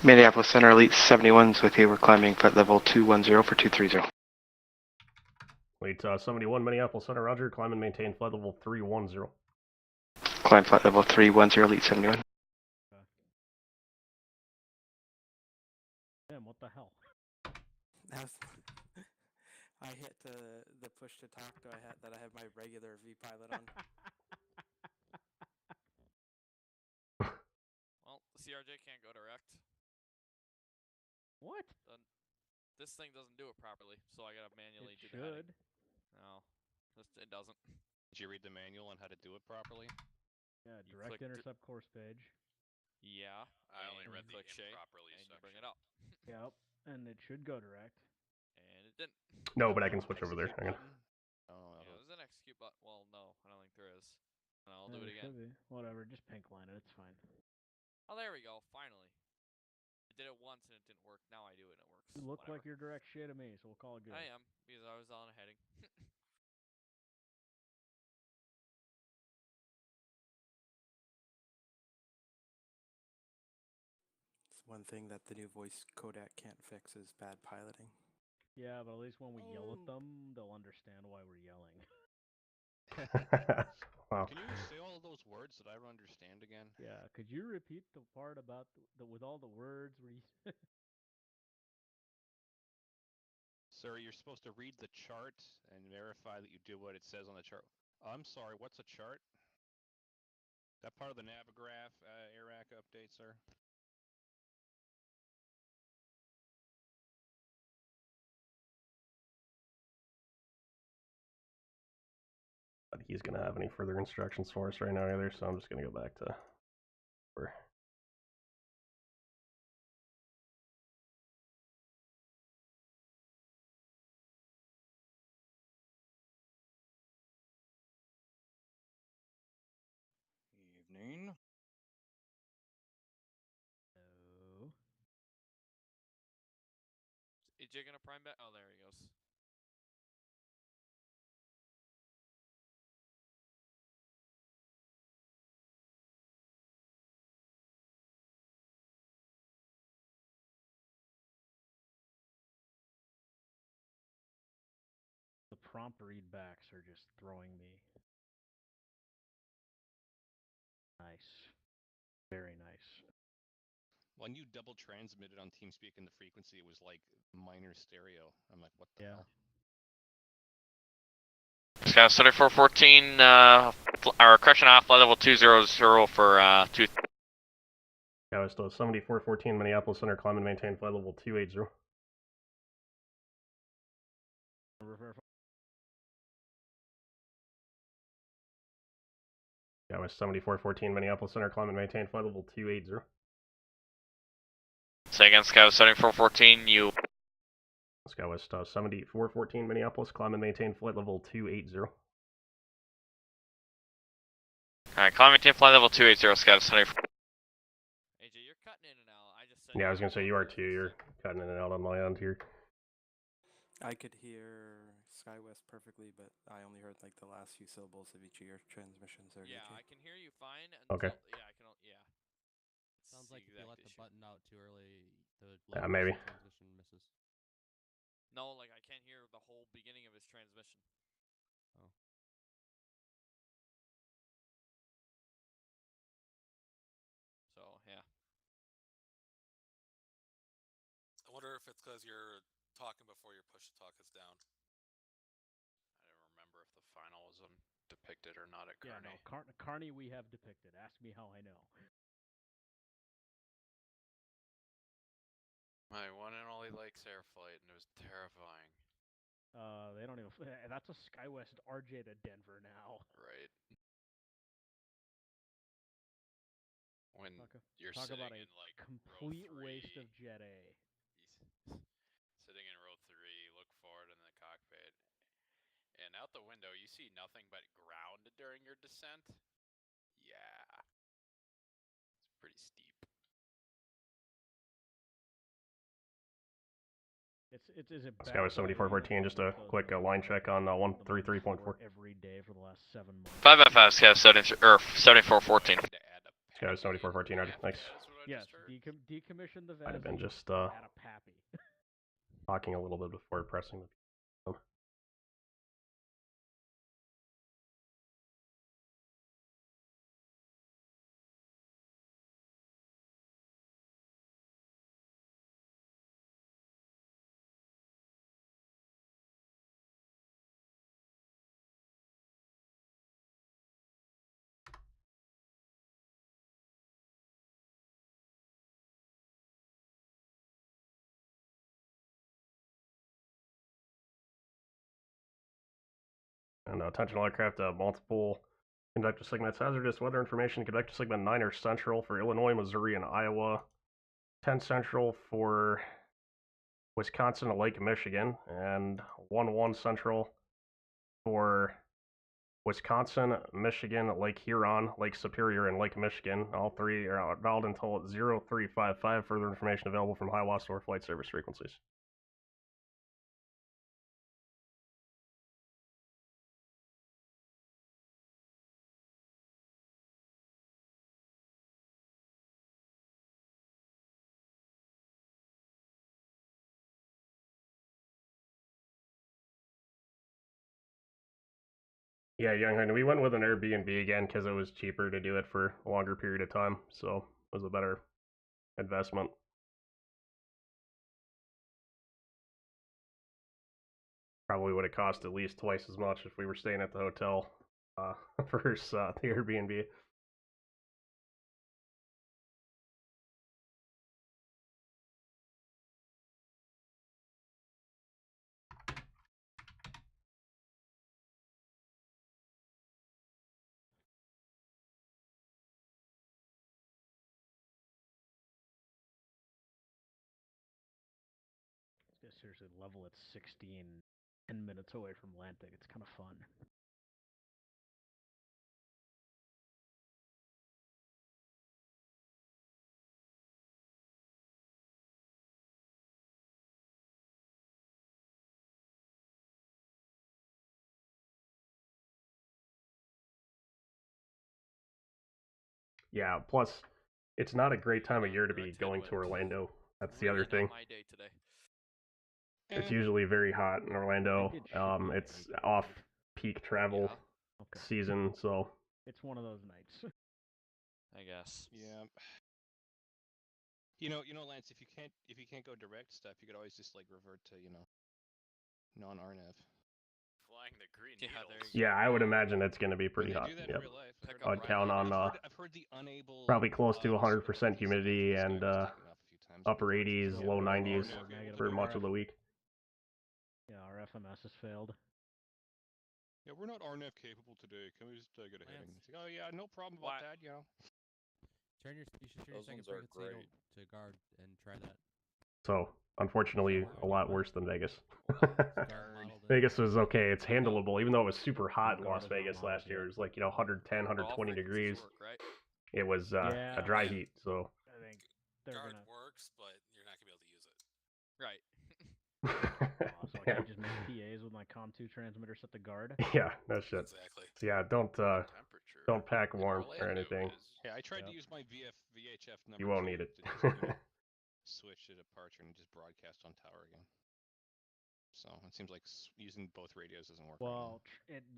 Minneapolis Center, Elite 71's with you. We're climbing flight level 210 for 230. Elite 71, Minneapolis Center, roger. Climb and maintain flight level 310. Climb flight level 310, Elite 71. Damn, what the hell? I hit the push to talk. I have my regular V pilot on. Well, the CRJ can't go direct. What? This thing doesn't do it properly, so I gotta manually do the should. heading. No, it doesn't. Did you read the manual on how to do it properly? Yeah, direct intercept course page. Yeah. I only read the click Shay, improperly and you section. bring it up. Yep, and it should go direct. And it didn't. No, but I can switch over there. Hang on. Oh, Yeah, there's an execute button. Well, no, I don't think there is. And I'll do Yeah, it there again. should be. Whatever, just pink line it. It's fine. Oh, there we go. Finally. I did it once and it didn't work. Now I do it and it works. You look Whatever. like you're direct Shay to me, so we'll call it good. I am, because I was on a heading. It's one thing that the new voice codec can't fix is bad piloting. Yeah, but at least when we yell at them, they'll understand why we're yelling. Wow. Can you say all of those words that I don't understand again? Yeah, could you repeat the part about with all the words where you... Sir, you're supposed to read the chart and verify that you do what it says on the chart. I'm sorry, what's a chart? That part of the Navigraph AIRAC update, sir? But he's going to have any further instructions for us right now either, so I'm just going to go back to where. Evening. No. Is AJ gonna prime back? Oh, there he goes. The prompt readbacks are just throwing me. Nice. Very nice. When you double transmitted on TeamSpeak in the frequency, it was like minor stereo. I'm like, what the hell? Scout 7414, our correction off flight level 200 for 2. Yeah, it's still 7414 Minneapolis Center, climb and maintain flight level 280. Yeah, it was 7414 Minneapolis Center, climb and maintain flight level 280. Say again, Scout 7414, you. Skywest 7414 Minneapolis, climb and maintain flight level 280. Alright, climb and maintain flight level 280, Scout 74. AJ, you're cutting in and out. I just said. Yeah, I was going to say you are too. You're cutting in and out on my end here. I could hear SkyWest perfectly, but I only heard like the last few syllables of each of your transmissions there. Yeah, I can hear you fine. Okay. Yeah, I can. Yeah. Sounds like if you let the button out too early, the maybe. transmission misses. No, like I can't hear the whole beginning of his transmission. Oh. So yeah. I wonder if it's because you're talking before your push to talk is down. I don't remember if the final was depicted or not at Kearney. Yeah, no, Kearney we have depicted. Ask me how I know. My one and only Lakes Air flight, and it was terrifying. They don't even. That's a SkyWest RJ to Denver now. Right. When you're talk sitting about a in like complete row 3, waste of Jet A. Sitting in row 3, look forward in the cockpit, and out the window you see nothing but ground during your descent. Yeah, it's pretty steep. Is it bad? Skywest 7414, just a quick line check on 133.4. Every day for the last 7 months. 5 by 5, Scout 7414. Sky 7414, ready. Thanks. Yes, decommission the Might have been VATSIM just at a pappy. talking a little bit before pressing the. And attention all aircraft, multiple convector segments, hazardous weather information, convector segment 9er Central for Illinois, Missouri, and Iowa. 10 Central for Wisconsin and Lake Michigan, and 1-1 Central for Wisconsin, Michigan, Lake Huron, Lake Superior, and Lake Michigan. All three are dialed until 0355. Further information available from HIWAS or flight service frequencies. Yeah, Young, we went with an Airbnb again because it was cheaper to do it for a longer period of time, so it was a better investment. Probably would have cost at least twice as much if we were staying at the hotel versus the Airbnb. This guy's seriously level at 16, 10 minutes away from Atlantic. It's kind of fun. Yeah, plus it's not a great time of year to be going to Orlando. That's the other thing. My day today. It's usually very hot in Orlando. It's off peak travel season, so It's one of those nights. I guess. Yeah. You know, Lance, if you can't go direct stuff, you could always just like revert to, non-RNAV. Flying the green yeah, I would imagine it's going to be pretty hot. Yep. I'd count on I've heard the unable probably close to 100% humidity and upper 80s, low 90s for much of the week. Yeah, our FMS has failed. Yeah, we're not RNF capable today. Can we just get a heading? It's like, oh yeah, no problem about that. You should turn your second frequency to guard and try that. So, unfortunately, a lot worse than Vegas. Vegas was okay. It's handleable, even though it was super hot in Las Vegas last year. It was like, 110, 120 degrees. It was a dry heat, so. I think they're Guard gonna... works, but you're not gonna be able to use it. Right. So I can't just make PAs with my COM2 transmitter set to guard. Yeah, no shit. Exactly. So yeah, don't pack warm or anything. Yeah, I tried to use my VHF number. You won't need it. Switch to departure and just broadcast on tower again. So it seems like using both radios doesn't work. Well,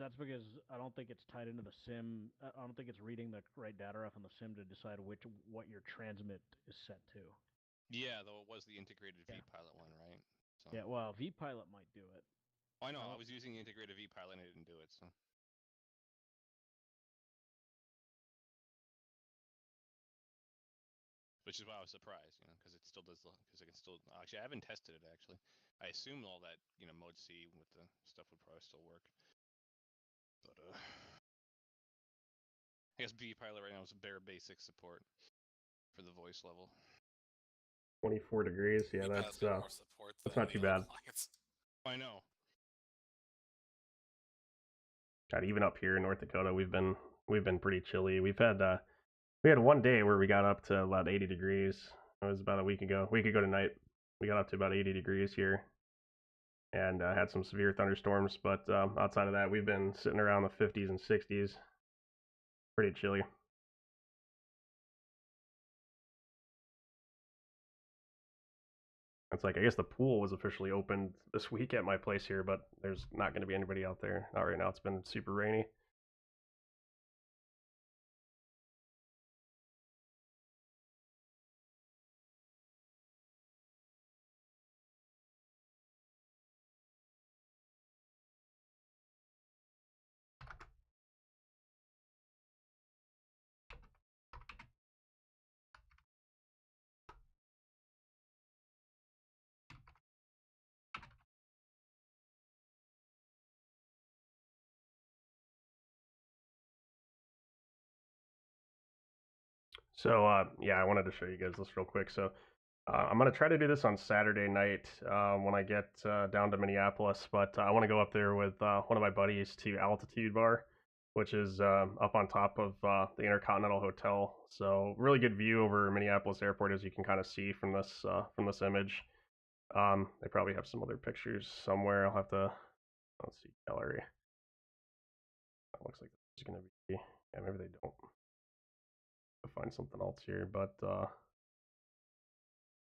that's because I don't think it's tied into the SIM. I don't think it's reading the right data ref on the SIM to decide what your transmit is set to. Yeah, though it was the integrated vPilot one, right? So. Yeah, well, vPilot might do it. Oh, I know. I was using the integrated vPilot and it didn't do it, so. Which is why I was surprised, because it still does, because I can still, actually, I haven't tested it, actually. I assumed all that, mode C with the stuff would probably still work. But, I guess vPilot right now is bare basic support for the voice level. 24 degrees, yeah, that's not too bad. I know. God, even up here in North Dakota, we've been pretty chilly. We had one day where we got up to about 80 degrees. It was about a week ago tonight. We got up to about 80 degrees here, and had some severe thunderstorms. But outside of that, we've been sitting around the 50s and 60s. Pretty chilly. It's like, I guess the pool was officially opened this week at my place here, but there's not going to be anybody out there. Not right now. It's been super rainy. So, yeah, I wanted to show you guys this real quick. So, I'm going to try to do this on Saturday night when I get down to Minneapolis, but I want to go up there with one of my buddies to Altitude Bar, which is up on top of the Intercontinental Hotel. So, really good view over Minneapolis Airport, as you can kind of see from this image. They probably have some other pictures somewhere. I'll have to, let's see, gallery. That looks like it's going to be, yeah, maybe they don't. I'll find something else here, but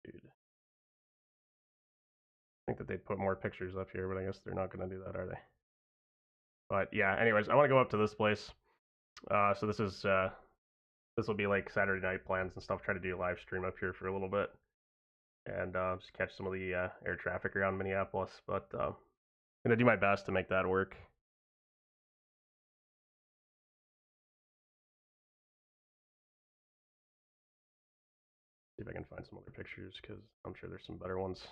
dude, I think that they'd put more pictures up here, but I guess they're not going to do that, are they? But yeah, anyways, I want to go up to this place. So this is this will be like Saturday night plans and stuff. Try to do a live stream up here for a little bit, and just catch some of the air traffic around Minneapolis. But gonna do my best to make that work. See if I can find some other pictures, because I'm sure there's some better ones.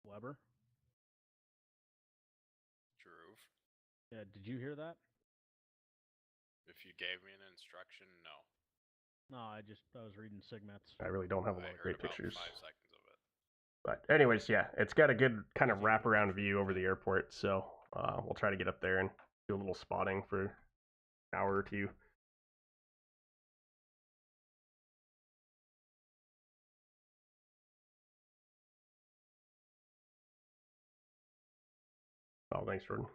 Weber? Droove. Yeah, did you hear that? If you gave me an instruction, no. No, I was reading Sigmets. I really don't have a lot of great about pictures. 5 seconds of it. But anyways, yeah, it's got a good kind of wraparound view over the airport, so we'll try to get up there and do a little spotting for an hour or two. Oh, thanks, Jordan.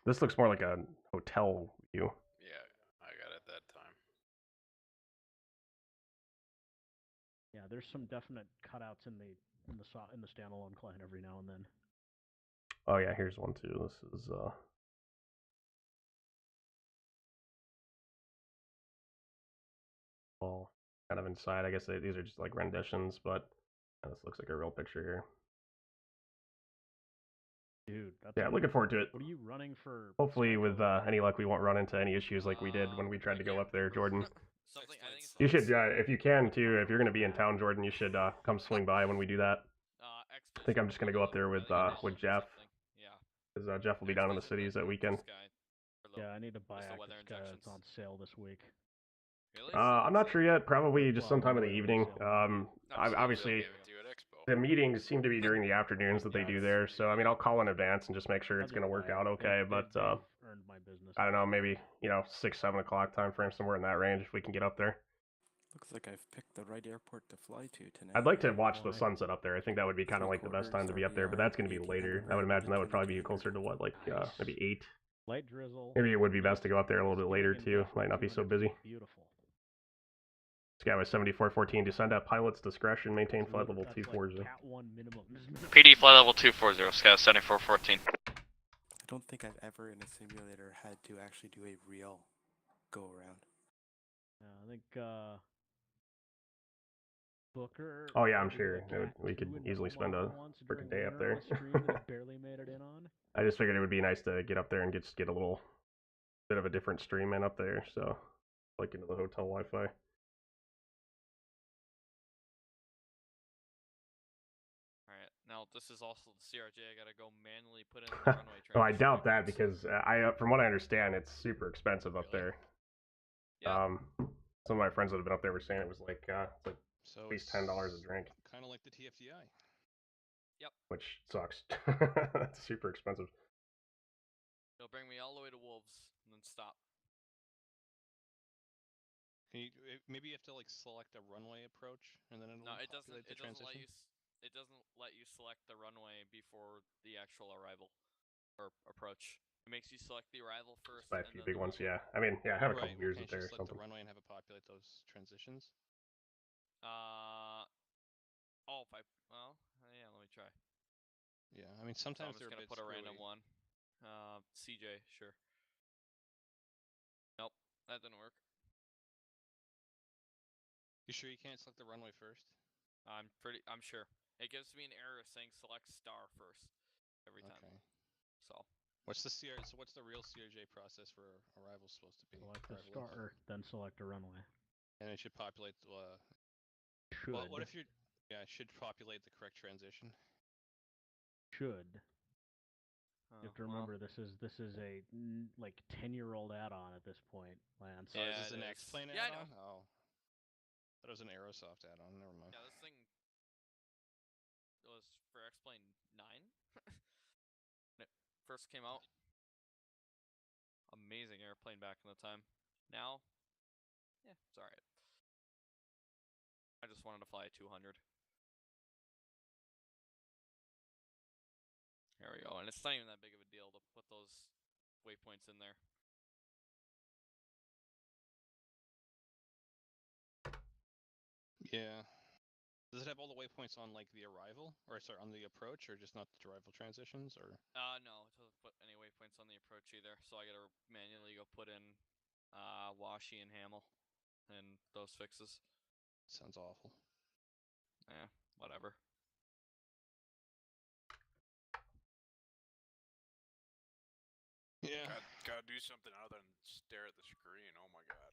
This looks more like a hotel view. Yeah, I got it that time. Yeah, there's some definite cutouts in the standalone client every now and then. Oh yeah, here's one too. This is all kind of inside. I guess these are just like renditions, but this looks like a real picture here. Dude, that's yeah, looking forward to it. What are you running for? Hopefully, with any luck, we won't run into any issues like we did when we tried to go up there, Jordan. Something I think You should, if you can too, if you're going to be in town, Jordan, you should come swing by when we do that. I think I'm just going to go up there with Jeff. Yeah. Because Jeff will be down in the cities that weekend. Yeah, I need to buy it's on sale this week. Really? I'm not sure yet. Probably just sometime in the evening. Obviously, the meetings seem to be during the afternoons that they do there. So, I mean, I'll call in advance and just make sure it's going to work out okay. But I don't know, maybe 6, 7 o'clock time frame, somewhere in that range, if we can get up there. Looks like I've picked the right airport to fly to tonight. I'd like to watch the sunset up there. I think that would be kind of like the best time to be up there, but that's going to be later. I would imagine that would probably be closer to what, like maybe 8. Light drizzle. Maybe it would be best to go up there a little bit later too. Might not be so busy. Beautiful. Skyway 7414, descend at pilot's discretion, maintain flight level 240. PD flight level 240, Sky 7414. I don't think I've ever in a simulator had to actually do a real go around. I think Booker. Oh yeah, I'm sure we could easily spend a freaking day up there. Barely made it in on. I just figured it would be nice to get up there and get a little bit of a different stream in up there, so like into the hotel Wi-Fi. Now, this is also the CRJ. I gotta go manually put in the runway traffic. Oh, I doubt that because from what I understand, it's super expensive up there. Yeah. Some of my friends that have been up there were saying it was like So at least $10 a drink. Kind of like the TFDI. Yep. Which sucks. That's super expensive. It'll bring me all the way to Wolves and then stop. Can you maybe you have to like select a runway approach and then it'll No, it doesn't. populate the It doesn't let transition? you. It doesn't let you select the runway before the actual arrival or approach. It makes you select the arrival first. By a and few then big the ones, runway. yeah. I mean, yeah, I have a couple Right. Well, beers can't with you there or select the something. runway and have it populate those transitions? Oh, if I. Well, yeah. Let me try. Yeah. I mean, So I'm sometimes just they're a gonna bit put a screwy. random one. CJ, sure. Nope, that didn't work. You sure you can't select the runway first? I'm sure. It gives me an error saying select star first every time. Okay. So. What's the So what's the real CRJ process for arrival supposed to be? Select a star, then select a runway. And it should populate. Should. Well, what if you? Yeah, it should populate the correct transition. Should. You have to remember this is a like 10-year-old add-on at this point, Lance. Oh, is this an X-Plane Yeah, add-on? I know. Oh, that was an Aerosoft add-on. Never mind. Yeah, this thing was for X-Plane 9 when it first came out. Amazing airplane back in the time. Now, yeah, it's alright. I just wanted to fly a 200. There we go, and it's not even that big of a deal to put those waypoints in there. Yeah. Does it have all the waypoints on like the arrival, or sorry, on the approach, or just not the arrival transitions, or? No, it doesn't put any waypoints on the approach either. So I gotta manually go put in Washi and Hamel and those fixes. Sounds awful. Yeah, whatever. Yeah. Gotta do something other than stare at the screen. Oh my god.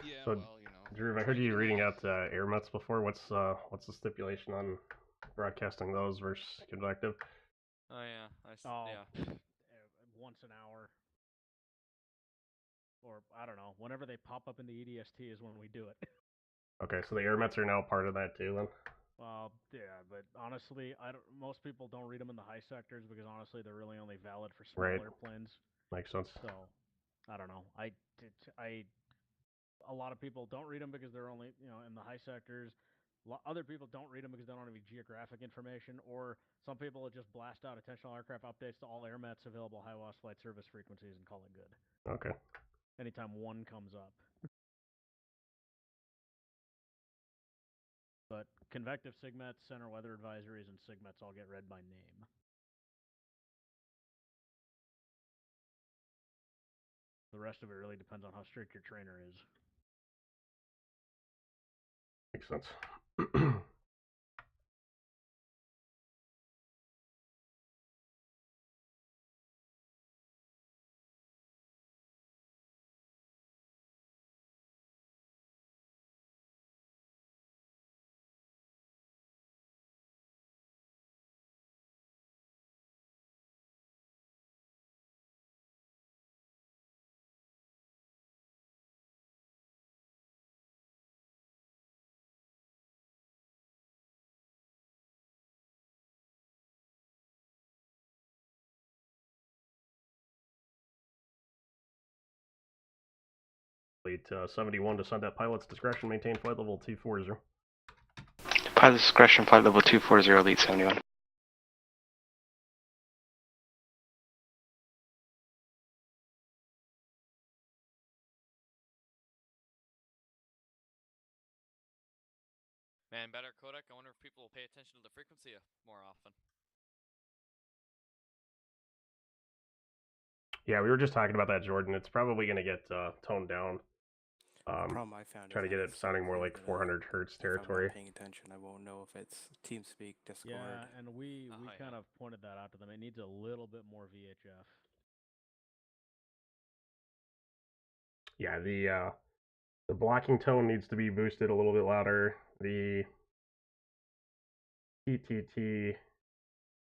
Yeah, So, well, you know. Drew, I heard you reading out air mets before. What's the stipulation on broadcasting those versus convective? Oh yeah, yeah. Once an hour. Or I don't know. Whenever they pop up in the EDST is when we do it. Okay, so the air mets are now part of that too, then. Yeah, but honestly, most people don't read them in the high sectors because honestly, they're really only valid for small airplanes. Makes sense. So, I don't know. A lot of people don't read them because they're only in the high sectors. Other people don't read them because they don't have any geographic information, or some people will just blast out attentional aircraft updates to all air mets available high WASP flight service frequencies and call it good. Okay. Anytime one comes up. But convective SIGMETs, center weather advisories, and SIGMETs all get read by name. The rest of it really depends on how strict your trainer is. Makes sense. Fleet 71 to send at pilot's discretion, maintain flight level 240. Pilot's discretion, flight level 240, Elite 71. Man, better codec. I wonder if people will pay attention to the frequency more often. Yeah, we were just talking about that, Jordan. It's probably going to get toned down. Problem I found try to get it sounding more like 400 hertz territory. If I'm not paying attention, I won't know if it's TeamSpeak, Discord. Yeah, and we kind of pointed that out to them. It needs a little bit more VHF. Yeah, the blocking tone needs to be boosted a little bit louder. The TTT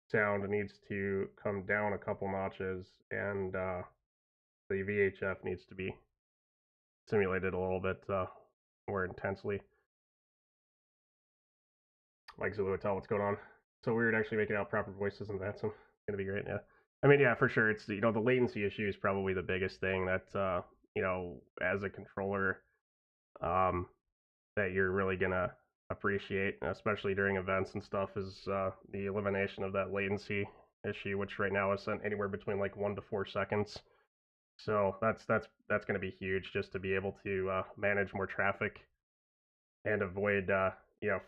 sound needs to come down a couple notches, and the VHF needs to be simulated a little bit more intensely. Mike Zulu, tell what's going on. So weird actually making out proper voices in VATSIM. It's gonna be great, yeah. I mean, yeah, for sure. It's the latency issue is probably the biggest thing that as a controller, that you're really gonna appreciate, especially during events and stuff, is the elimination of that latency issue, which right now is sent anywhere between like 1 to 4 seconds. So that's going to be huge, just to be able to manage more traffic and avoid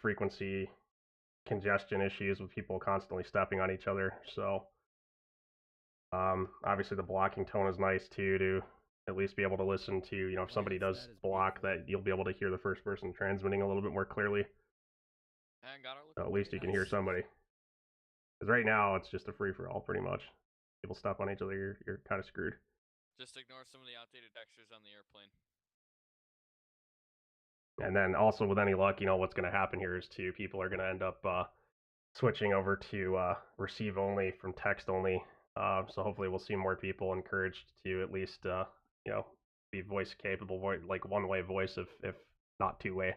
frequency congestion issues with people constantly stepping on each other. So obviously the blocking tone is nice too, to at least be able to listen to, if somebody does block, that you'll be able to hear the first person transmitting a little bit more clearly. And got our So at least you can hear somebody. Because right now it's just a free for all pretty much. People step on each other, you're kind of screwed. Just ignore some of the outdated textures on the airplane. And then also with any luck, what's going to happen here is people are going to end up switching over to receive only from text only. So hopefully we'll see more people encouraged to at least be voice capable, like one-way voice if not two-way.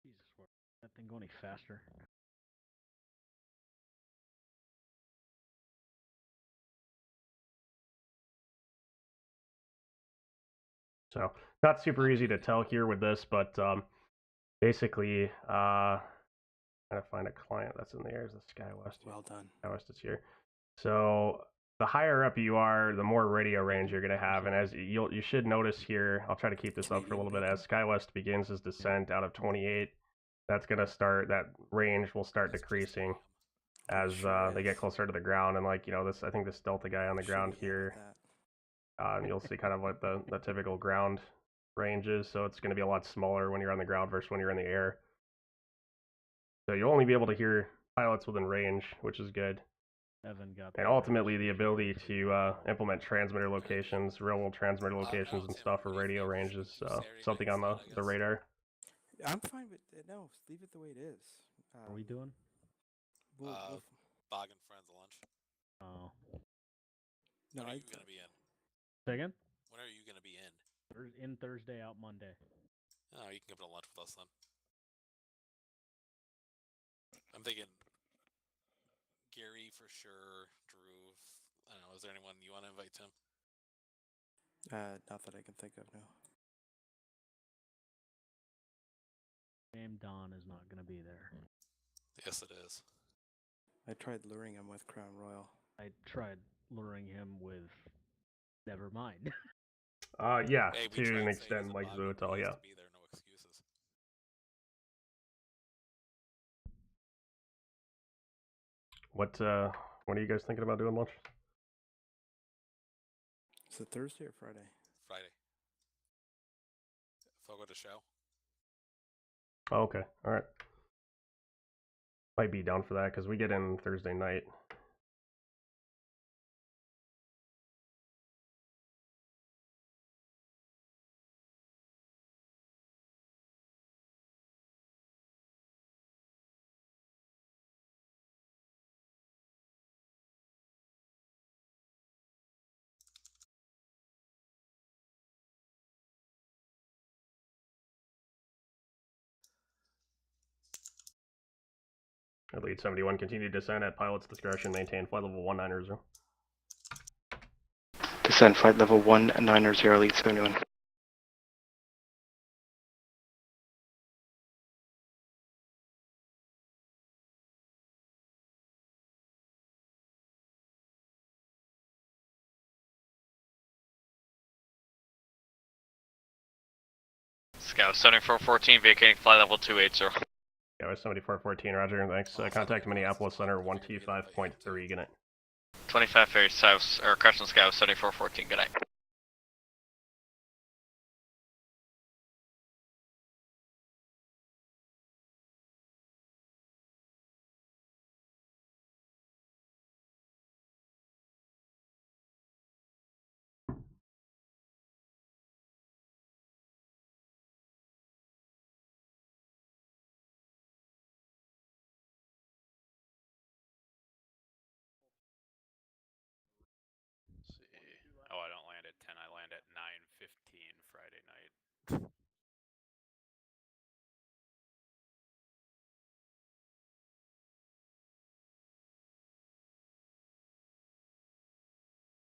Jesus, that thing go any faster? So not super easy to tell here with this, but basically, trying to find a client that's in the air is the SkyWest. Well done. SkyWest is here. So the higher up you are, the more radio range you're going to have, and as you should notice here, I'll try to keep this up for a little bit. As SkyWest begins his descent out of 28, that's going to start, that range will start decreasing as they get closer to the ground. And like I think this Delta guy on the ground here, you'll see kind of what the typical ground range is. So it's going to be a lot smaller when you're on the ground versus when you're in the air. So you'll only be able to hear pilots within range, which is good. Evan got and ultimately the ability to implement transmitter locations, real-world transmitter locations and stuff for radio range is something on the radar. I'm fine with it. No, leave it the way it is. What are we doing? Bog and Friends lunch. Oh. No, when are you gonna be in? Say again? When are you gonna be in? In Thursday, out Monday. Oh, you can come to lunch with us then. I'm thinking Gary for sure, Drew. I don't know. Is there anyone you want to invite, Tim? Not that I can think of, no. Name Don is not going to be there. Yes, it is. I tried luring him with Crown Royal. I tried luring him with Nevermind. Yeah, hey, to an extent, like Zoetel, yeah. Be there, no excuses. What are you guys thinking about doing lunch? Is it Thursday or Friday? Friday. Fogo de show. Oh, okay, all right. Might be down for that because we get in Thursday night. Lead 71, continue descent at pilot's discretion, maintain flight level 190. Descend flight level 190, lead 71. Scout 7414, vacating flight level 280. Scout 7414, roger, thanks. Contact Minneapolis Center 125.3, good night. 25 ferry south, or Crescent Scout 7414, good night.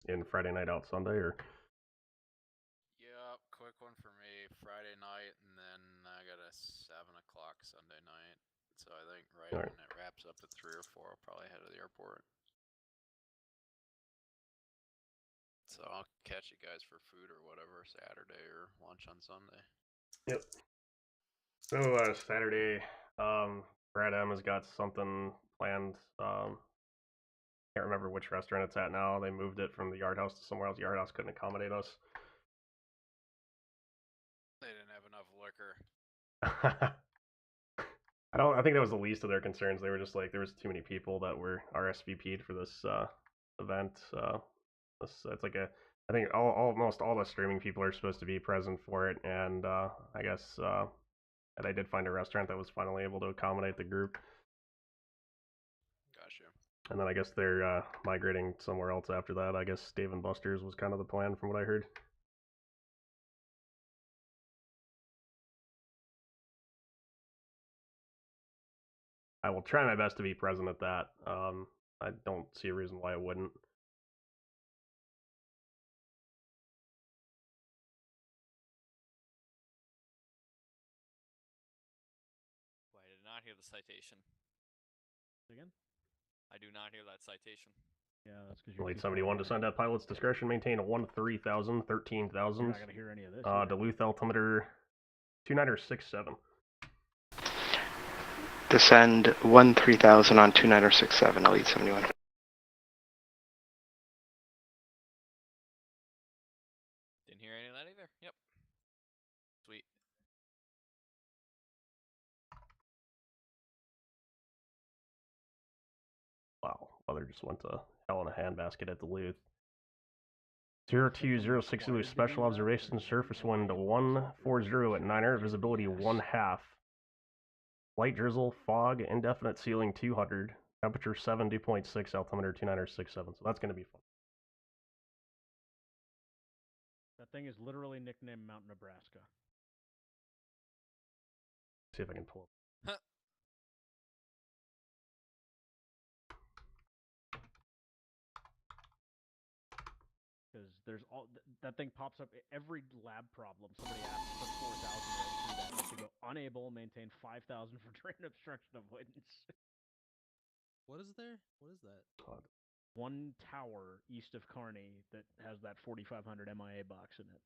in Friday night out Sunday, or? Yep, quick one for me. Friday night, and then I got a 7 o'clock Sunday night. So I think right Alright. when it wraps up at 3 or 4, I'll probably head to the airport. So I'll catch you guys for food or whatever Saturday or lunch on Sunday. Yep. So Saturday, Brad M has got something planned. Can't remember which restaurant it's at now. They moved it from the Yard House to somewhere else. Yard House couldn't accommodate us. They didn't have enough liquor. I think that was the least of their concerns. They were just like, there was too many people that were RSVP'd for this event. It's like I think almost all the streaming people are supposed to be present for it, and I guess they did find a restaurant that was finally able to accommodate the group. Gotcha. And then I guess they're migrating somewhere else after that. I guess Dave and Buster's was kind of the plan from what I heard. I will try my best to be present at that. I don't see a reason why I wouldn't. Wait, I did not hear the citation. Again? I do not hear that citation. Yeah, that's because you're Late 71 descend at pilot's discretion. Maintain a 1-3000, 13,000. You're not gonna hear any of this. Duluth altimeter 2967. Descend 1-3000 on 2967, Elite 71. Didn't hear any of that either. Yep. Sweet. Wow, weather just went to hell in a handbasket at Duluth. 0206 Zulu special observation, surface wind 140 at 9er, visibility 1/2. Light drizzle, fog, indefinite ceiling 200, temperature 7, dew point 6, altimeter 2967. So that's going to be fun. That thing is literally nicknamed Mount Nebraska. See if I can pull up. Because there's that thing pops up every lab problem. Somebody asks for 4,000 right through that. Like to go unable maintain 5,000 for drain obstruction avoidance. What is there? What is that? One tower east of Kearney that has that 4,500 MIA box in it.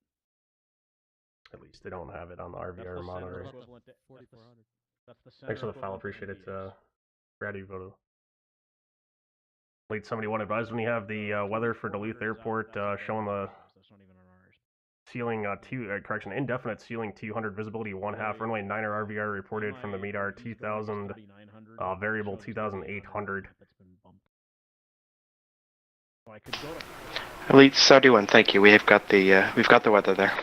At least they don't have it on the RVR monitor. What about the 4,400? That's the center. Thanks for the file, appreciate it. Brad, you voted. Late 71 advised when you have the weather for Duluth Airport showing the ceiling indefinite ceiling 200, visibility 1/2, runway 9er RVR reported from the MEDAR 2000, variable 2800. Elite 71, thank you. We've got the weather there.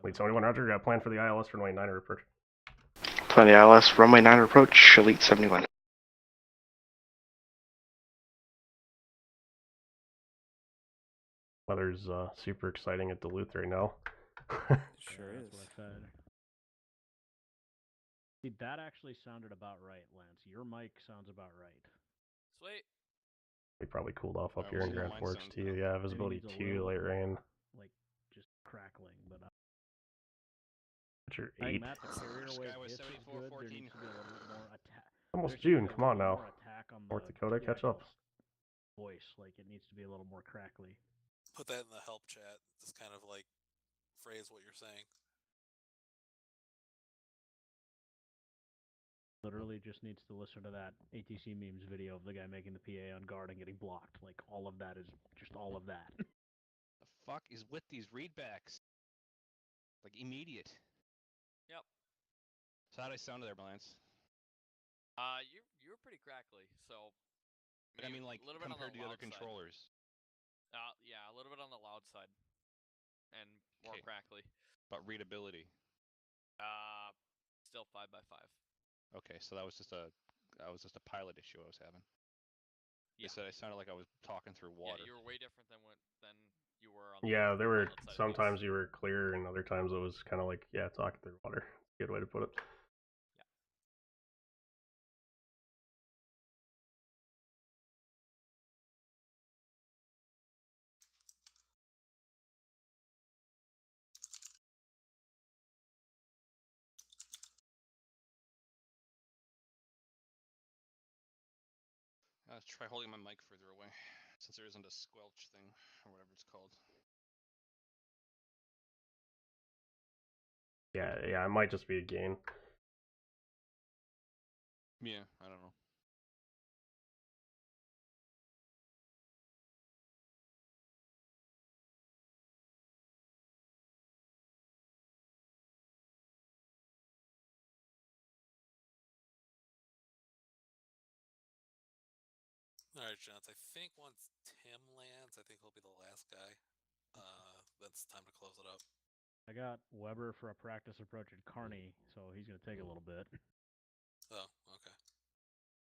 Late 71, Roger. Plan for the ILS runway 9er approach. Plenty ILS runway 9 approach. Elite 71. Weather's super exciting at Duluth right now. Sure is. See, that actually sounded about right, Lance. Your mic sounds about right. Sweet. We probably cooled off up here in Grand Forks too. Yeah, visibility 2, light rain. Like just crackling, but. Temperature 8. Matt, the carrier wave is good. There needs to be a little bit more attack. Almost June. Come on now. North Dakota, catch up. Voice, like it needs to be a little more crackly. Put that in the help chat. Just kind of like phrase what you're saying. Literally just needs to listen to that ATC memes video of the guy making the PA on guard and getting blocked. Like all of that is just all of that. The fuck is with these readbacks? Like immediate. Yep. So how did I sound there, Lance? You were pretty crackly. So. I mean, like compared to the other controllers. Yeah, a little bit on the loud side, and more crackly. But readability. Still 5x5. Okay, so that was just a pilot issue I was having. Yeah. They said I sounded like I was talking through water. Yeah, you were way different than you were on. Yeah, there were sometimes you were clear, and other times it was kind of like talking through water. Good way to put it. Try holding my mic further away, since there isn't a squelch thing, or whatever it's called. Yeah, it might just be a gain. Yeah, I don't know. Alright, Johns, I think once Tim lands, I think he'll be the last guy. That's time to close it up. I got Weber for a practice approach at Kearney, so he's going to take a little bit. Oh, okay.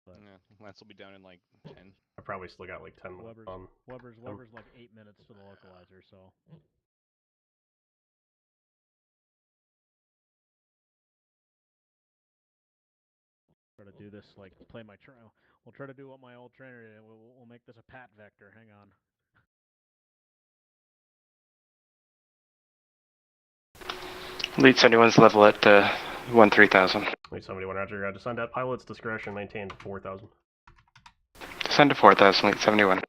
But yeah, Lance will be down in like 10. I probably still got like 10 minutes on. Weber's like 8 minutes to the localizer, so. Try to do this, like, play my trail. We'll try to do what my old trainer did. We'll make this a pat vector. Hang on. Lead 71's level at 13,000. Lead 71, roger. Descend at pilot's discretion, maintain 4,000. Descend to 4,000, lead 71.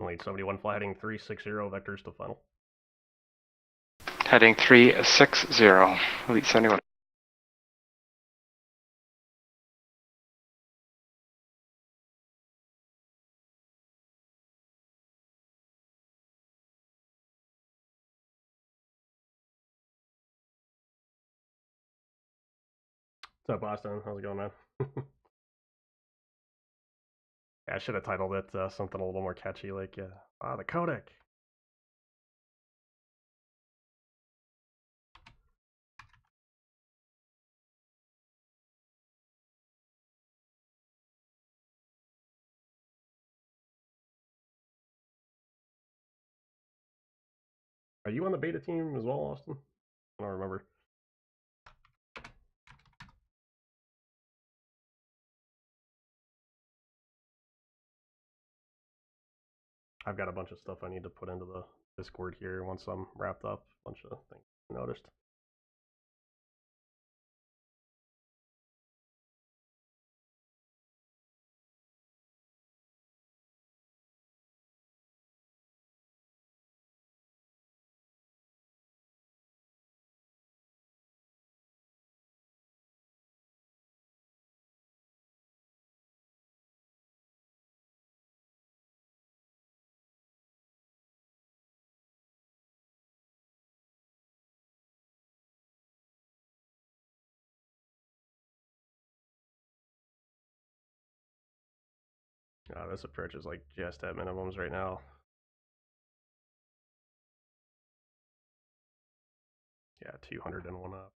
Lead 71, fly heading 360, vectors to final. Heading 360, lead 71. What's up, Boston? How's it going, man? Yeah, I should have titled it something a little more catchy, like, the Codec. Are you on the beta team as well, Austin? I don't remember. I've got a bunch of stuff I need to put into the Discord here once I'm wrapped up. A bunch of things I noticed. This approach is like just at minimums right now. Yeah, 201 up.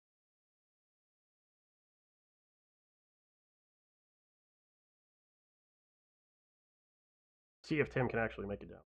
See if Tim can actually make it down.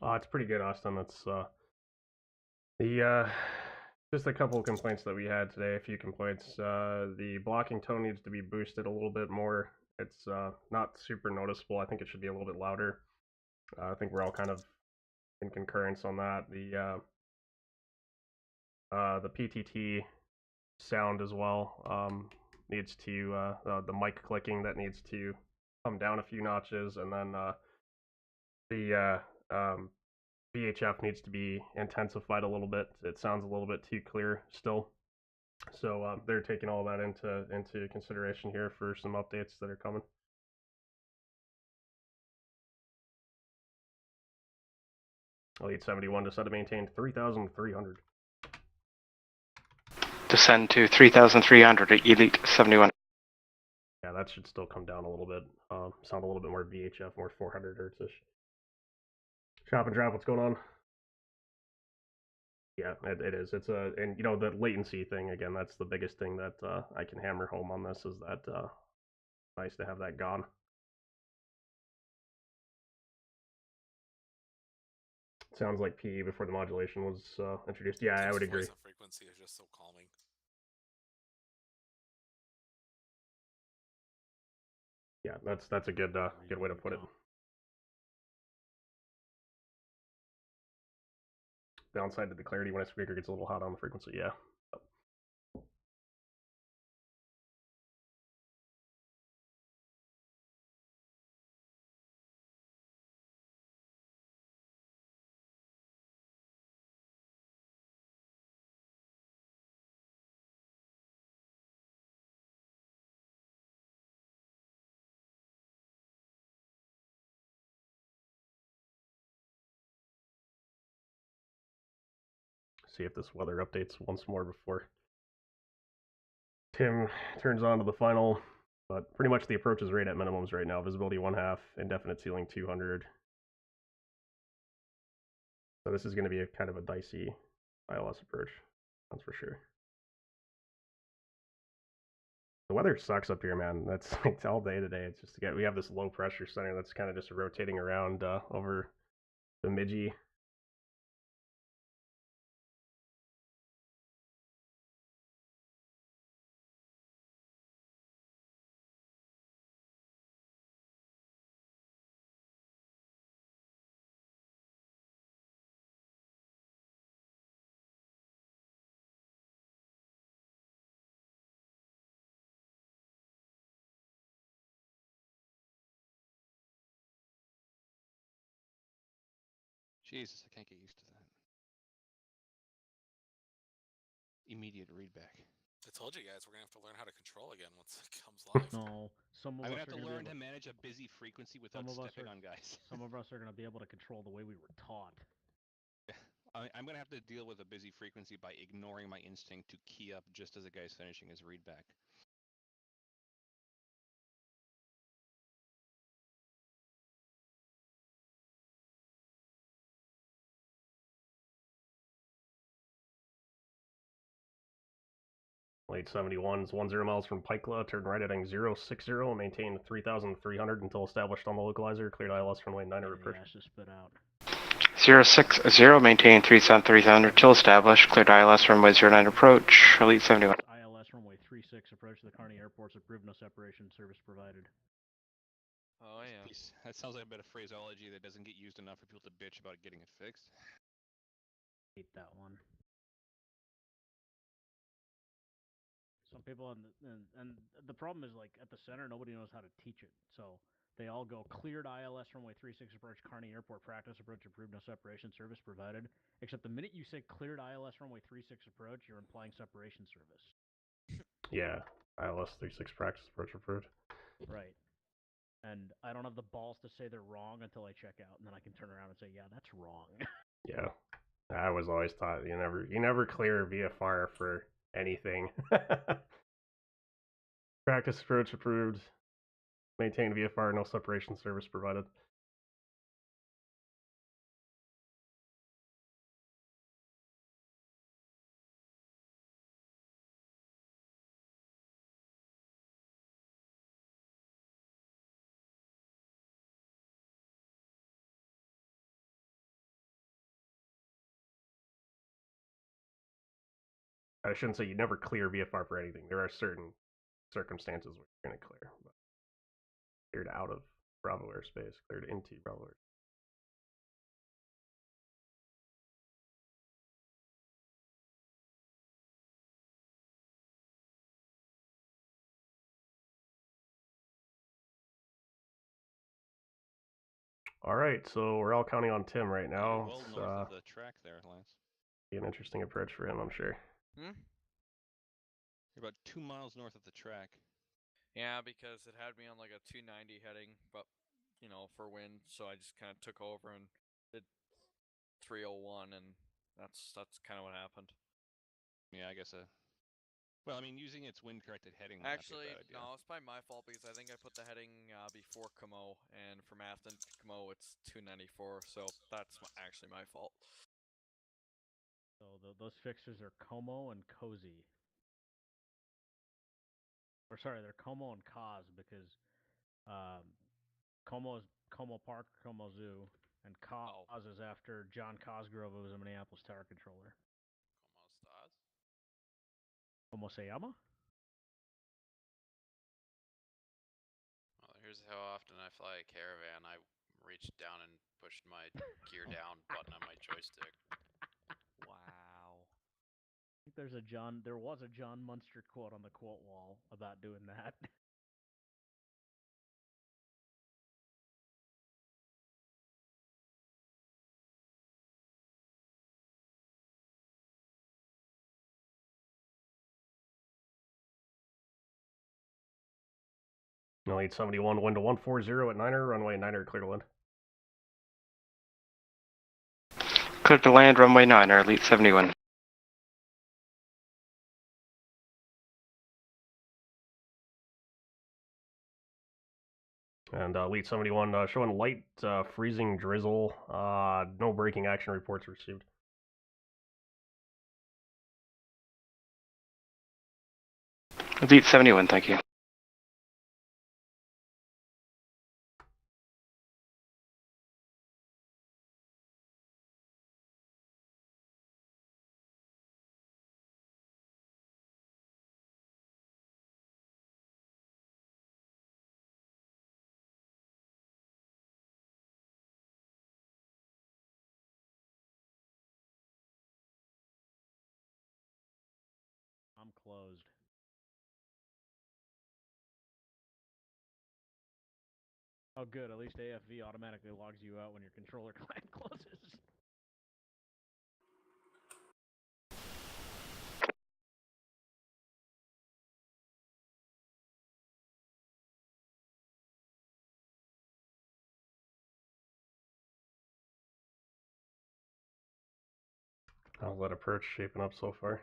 It's pretty good, Austin. That's just a couple of complaints that we had today. A few complaints. The blocking tone needs to be boosted a little bit more. It's not super noticeable. I think it should be a little bit louder. I think we're all kind of in concurrence on that. The PTT sound as well needs to the mic clicking that needs to come down a few notches, and then the VHF needs to be intensified a little bit. It sounds a little bit too clear still. So they're taking all that into consideration here for some updates that are coming. Elite 71 to set to maintain 3,300. Descend to 3,300 at Elite 71. Yeah, that should still come down a little bit. Sound a little bit more VHF, more 400 hertz-ish. Chop and drop, what's going on? Yeah, it is. It's and you know, the latency thing, again, that's the biggest thing that I can hammer home on this, is that nice to have that gone. Sounds like PE before the modulation was introduced. Yeah, I would agree. Voice and frequency is just so calming. Yeah, that's a good good way to put it. Downside to the clarity when a speaker gets a little hot on the frequency, yeah. See if this weather updates once more before Tim turns on to the final. But pretty much the approach is right at minimums right now. Visibility 1/2, indefinite ceiling 200. So this is going to be a kind of a dicey ILS approach, that's for sure. The weather sucks up here, man. That's it's all day today. It's just we have this low pressure center that's kind of just rotating around over the Bemidji. Jesus, I can't get used to that. Immediate readback. I told you guys we're gonna have to learn how to control again once it comes live. No, some of I'm us gonna have are to gonna learn be to able, manage a busy frequency without stepping on guys. Some of us are gonna be able to control the way we were taught. I'm gonna have to deal with a busy frequency by ignoring my instinct to key up just as a guy's finishing his readback. Late 71s, 10 miles from Pikla, turn right heading 060, maintain 3,300 until established on the localizer, cleared ILS from lane 9 approach. Spit out. 060, maintain 3,300 till established, cleared ILS runway 09 approach, Elite 71. ILS runway 36, approach to the Kearney Airport's approved, no separation, service provided. Oh yeah. That sounds like a bit of phraseology that doesn't get used enough for people to bitch about getting it fixed. Hate that one. Some people and the problem is, like, at the center, nobody knows how to teach it. So they all go cleared ILS runway 36 approach Kearney Airport, practice approach approved, no separation, service provided. Except the minute you say cleared ILS runway 36 approach, you're implying separation service. Yeah, ILS 36 practice approach approved. Right. And I don't have the balls to say they're wrong until I check out, and then I can turn around and say, yeah, that's wrong. Yeah, I was always taught you never clear VFR for anything. Practice approach approved. Maintain VFR, no separation service provided. I shouldn't say you never clear VFR for anything. There are certain circumstances where you're going to clear. But cleared out of Bravo airspace, cleared into Bravo airspace. All right, so we're all counting on Tim right now. Well It's north of the track there, Lance. be an interesting approach for him, I'm sure. Hmm? You're about 2 miles north of the track. Yeah, because it had me on like a 290 heading, but you know, for wind, so I just kind of took over and did 301, and that's kind of what happened. Yeah, I guess. Well, I mean, using its wind-corrected heading. Actually, not be a bad idea. no, it's probably my fault because I think I put the heading before Como, and from Afton to Como, it's 294, so that's actually my fault. So those fixtures are Como and Cozy. Or sorry, they're Como and Cos because Como is Como Park, Como Zoo, and Cos is after John Cosgrove, who was a Minneapolis tower controller. Como Como estás? se llama? Well, here's how often I fly a Caravan. I reached down and pushed my gear down button on my joystick. Wow. I think there was a John Munster quote on the quote wall about doing that. No, 871, wind to 140 at Niner, runway Niner, clear to land. Clear to land, runway 9, Elite 71. And Elite 71 showing light freezing drizzle. No braking action reports received. Elite 71, thank you. I'm closed. Oh, good. At least AFV automatically logs you out when your controller client closes. How's that approach shaping up so far?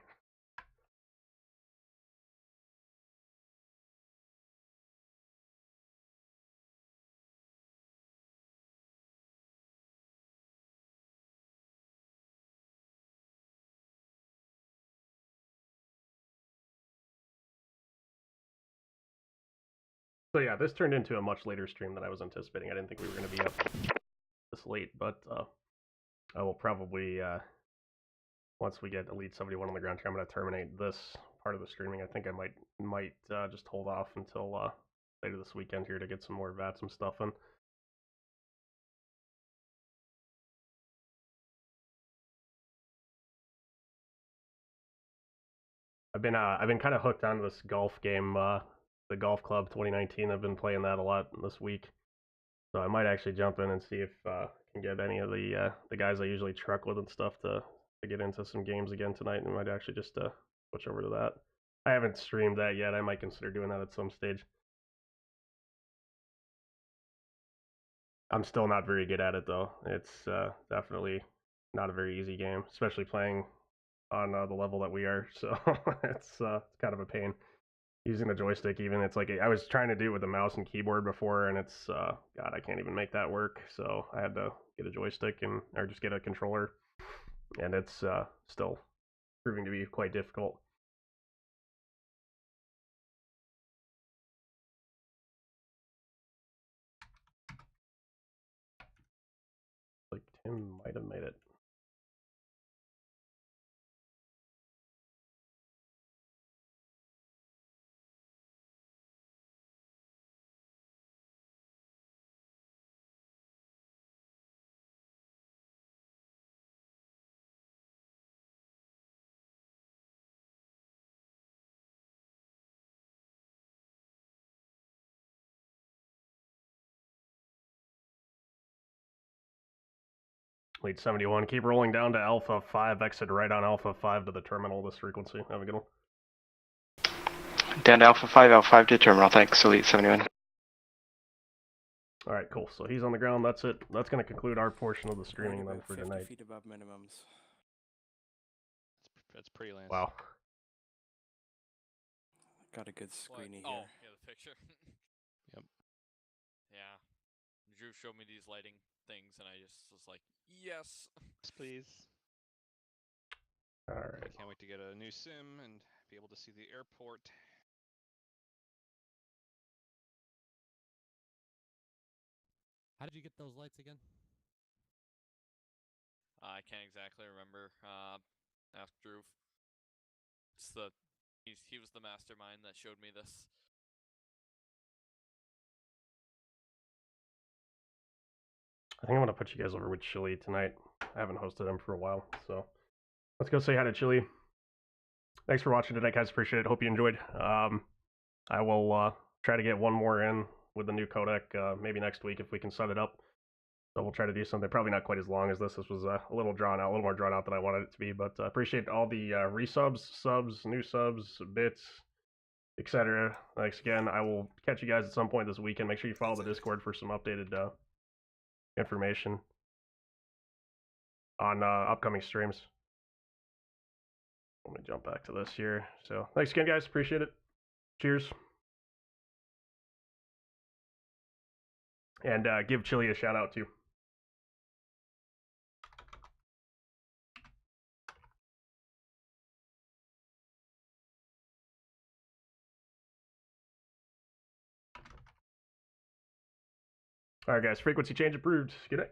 So yeah, this turned into a much later stream than I was anticipating. I didn't think we were going to be up this late, but I will probably, once we get Elite 71 on the ground here, I'm going to terminate this part of the streaming. I think I might just hold off until later this weekend here to get some more VATSIM stuff in. I've been kind of hooked on this golf game, the Golf Club 2019. I've been playing that a lot this week, so I might actually jump in and see if I can get any of the guys I usually truck with and stuff to get into some games again tonight, and might actually just switch over to that. I haven't streamed that yet. I might consider doing that at some stage. I'm still not very good at it though. It's definitely not a very easy game, especially playing on the level that we are. So it's kind of a pain using the joystick. Even it's like I was trying to do it with the mouse and keyboard before, and it's God, I can't even make that work. So I had to get a joystick or just get a controller, and it's still proving to be quite difficult. Like Tim might have made it. Lead 71. Keep rolling down to Alpha 5. Exit right on Alpha 5 to the terminal this frequency. Have a good one. Down to Alpha 5 to terminal. Thanks, Elite 71. All right, cool. So he's on the ground. That's it. That's going to conclude our portion of the streaming then for 50 tonight. feet above minimums. That's pretty, Lance. Wow. Got a good screeny Oh, here. yeah, the picture. Yep. Yeah. Drew showed me these lighting things, and I just was like, yes. Please. All right. Can't wait to get a new sim and be able to see the airport. How did you get those lights again? I can't exactly remember. Ask Drew. He was the mastermind that showed me this. I think I'm going to put you guys over with Chili tonight. I haven't hosted him for a while, so let's go say hi to Chili. Thanks for watching tonight, guys. Appreciate it. Hope you enjoyed. I will try to get one more in with the new codec maybe next week if we can set it up. So we'll try to do something probably not quite as long as this. This was a little drawn out, a little more drawn out than I wanted it to be. But appreciate all the resubs, subs, new subs, bits, etc. Thanks again. I will catch you guys at some point this weekend. Make sure you follow the Discord for some updated information on upcoming streams. Let me jump back to this here. So thanks again, guys. Appreciate it. Cheers. And give Chili a shout out too. All right, guys. Frequency change approved. Good night.